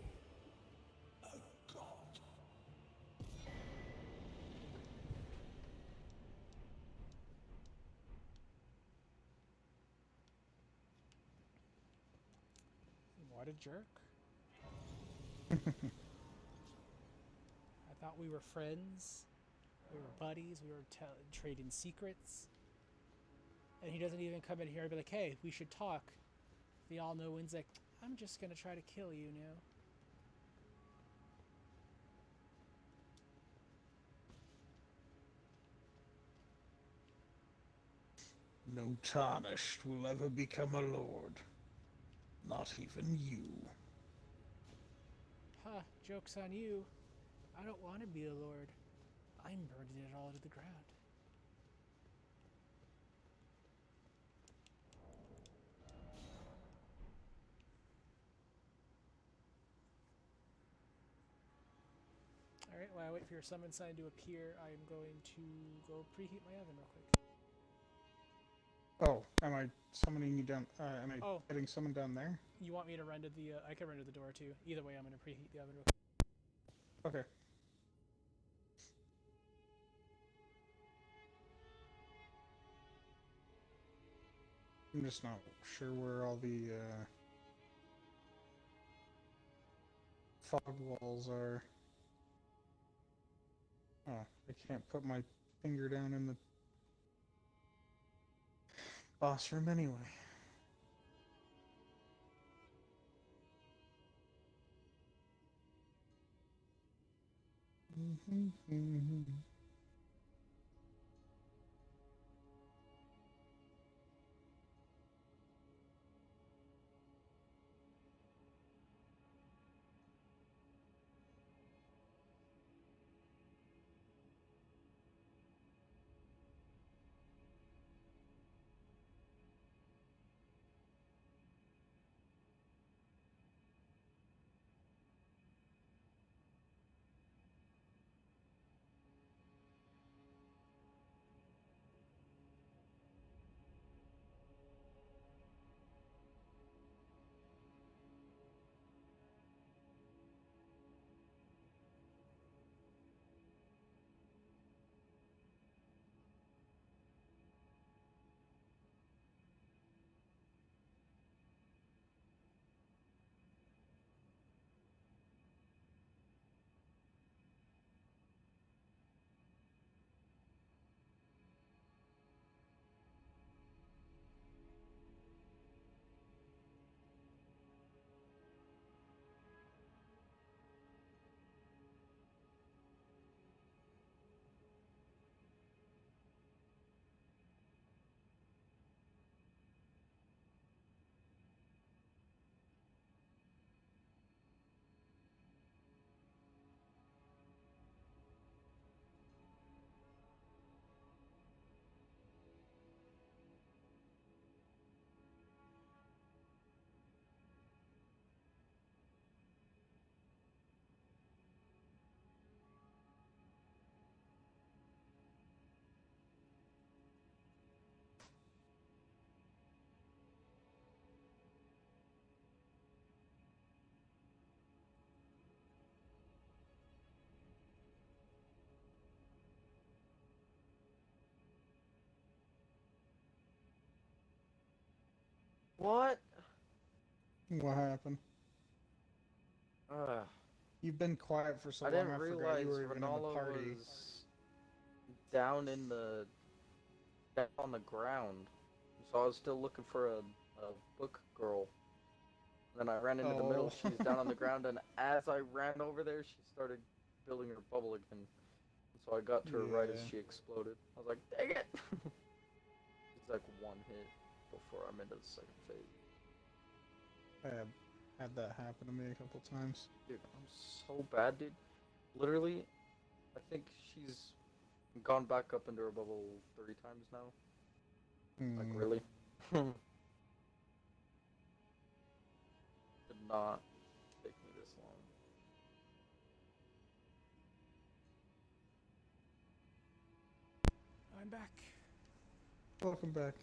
a god. What a jerk. I thought we were friends. We were buddies. We were trading secrets. And he doesn't even come in here and be like, hey, we should talk. The all-knowing's like, I'm just gonna try to kill you now. No tarnished will ever become a lord. Not even you. Huh, joke's on you. I don't want to be a lord. I'm burning it all to the ground. Alright, while I wait for your summon sign to appear, I am going to go preheat my oven real quick. Oh, am I summoning you down? Am I Oh. getting summoned down there? You want me to run to the, I can run to the door too. Either way, I'm going to preheat the oven real quick. Okay. I'm just not sure where all the fog walls are. Oh, I can't put my finger down in the boss room anyway. What? What happened? Uh, You've been quiet for so I long. didn't I forgot realize you were even in the Renala party. was down on the ground. So I was still looking for a book girl. Then I ran into the middle. Oh. She's down on the ground, and as I ran over there, she started building her bubble again. So I got to her right as Yeah. she exploded. I was like, dang it! It's like one hit before I'm into the second phase. I had that happen to me a couple times. Dude, I'm so bad, dude. Literally, I think she's gone back up into her bubble 3 times now. Like, Hmm. really? Did not take me this long. I'm back. Welcome back.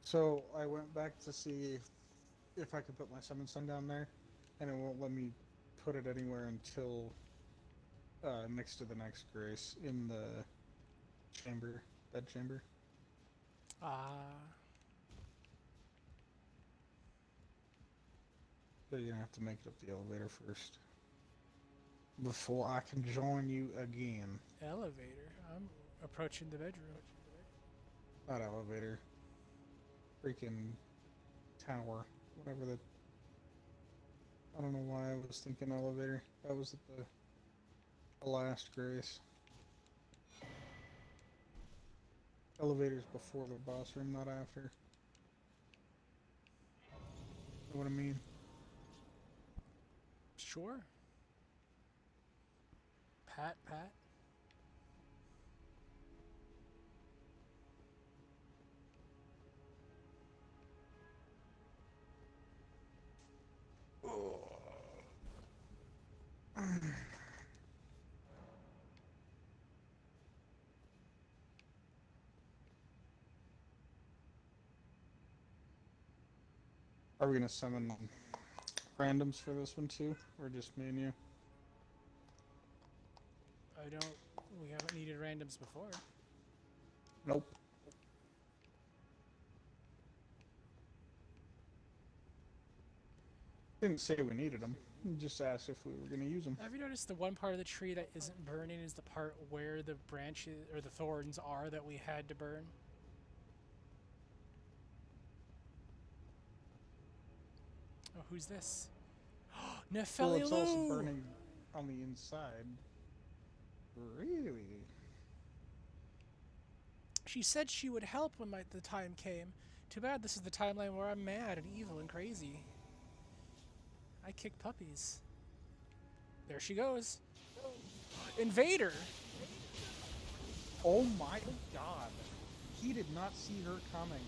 So I went back to see if I could put my summon sun down there, and it won't let me put it anywhere until next to the next grace in the chamber, bed chamber. So you're gonna have to make it up the elevator first before I can join you again. Elevator. I'm approaching the bedroom. Not elevator. Freaking tower. Whatever the. I don't know why I was thinking elevator. That was at the last grace. Elevator's before the boss room, not after. Know what I mean? Sure. Pat. Are we gonna summon randoms for this one too, or just me and you? We haven't needed randoms before. Nope. Didn't say we needed them. Just asked if we were gonna use them. Have you noticed the one part of the tree that isn't burning is the part where the branches or the thorns are that we had to burn? Oh, who's this? Well, it's also Nefelilu! burning on the inside. Really? She said she would help when the time came. Too bad this is the timeline where I'm mad and evil and crazy. I kick puppies. There she goes. Invader! Oh my god. He did not see her coming.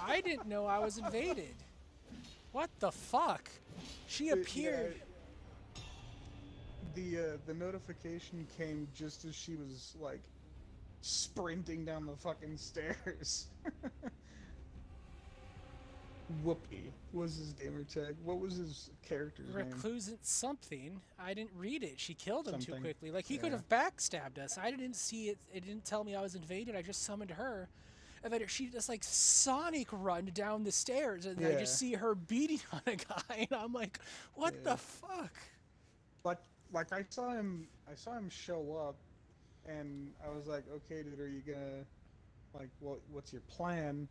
I didn't know I was invaded. What the fuck? She appeared. Yeah, the notification came just as she was like sprinting down the fucking stairs. Whoopi was his gamer tag. What was his character's name? Reclusant something. I didn't read it. She killed him too Something. quickly. Like, he could Yeah. have backstabbed us. I didn't see it. It didn't tell me I was invaded. I just summoned her. And then she just, like, Sonic run down the stairs. And I Yeah. just see her beating on a guy. And I'm like, what Yeah. the fuck? Like I saw him show up, and I was like, okay, dude, are you gonna, like, what's your plan?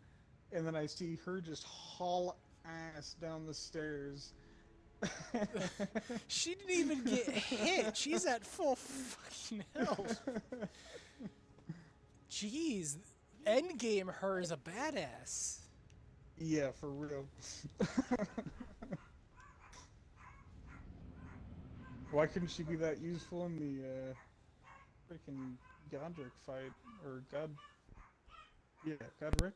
And then I see her just haul ass down the stairs. She didn't even get hit. She's at full fucking health. Jeez. Endgame her is a badass. Yeah, for real. Why couldn't she be that useful in the freaking Godric fight? Or Godric?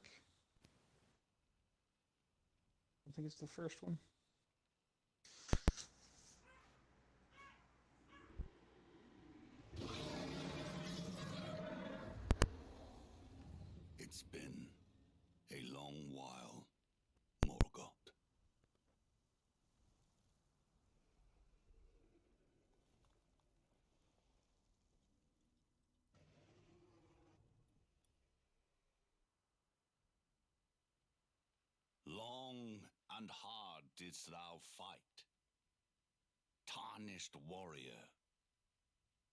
I think it's the first one. It's been a long while, Morgoth. and hard didst thou fight. Tarnished warrior,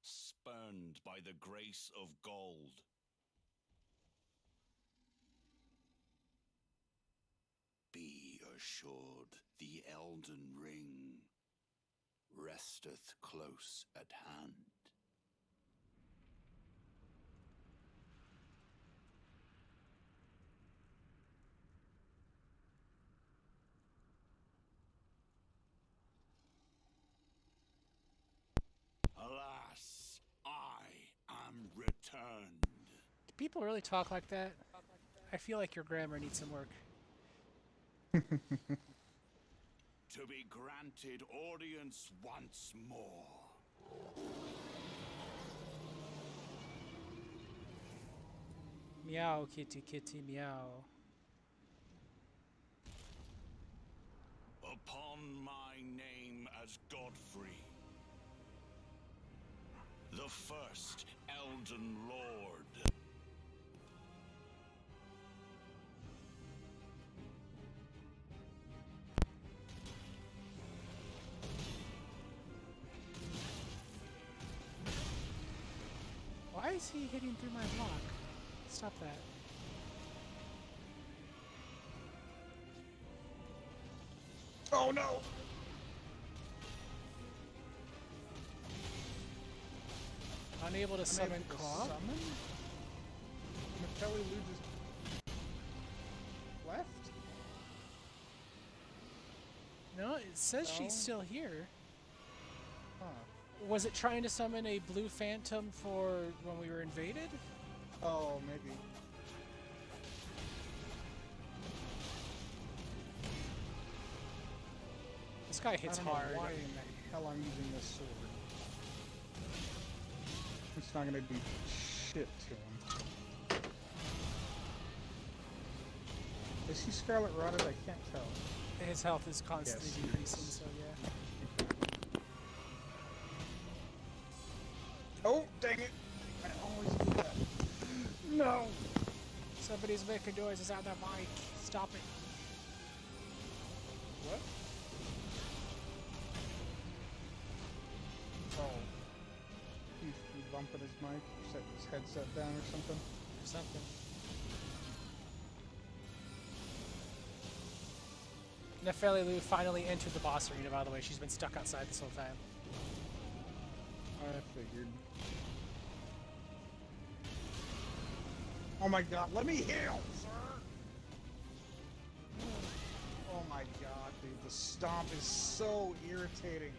spurned by the grace of gold. Be assured the Elden Ring resteth close at hand. Alas, I am returned. Do people really talk like that? I feel like your grammar needs some work. To be granted audience once more. Meow, kitty, kitty, meow. Upon my name as Godfrey, the first Elden Lord. Why is he hitting through my block? Stop that. Oh no! Unable to summon Unable to Claw? Summon? Natalie Lou just left? No, it says No. she's still here. Huh. Was it trying to summon a blue phantom for when we were invaded? Oh, maybe. This guy hits I don't know hard. why in the hell I'm using this sword. It's not gonna do shit to him. Is he Scarlet Rotted? I can't tell. His health is constantly Yes. decreasing, so yeah. Oh, dang it! I always do that. No! Somebody's making noises on their mic. Stop it. What? Oh. He's bumping his mic, setting his headset down or something. Or something. Nefeli finally entered the boss arena, by the way. She's been stuck outside this whole time. I figured. Oh my god, let me heal, sir! Oh my god, dude, the stomp is so irritating.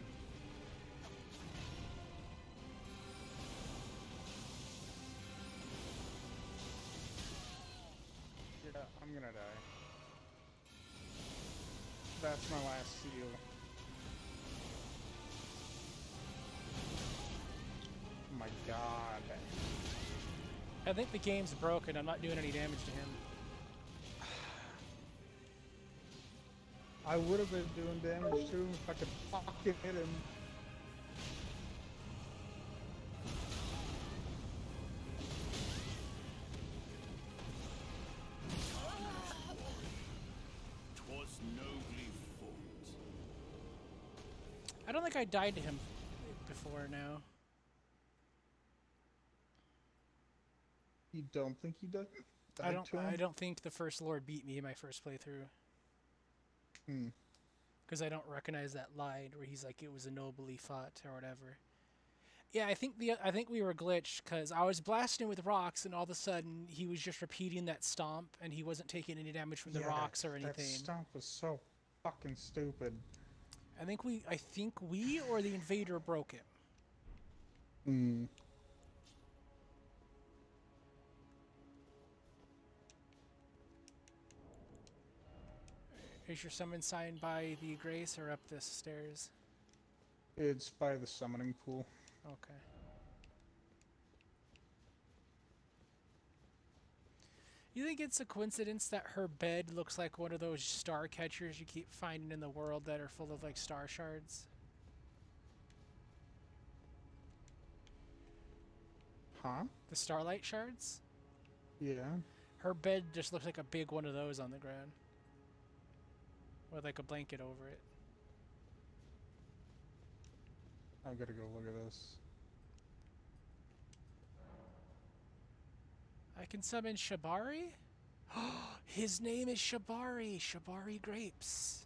Yeah, I'm gonna die. That's my last seal. Oh my god. I think the game's broken. I'm not doing any damage to him. I would have been doing damage to him if I could fucking hit him. Twas nobly fought. I don't think I died to him before now. You don't think he died? I To him? don't think the first Lord beat me in my first playthrough. Hmm. Because I don't recognize that line where he's like, it was a nobly fought or whatever. Yeah, I think we were glitched because I was blasting with rocks and all of a sudden he was just repeating that stomp and he wasn't taking any damage from the Yeah, rocks or That anything. stomp was so fucking stupid. I think we or the invader broke it. Hmm. Is your summon sign by the Grace or up the stairs? It's by the summoning pool. Okay. You think it's a coincidence that her bed looks like one of those star catchers you keep finding in the world that are full of like star shards? Huh? The starlight shards? Yeah. Her bed just looks like a big one of those on the ground. with like a blanket over it. I gotta go look at this. I can summon Shibari? His name is Shibari. Shibari Grapes.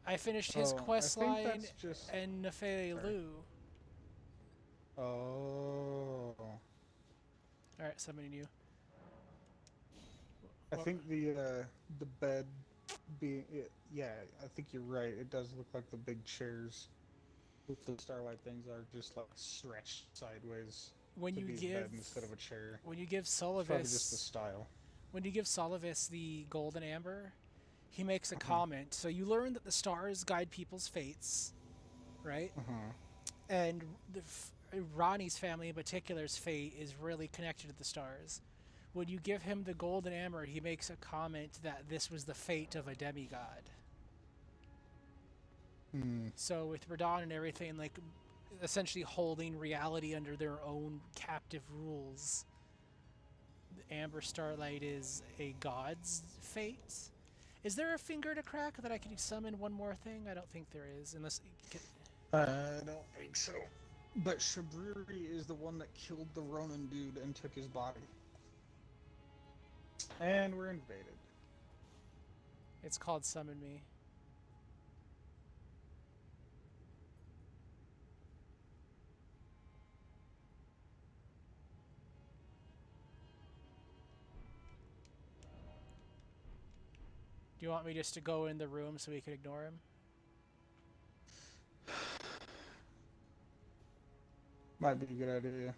I finished his Oh, quest I think line that's just. and Nefe Sorry. Lu. Oh. Alright, summoning you. I What- think the bed being yeah, I think you're right. It does look like the big chairs with the starlight things are just like stretched sideways when to you be a give bed instead of a chair. when you give It's probably just the Solavis style. when you give Solavis the golden amber, he makes a Uh-huh. comment. So you learn that the stars guide people's fates, right? Uh-huh. And Ronnie's family in particular's fate is really connected to the stars. When you give him the golden amber, he makes a comment that this was the fate of a demigod. Hmm. So with Radon and everything, like essentially holding reality under their own captive rules, Amber Starlight is a god's fate. Is there a finger to crack that I can summon one more thing? I don't think there is, unless. I don't think so. But Shabriri is the one that killed the Ronin dude and took his body. And we're invaded. It's called Summon Me. Do you want me just to go in the room so we can ignore him? Might be a good idea.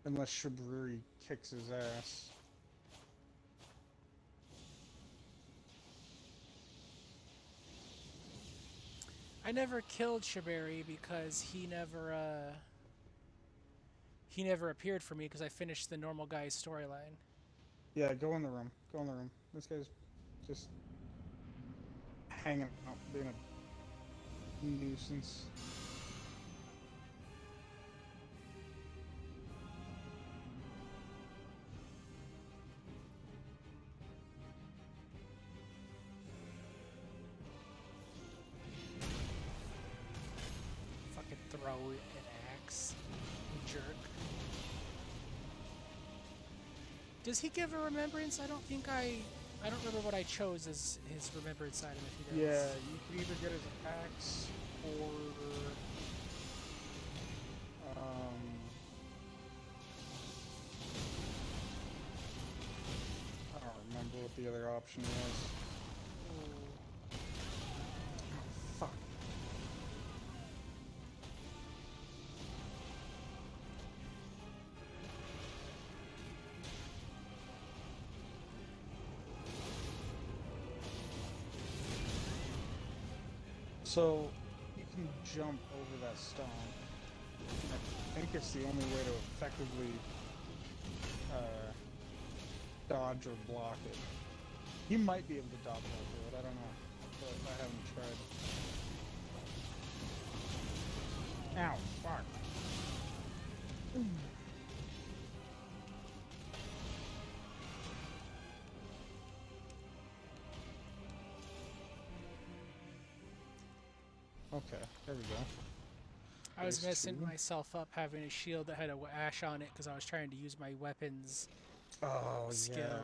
Unless Shabriri kicks his ass. I never killed Shibari because he never appeared for me because I finished the normal guy's storyline. Yeah, go in the room. Go in the room. This guy's just hanging out, being a nuisance. Fucking throw an axe, you jerk. Does he give a remembrance? I don't remember what I chose as his remembrance item if he does. Yeah, you can either get his axe or I don't remember what the other option was. Oh, fuck. So, you can jump over that stone. I think it's the only way to effectively dodge or block it. You might be able to dodge over it, I don't know. But I haven't tried. Ow, fuck. Okay, there we go. I was Phase messing two. myself up having a shield that had a ash on it because I was trying to use my weapons Oh, skill. yeah.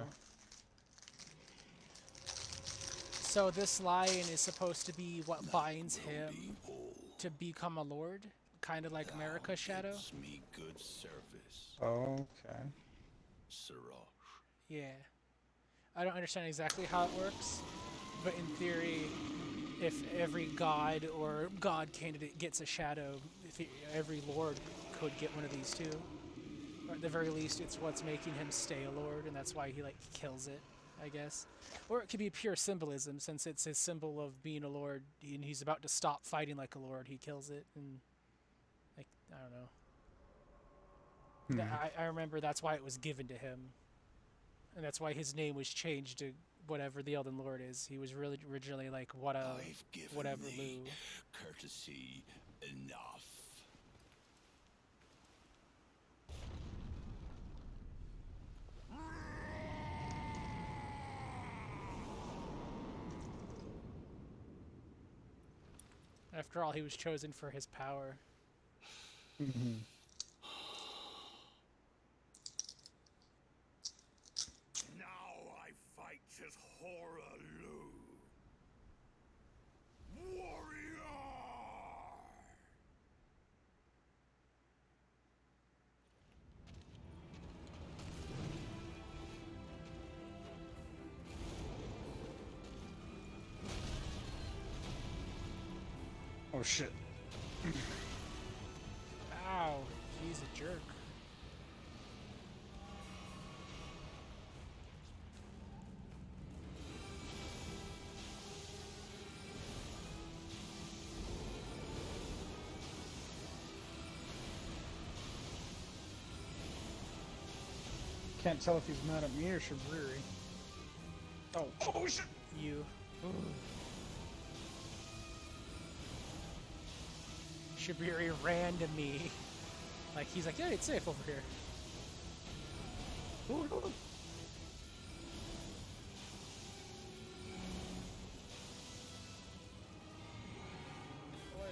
So this lion is supposed to be what binds him to become a lord, kind of like America's Shadow. It's me good service, Okay. Siraj. Yeah. I don't understand exactly how it works, but in theory, if every god or god candidate gets a shadow, every lord could get one of these too. Or at the very least, it's what's making him stay a lord, and that's why he like kills it, I guess. Or it could be pure symbolism, since it's his symbol of being a lord, and he's about to stop fighting like a lord. He kills it, and like I don't know. I remember that's why it was given to him, and that's why his name was changed to whatever the Elden Lord is. He was really originally like I've given whatever thee Lu. courtesy enough. After all, he was chosen for his power. Mm-hmm. Now I fight as Horror Lu. Warrior! Oh shit. Ow, he's a jerk. Can't tell if he's mad at me or Shabriri. Oh shit! You. Shabiri ran to me. Like, he's like, yeah, it's safe over here. Well, I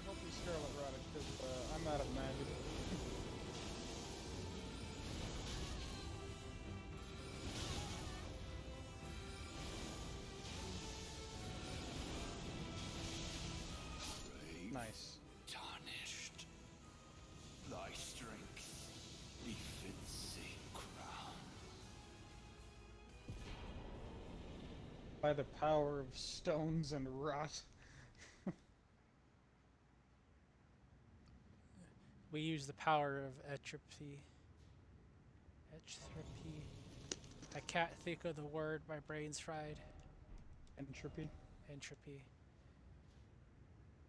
hope he's Scarlet Rotted, because I'm out of magic. Nice. Tarnished. Thy strength befits a crown. By the power of stones and rot. We use the power of entropy. Entropy. I can't think of the word. My brain's fried. Entropy. Entropy.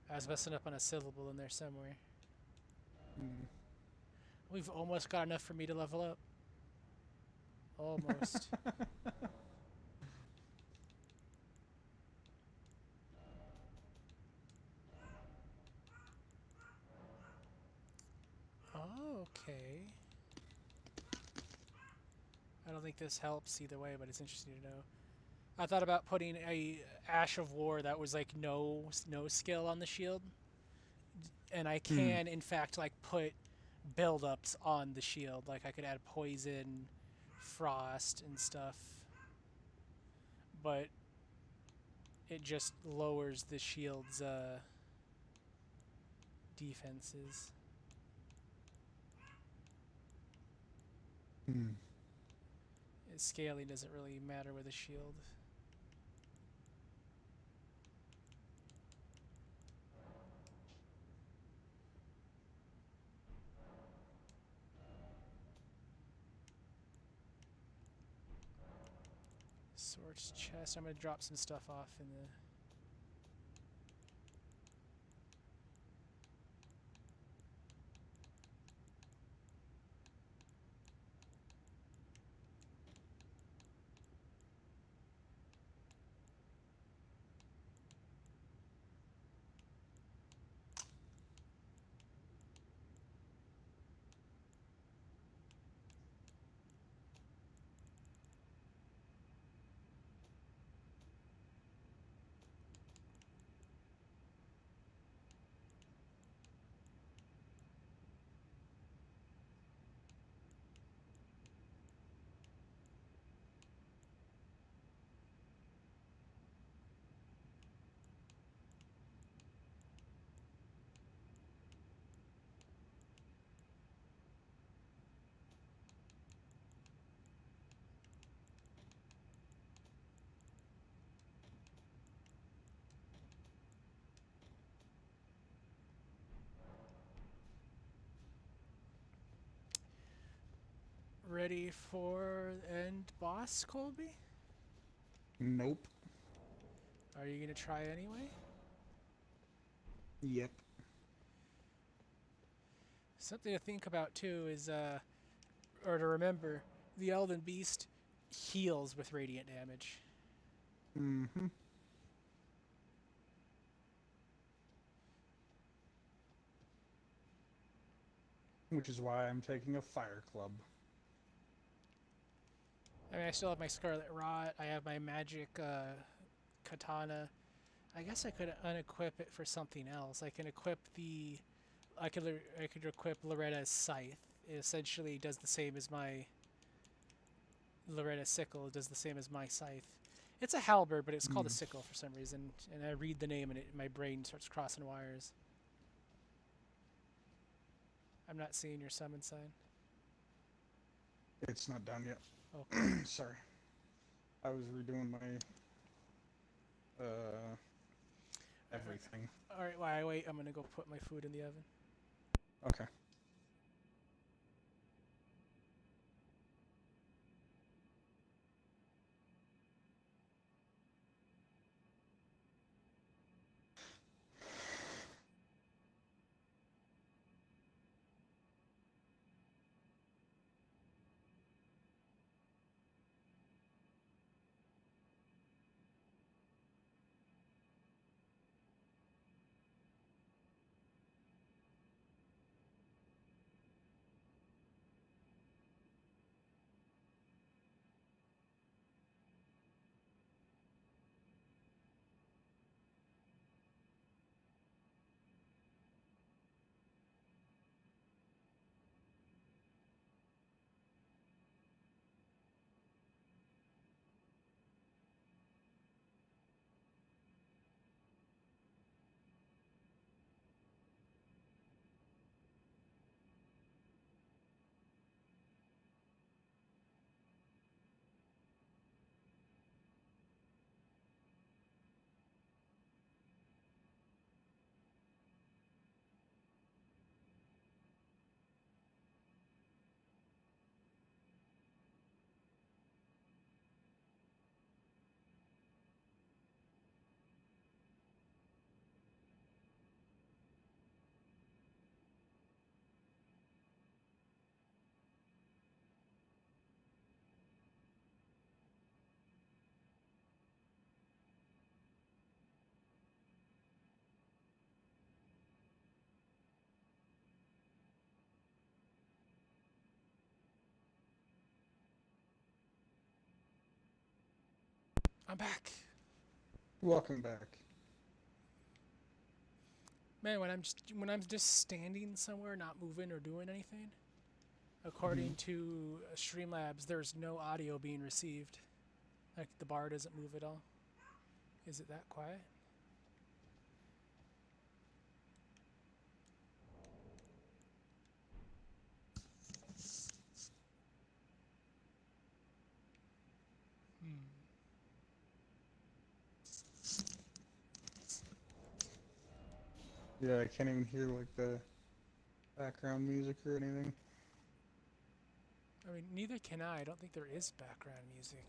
I was messing up on a syllable in there somewhere. Mm. We've almost got enough for me to level up. Almost. Oh, okay. I don't think this helps either way, but it's interesting to know. I thought about putting a Ash of War that was like no skill on the shield, and I can in fact like put build-ups on the shield. Like I could add poison, frost, and stuff, but it just lowers the shield's defenses. Hmm. Scaling doesn't really matter with a shield. Swords chest. I'm gonna drop some stuff off in the. Ready for end boss, Colby? Nope. Are you gonna try anyway? Yep. Something to think about too is, or to remember, the Elden Beast heals with radiant damage. Mm-hmm. Which is why I'm taking a fire club. I mean, I still have my Scarlet Rot. I have my magic katana. I guess I could unequip it for something else. I can equip the. I could equip Loretta's scythe. It essentially does the same as my Loretta's sickle. It does the same as my scythe. It's a halberd, but it's called a Hmm. sickle for some reason. And I read the name, and my brain starts crossing wires. I'm not seeing your summon sign. It's not done yet. Okay. Sorry. I was redoing my everything. All right. While I wait, I'm gonna go put my food in the oven. Okay. I'm back. Welcome back. Man, when I'm just standing somewhere, not moving or doing anything, according to Streamlabs, there's no audio being received. Like the bar doesn't move at all. Is it that quiet? Yeah, I can't even hear like the background music or anything. I mean, neither can I. I don't think there is background music.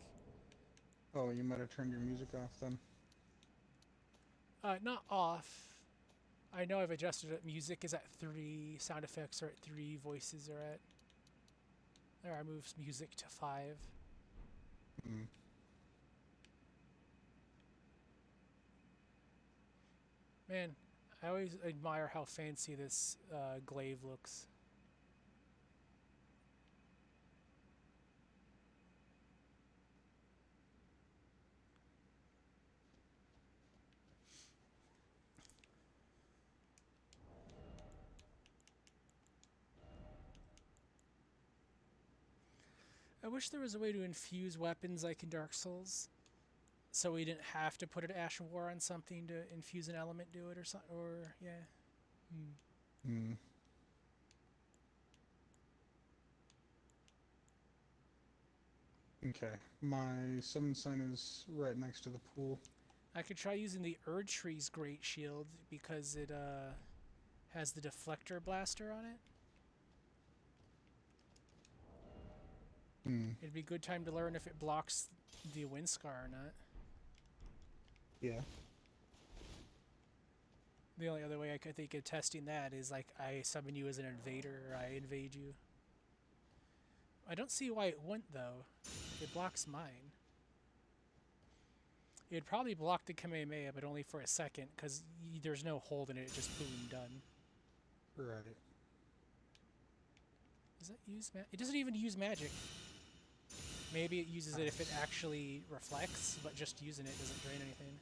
Oh, you might have turned your music off then. Not off. I know I've adjusted it. Music is at 3, sound effects are at 3, voices are at. There, I moved music to 5. Hmm. Man, I always admire how fancy this glaive looks. I wish there was a way to infuse weapons like in Dark Souls, so we didn't have to put an Ash of War on something to infuse an element to it or something. Or yeah. Hmm. Okay. My summon sign is right next to the pool. I could try using the Erd Tree's Great Shield because it has the deflector blaster on it. Hmm. It'd be a good time to learn if it blocks the wind scar or not. Yeah. The only other way I could think of testing that is like I summon you as an invader or I invade you. I don't see why it wouldn't though. It blocks mine. It'd probably block the Kamehameha, but only for a second because there's no hold in it. It just boom, done. Right. Does that use it doesn't even use magic. Maybe it uses it if it actually reflects, but just using it doesn't drain anything.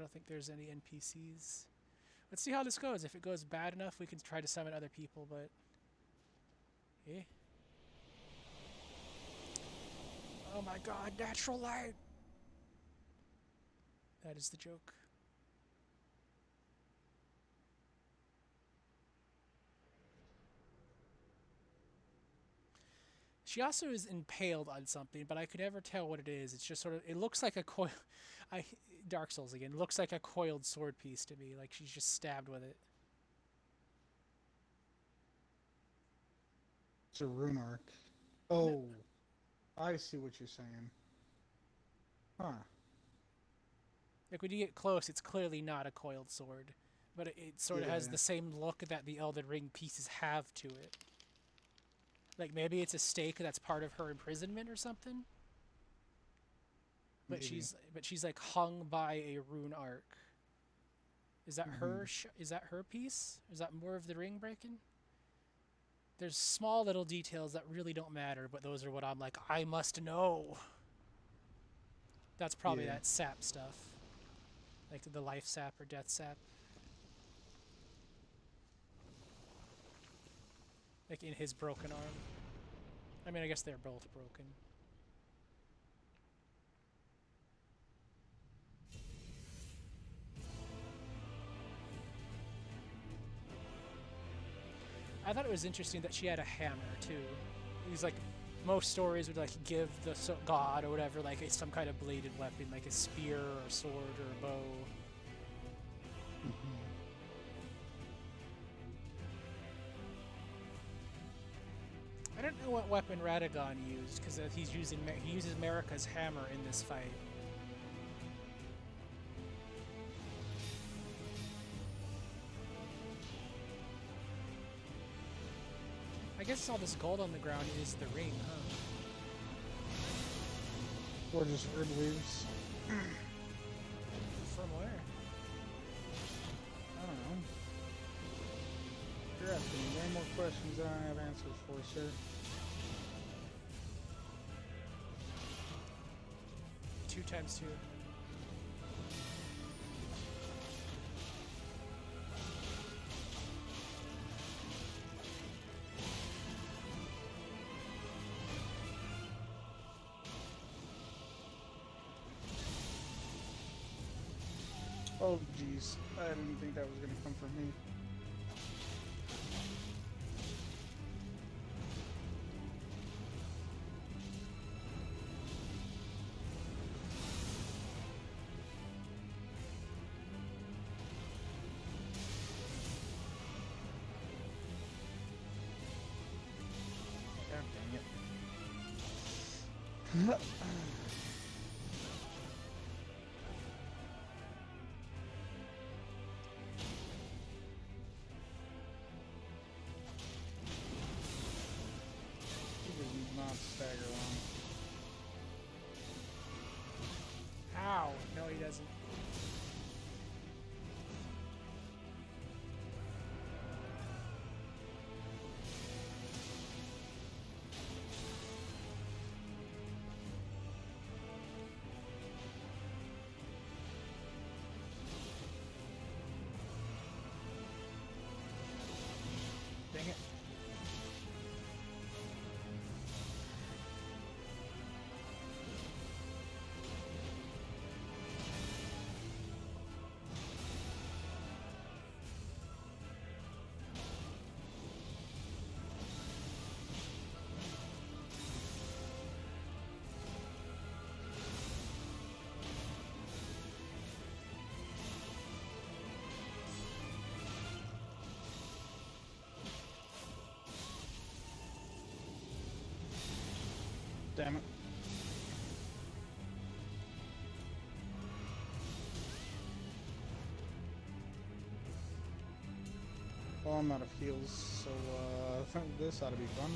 don't think there's any NPCs. Let's see how this goes. If it goes bad enough, we can try to summon other people, but... Eh? Oh my god, natural light! That is the joke. She also is impaled on something, but I could never tell what it is. It's just sort of... It looks like a coil... Dark Souls again. It looks like a coiled sword piece to me. Like she's just stabbed with it. It's a rune arc. Oh, I see what you're saying. Huh. Like when you get close, it's clearly not a coiled sword. But it sort of has the same look that the Elden Ring pieces have to it. Like maybe it's a stake that's part of her imprisonment or something. But Maybe. she's like hung by a rune arc. Is that her? Is that her piece? Is that more of the ring breaking? There's small little details that really don't matter, but those are what I'm like, I must know. That's probably that sap stuff, like the life sap or death sap. Like in his broken arm. I mean, I guess they're both broken. I thought it was interesting that she had a hammer too. He's like, most stories would like give the god or whatever like some kind of bladed weapon, like a spear or a sword or a bow. I don't know what weapon Radagon used because he uses Marika's hammer in this fight. I guess all this gold on the ground is the ring, huh? Or just herb leaves. From where? I don't know. You're asking me way more questions than I have answers for, sir. 2 times 2. Oh, jeez. I didn't think that was going to come from me. God dang it. Not stagger long. Ow! No, he doesn't. Dang it. Damn it. Well, I'm out of heals, so this ought to be fun.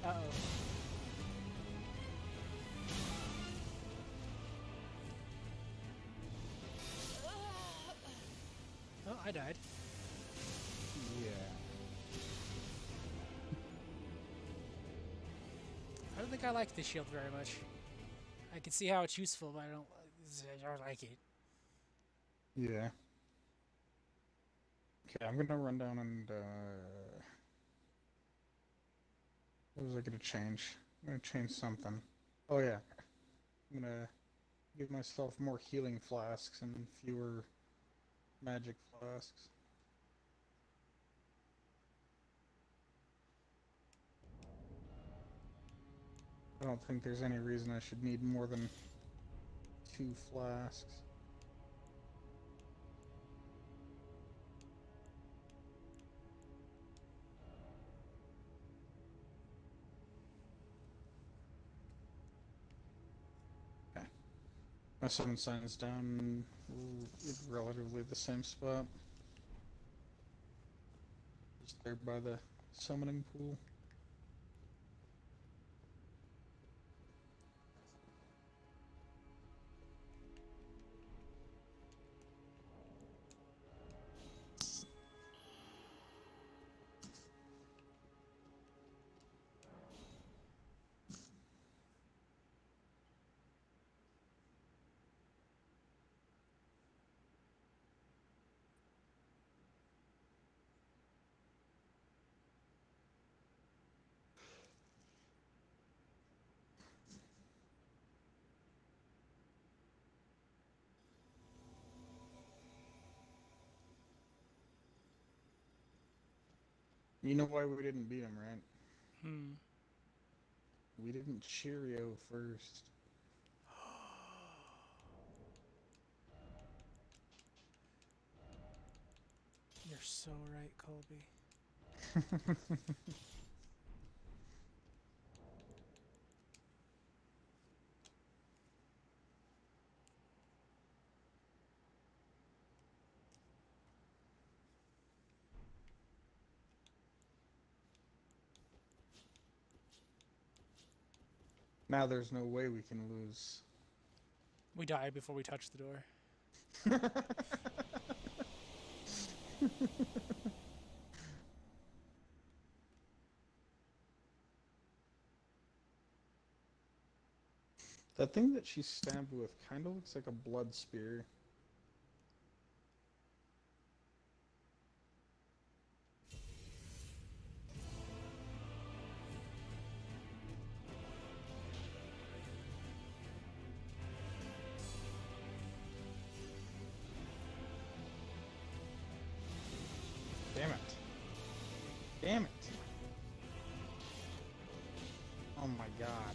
Uh-oh. Oh, I died. Yeah. don't think I like the shield very much. I can see how it's useful, but I don't like it. Yeah. Okay, I'm gonna run down and what was I gonna change? I'm gonna change something. Oh yeah. I'm gonna give myself more healing flasks and fewer magic flasks. I don't think there's any reason I should need more than 2 flasks. Okay. My summon sign's down relatively the same spot. Just there by the summoning pool. You know why we didn't beat him, right? Hmm. We didn't Cheerio first. You're so right, Colby. Now there's no way we can lose. We died before we touched the door. That thing that she stabbed with kind of looks like a blood spear. Damn it. Damn it. Oh my god.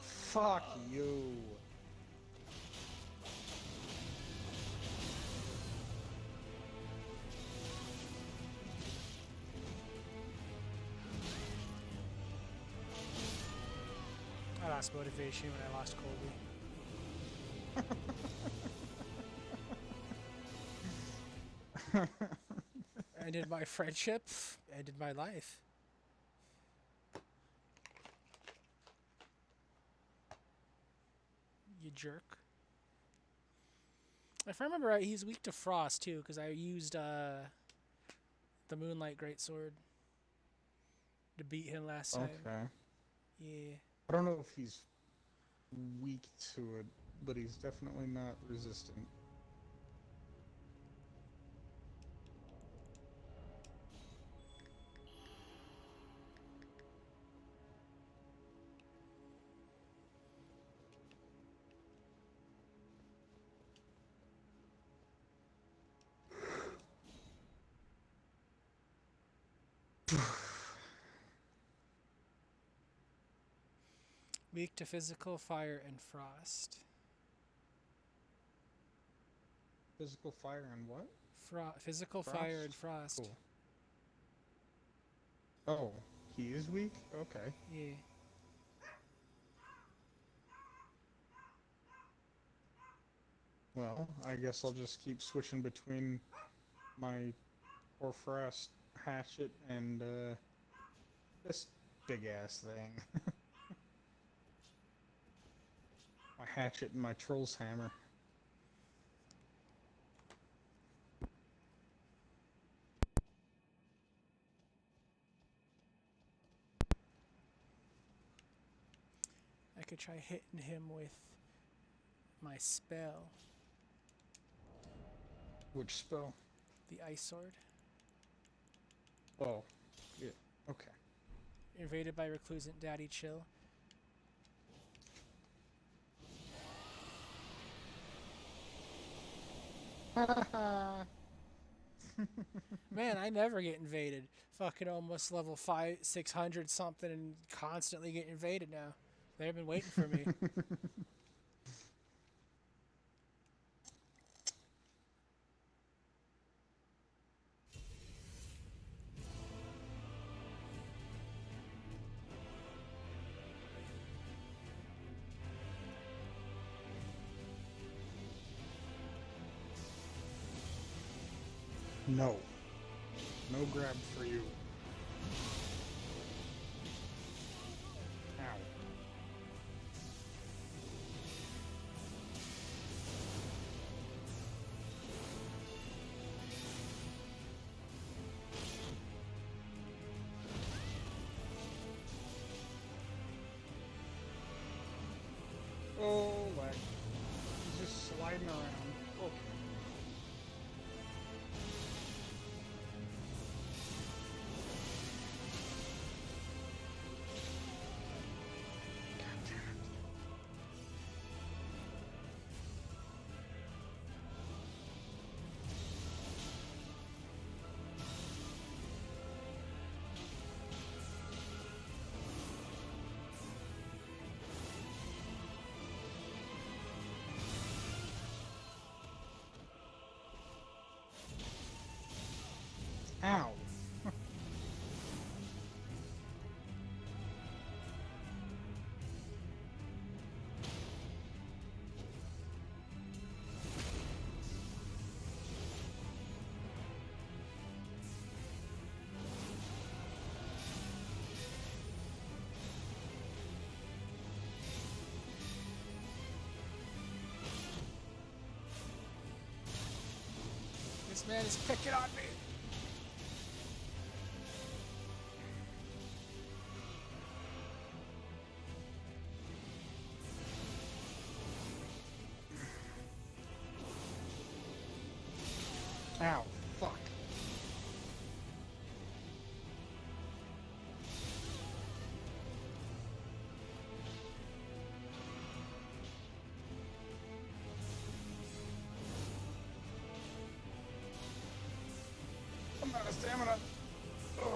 Fuck you. I lost motivation when I lost Colby. Ended my friendship, ended my life. You jerk. If I remember right, he's weak to frost too, because I used the Moonlight Greatsword to beat him last time. Okay. Yeah. I don't know if he's weak to it, but he's definitely not resistant. Weak to physical, fire, and frost. Physical fire and what? Physical, Frost? fire, and frost. Cool. Oh, he is weak? Okay. Yeah. Well, I guess I'll just keep switching between my Frost hatchet and this big ass thing. My hatchet and my troll's hammer. I could try hitting him with my spell, Which spell? the ice sword. Oh, yeah. Okay. Invaded by reclusant daddy chill. Man, I never get invaded. Fucking almost level 600 something and constantly get invaded now. They've been waiting for me. No. No grab for you. Ow. Oh, lag. He's just sliding around. Okay. God damn it. Ow. This man is picking on me. Ow. Fuck. I'm out of stamina. Ugh.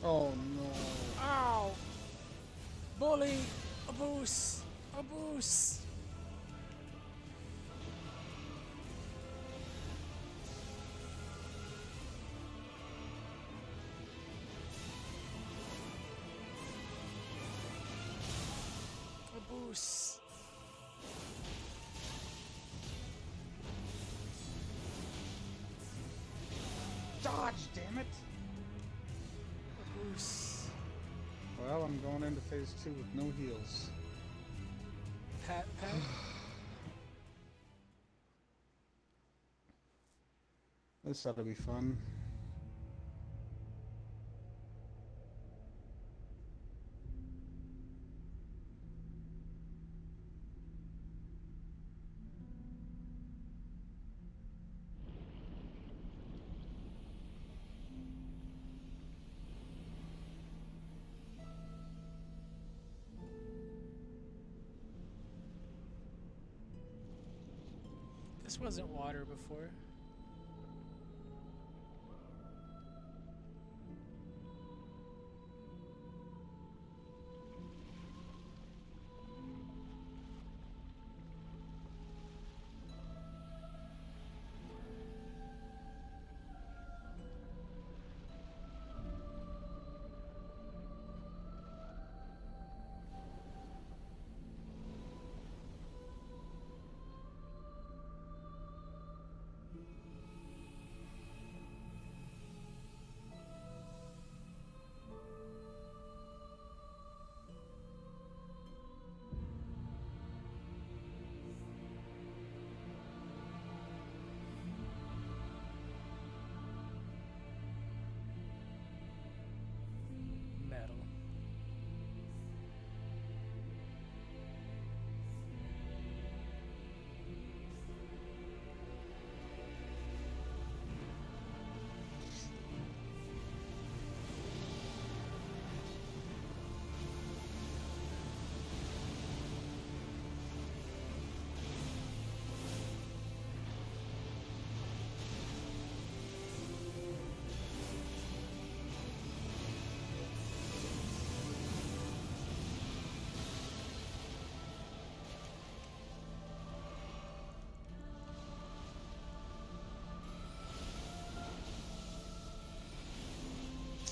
Oh no. Ow! Bully! Abuse! Abuse! Abuse! Dodge, damn it. Abuse! Well, I'm going into phase 2 with no heals. Pat, pat. This ought to be fun. This wasn't water before.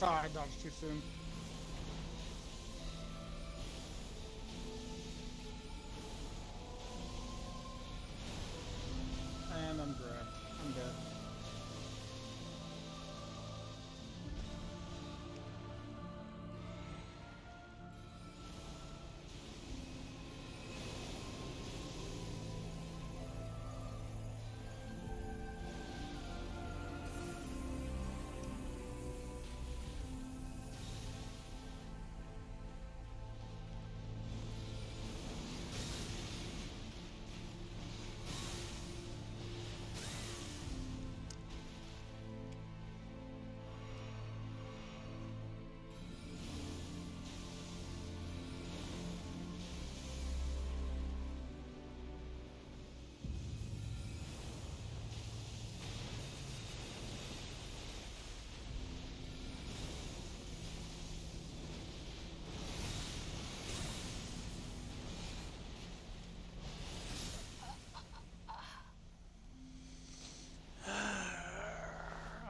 Ah, I dodged too soon. And I'm grabbed. I'm dead.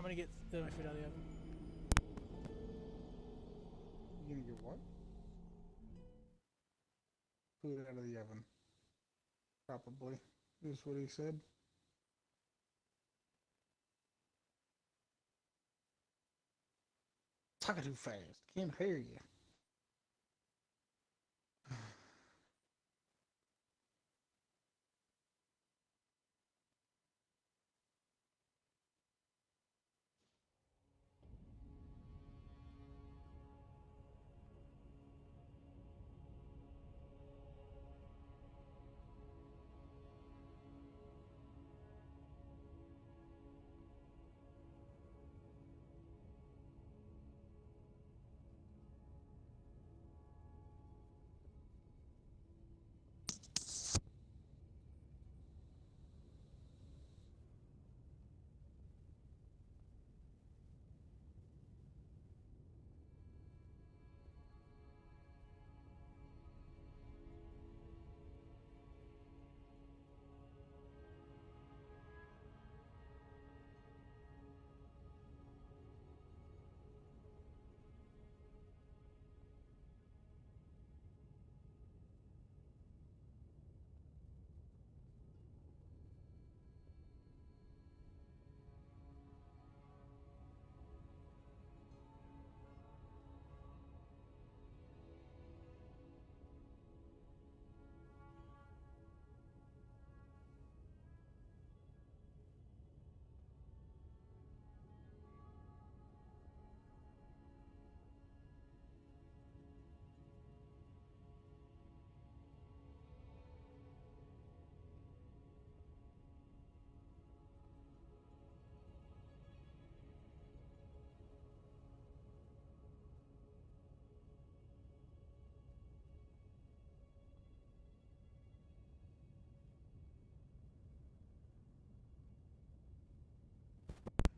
I'm gonna get my food out of the oven. You gonna get what? Food out of the oven. Probably, is what he said. Talking too fast. Can't hear you.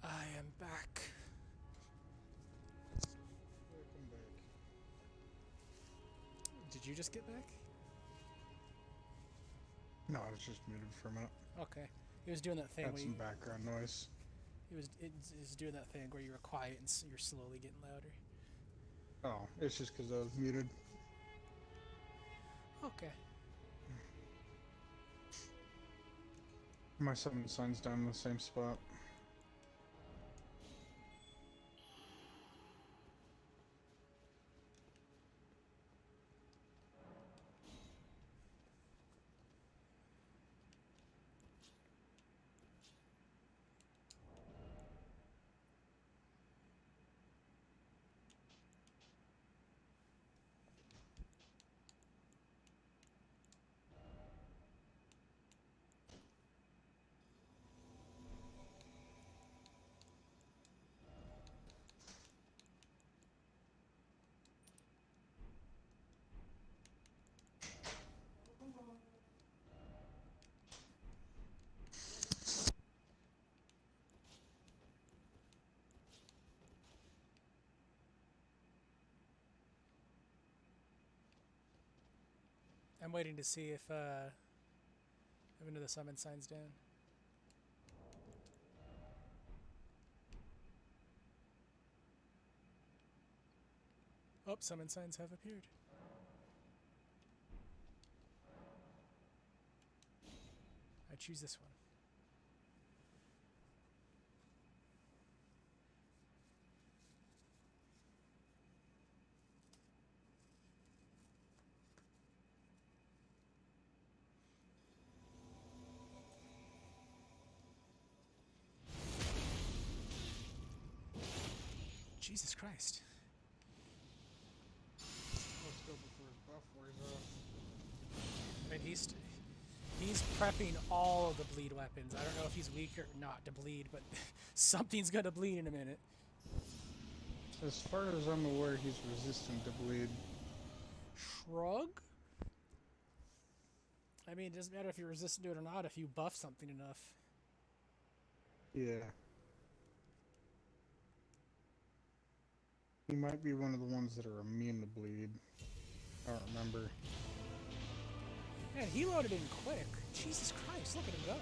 I am back. Welcome back. Did you just get back? No, I was just muted for a minute. Okay. It was doing that thing Had where some you, background noise. it was doing that thing where you were quiet and you're slowly getting louder. Oh, it's just because I was muted. Okay. My summon sign's down in the same spot. I'm waiting to see if the summon sign's down. Oh, summon signs have appeared. I choose this one. Jesus Christ. Let's go before his buff wears off. I mean, he's prepping all of the bleed weapons. I don't know if he's weak or not to bleed, but something's gonna bleed in a minute. As far as I'm aware, he's resistant to bleed. Shrug? I mean, it doesn't matter if you're resistant to it or not if you buff something enough. Yeah. He might be one of the ones that are immune to bleed. I don't remember. Man, he loaded in quick. Jesus Christ, look at him go.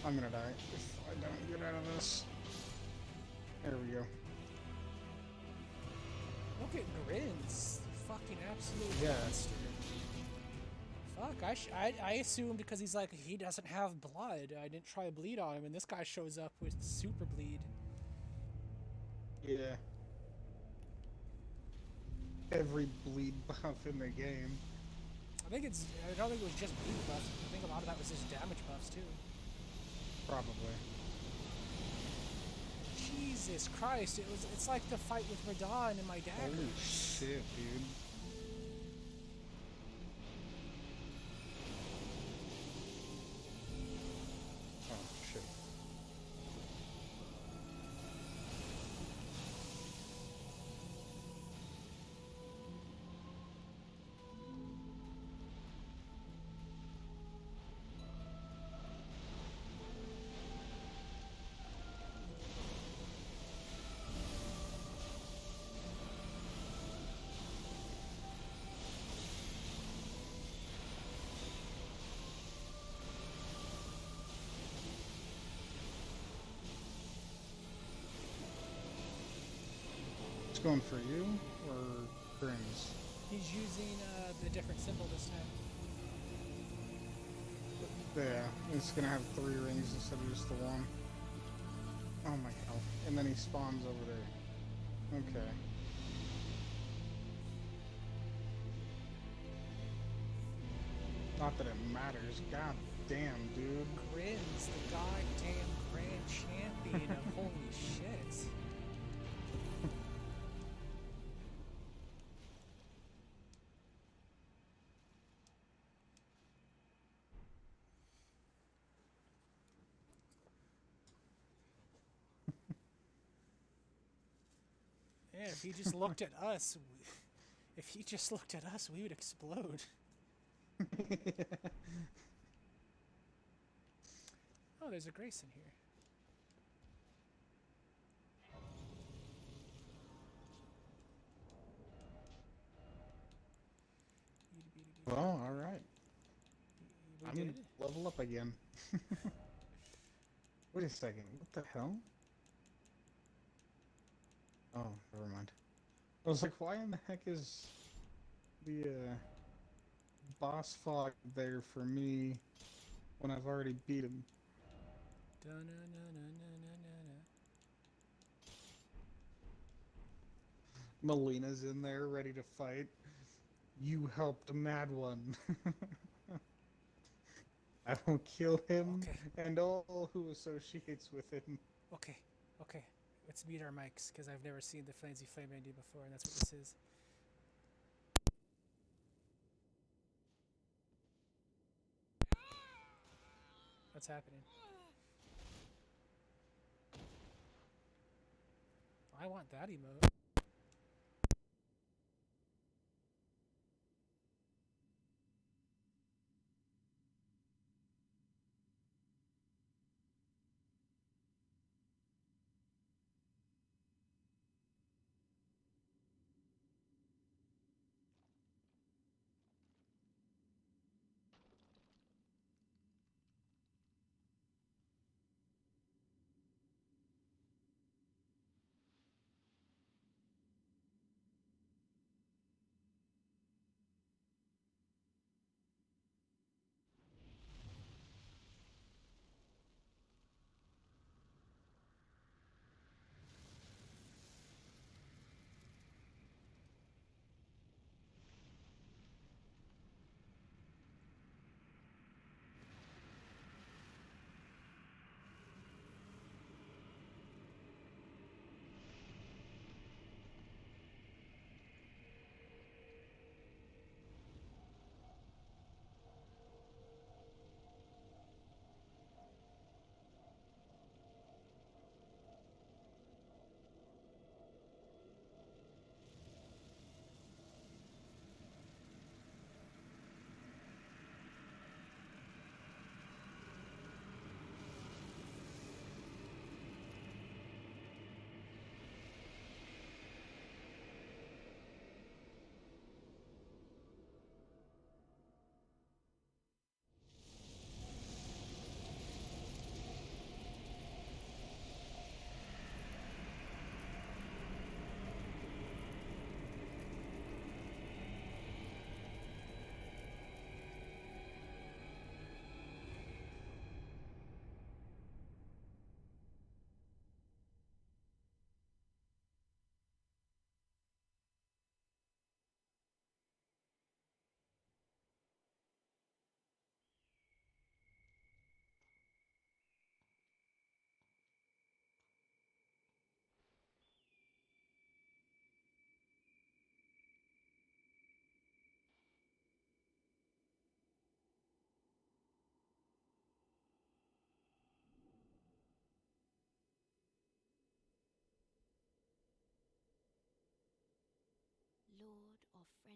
I'm gonna die if I don't get out of this. There we go. Look at Grins. You fucking absolute Yeah. monster. Fuck, I assumed because he's like, he doesn't have blood. I didn't try to bleed on him, and this guy shows up with super bleed. Yeah. Every bleed buff in the game. I don't think it was just bleed buffs. I think a lot of that was just damage buffs too. Probably. Jesus Christ, it's like the fight with Radahn and my dagger. Holy shit, dude. Oh, shit. It's going for you or Grins? He's using the different symbol this time. Yeah, it's gonna have 3 rings instead of just the one. Oh my god. And then he spawns over there. Okay. Not that it matters. God damn, dude. Grins, the goddamn grand champion of holy shit. Yeah, if he just looked at us, we would explode. Oh, there's a Grace in here. Well, alright. We I'm did? gonna level up again. Wait a second. What the hell? Oh, never mind. I was like, why in the heck is the boss fog there for me when I've already beat him? Melina's in there ready to fight. You helped a mad one. I will kill him and all who associates with him. Okay, okay. Let's mute our mics, because I've never seen the Flamesy Flame Bandy before, and that's what this is. What's happening? I want that emote.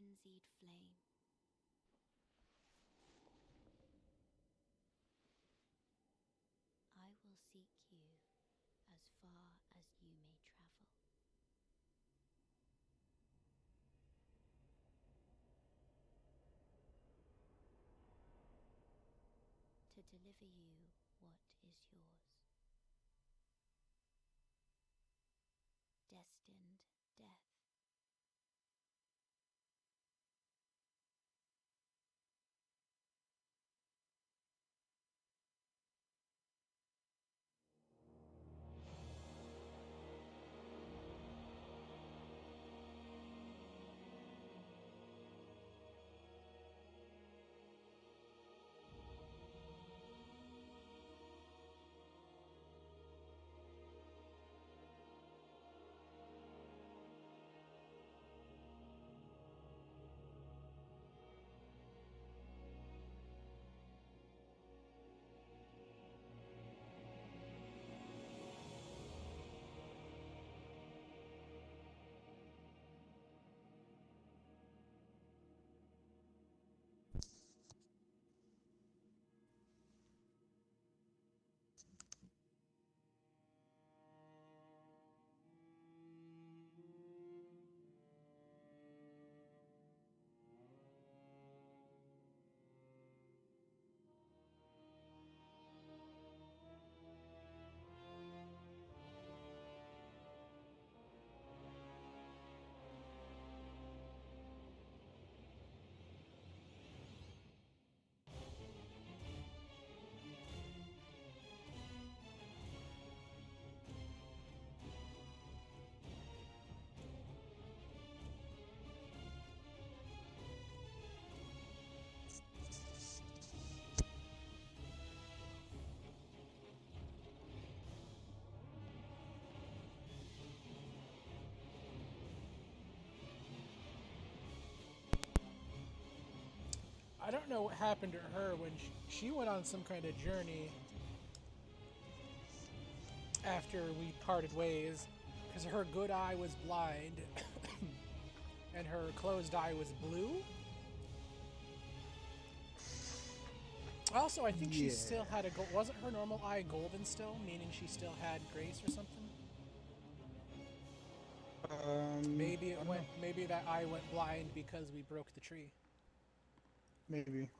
frenzied flame. I will seek you as far as you may travel. To deliver you what is yours. Destined death. I don't know what happened to her when she went on some kind of journey after we parted ways, because her good eye was blind and her closed eye was blue. Also, I think she still had a gold. Wasn't her normal eye golden still, meaning she still had grace or something? Maybe it went. Maybe that eye went blind because we broke the tree. Maybe.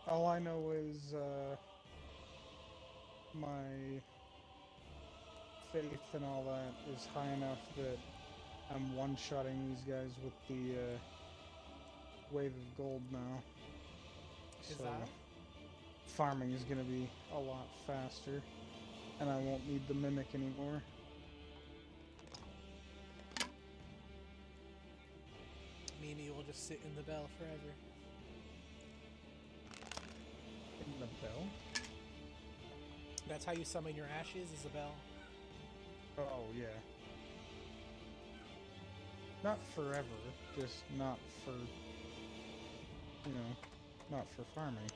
All I know is my faith and all that is high enough that I'm one-shotting these guys with the wave of gold now. Is So that? farming is going to be a lot faster, and I won't need the mimic anymore. Mimi will just sit in the bell forever. In the bell? That's how you summon your ashes, is a bell. Oh, yeah. Not forever, just not for, not for farming.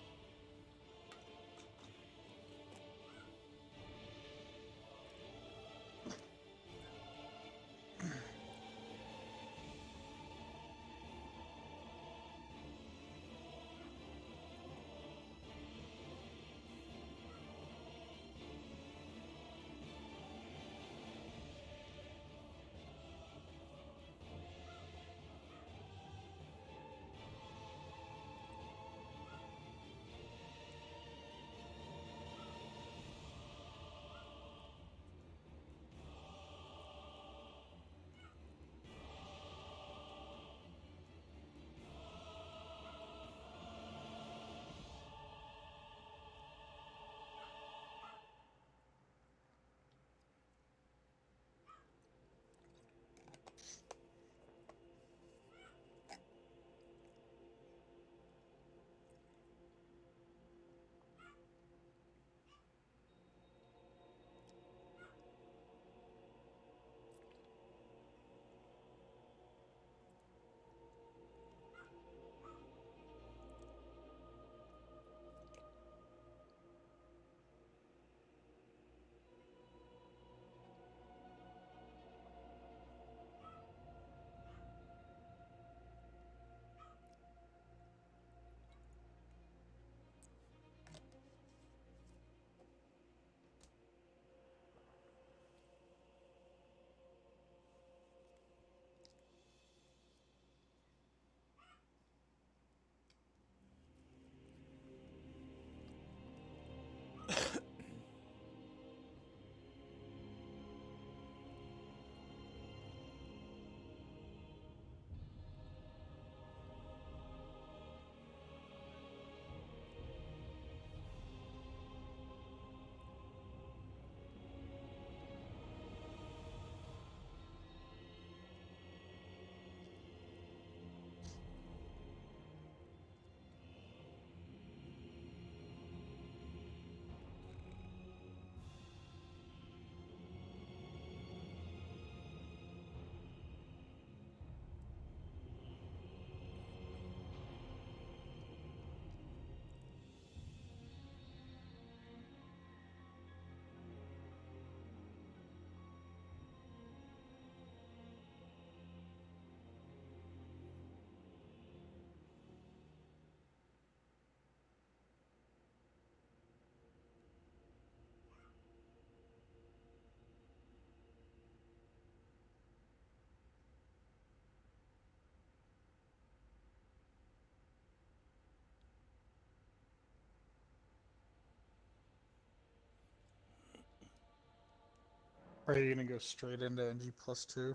Are you gonna go straight into NG+2?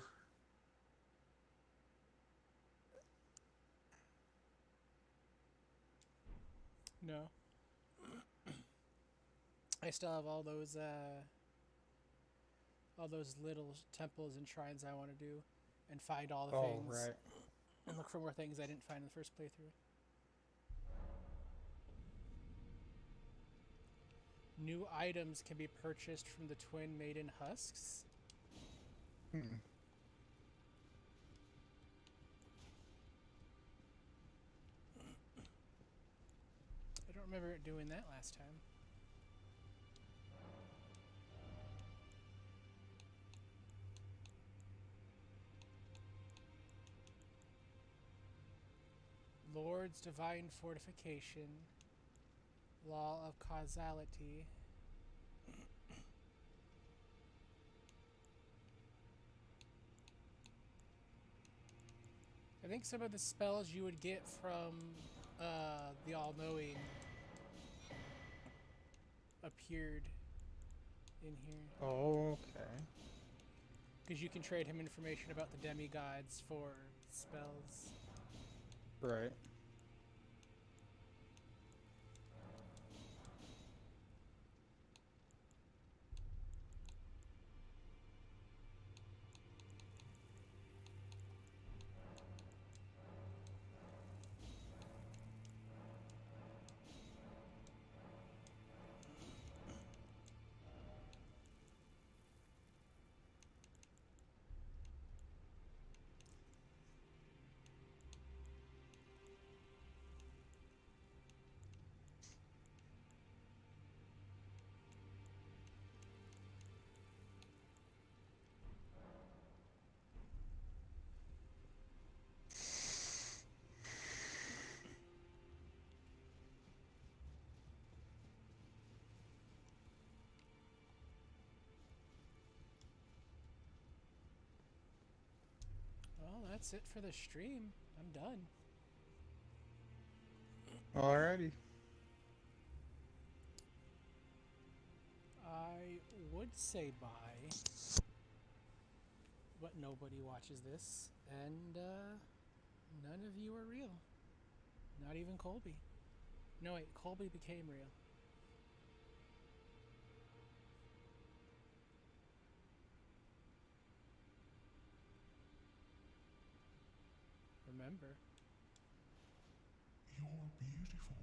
No. I still have all those little temples and shrines I want to do, and find all the Oh, things, right. and look for more things I didn't find in the first playthrough. New items can be purchased from the Twin Maiden husks. Hmm. I don't remember it doing that last time. Lord's Divine Fortification. Law of Causality. I think some of the spells you would get from the All-Knowing appeared in here. Oh, okay. Because you can trade him information about the demigods for spells. Right. Well, that's it for the stream. I'm done. Alrighty. I would say bye, but nobody watches this, and none of you are real. Not even Colby. No, wait, Colby became real. Remember. You're beautiful.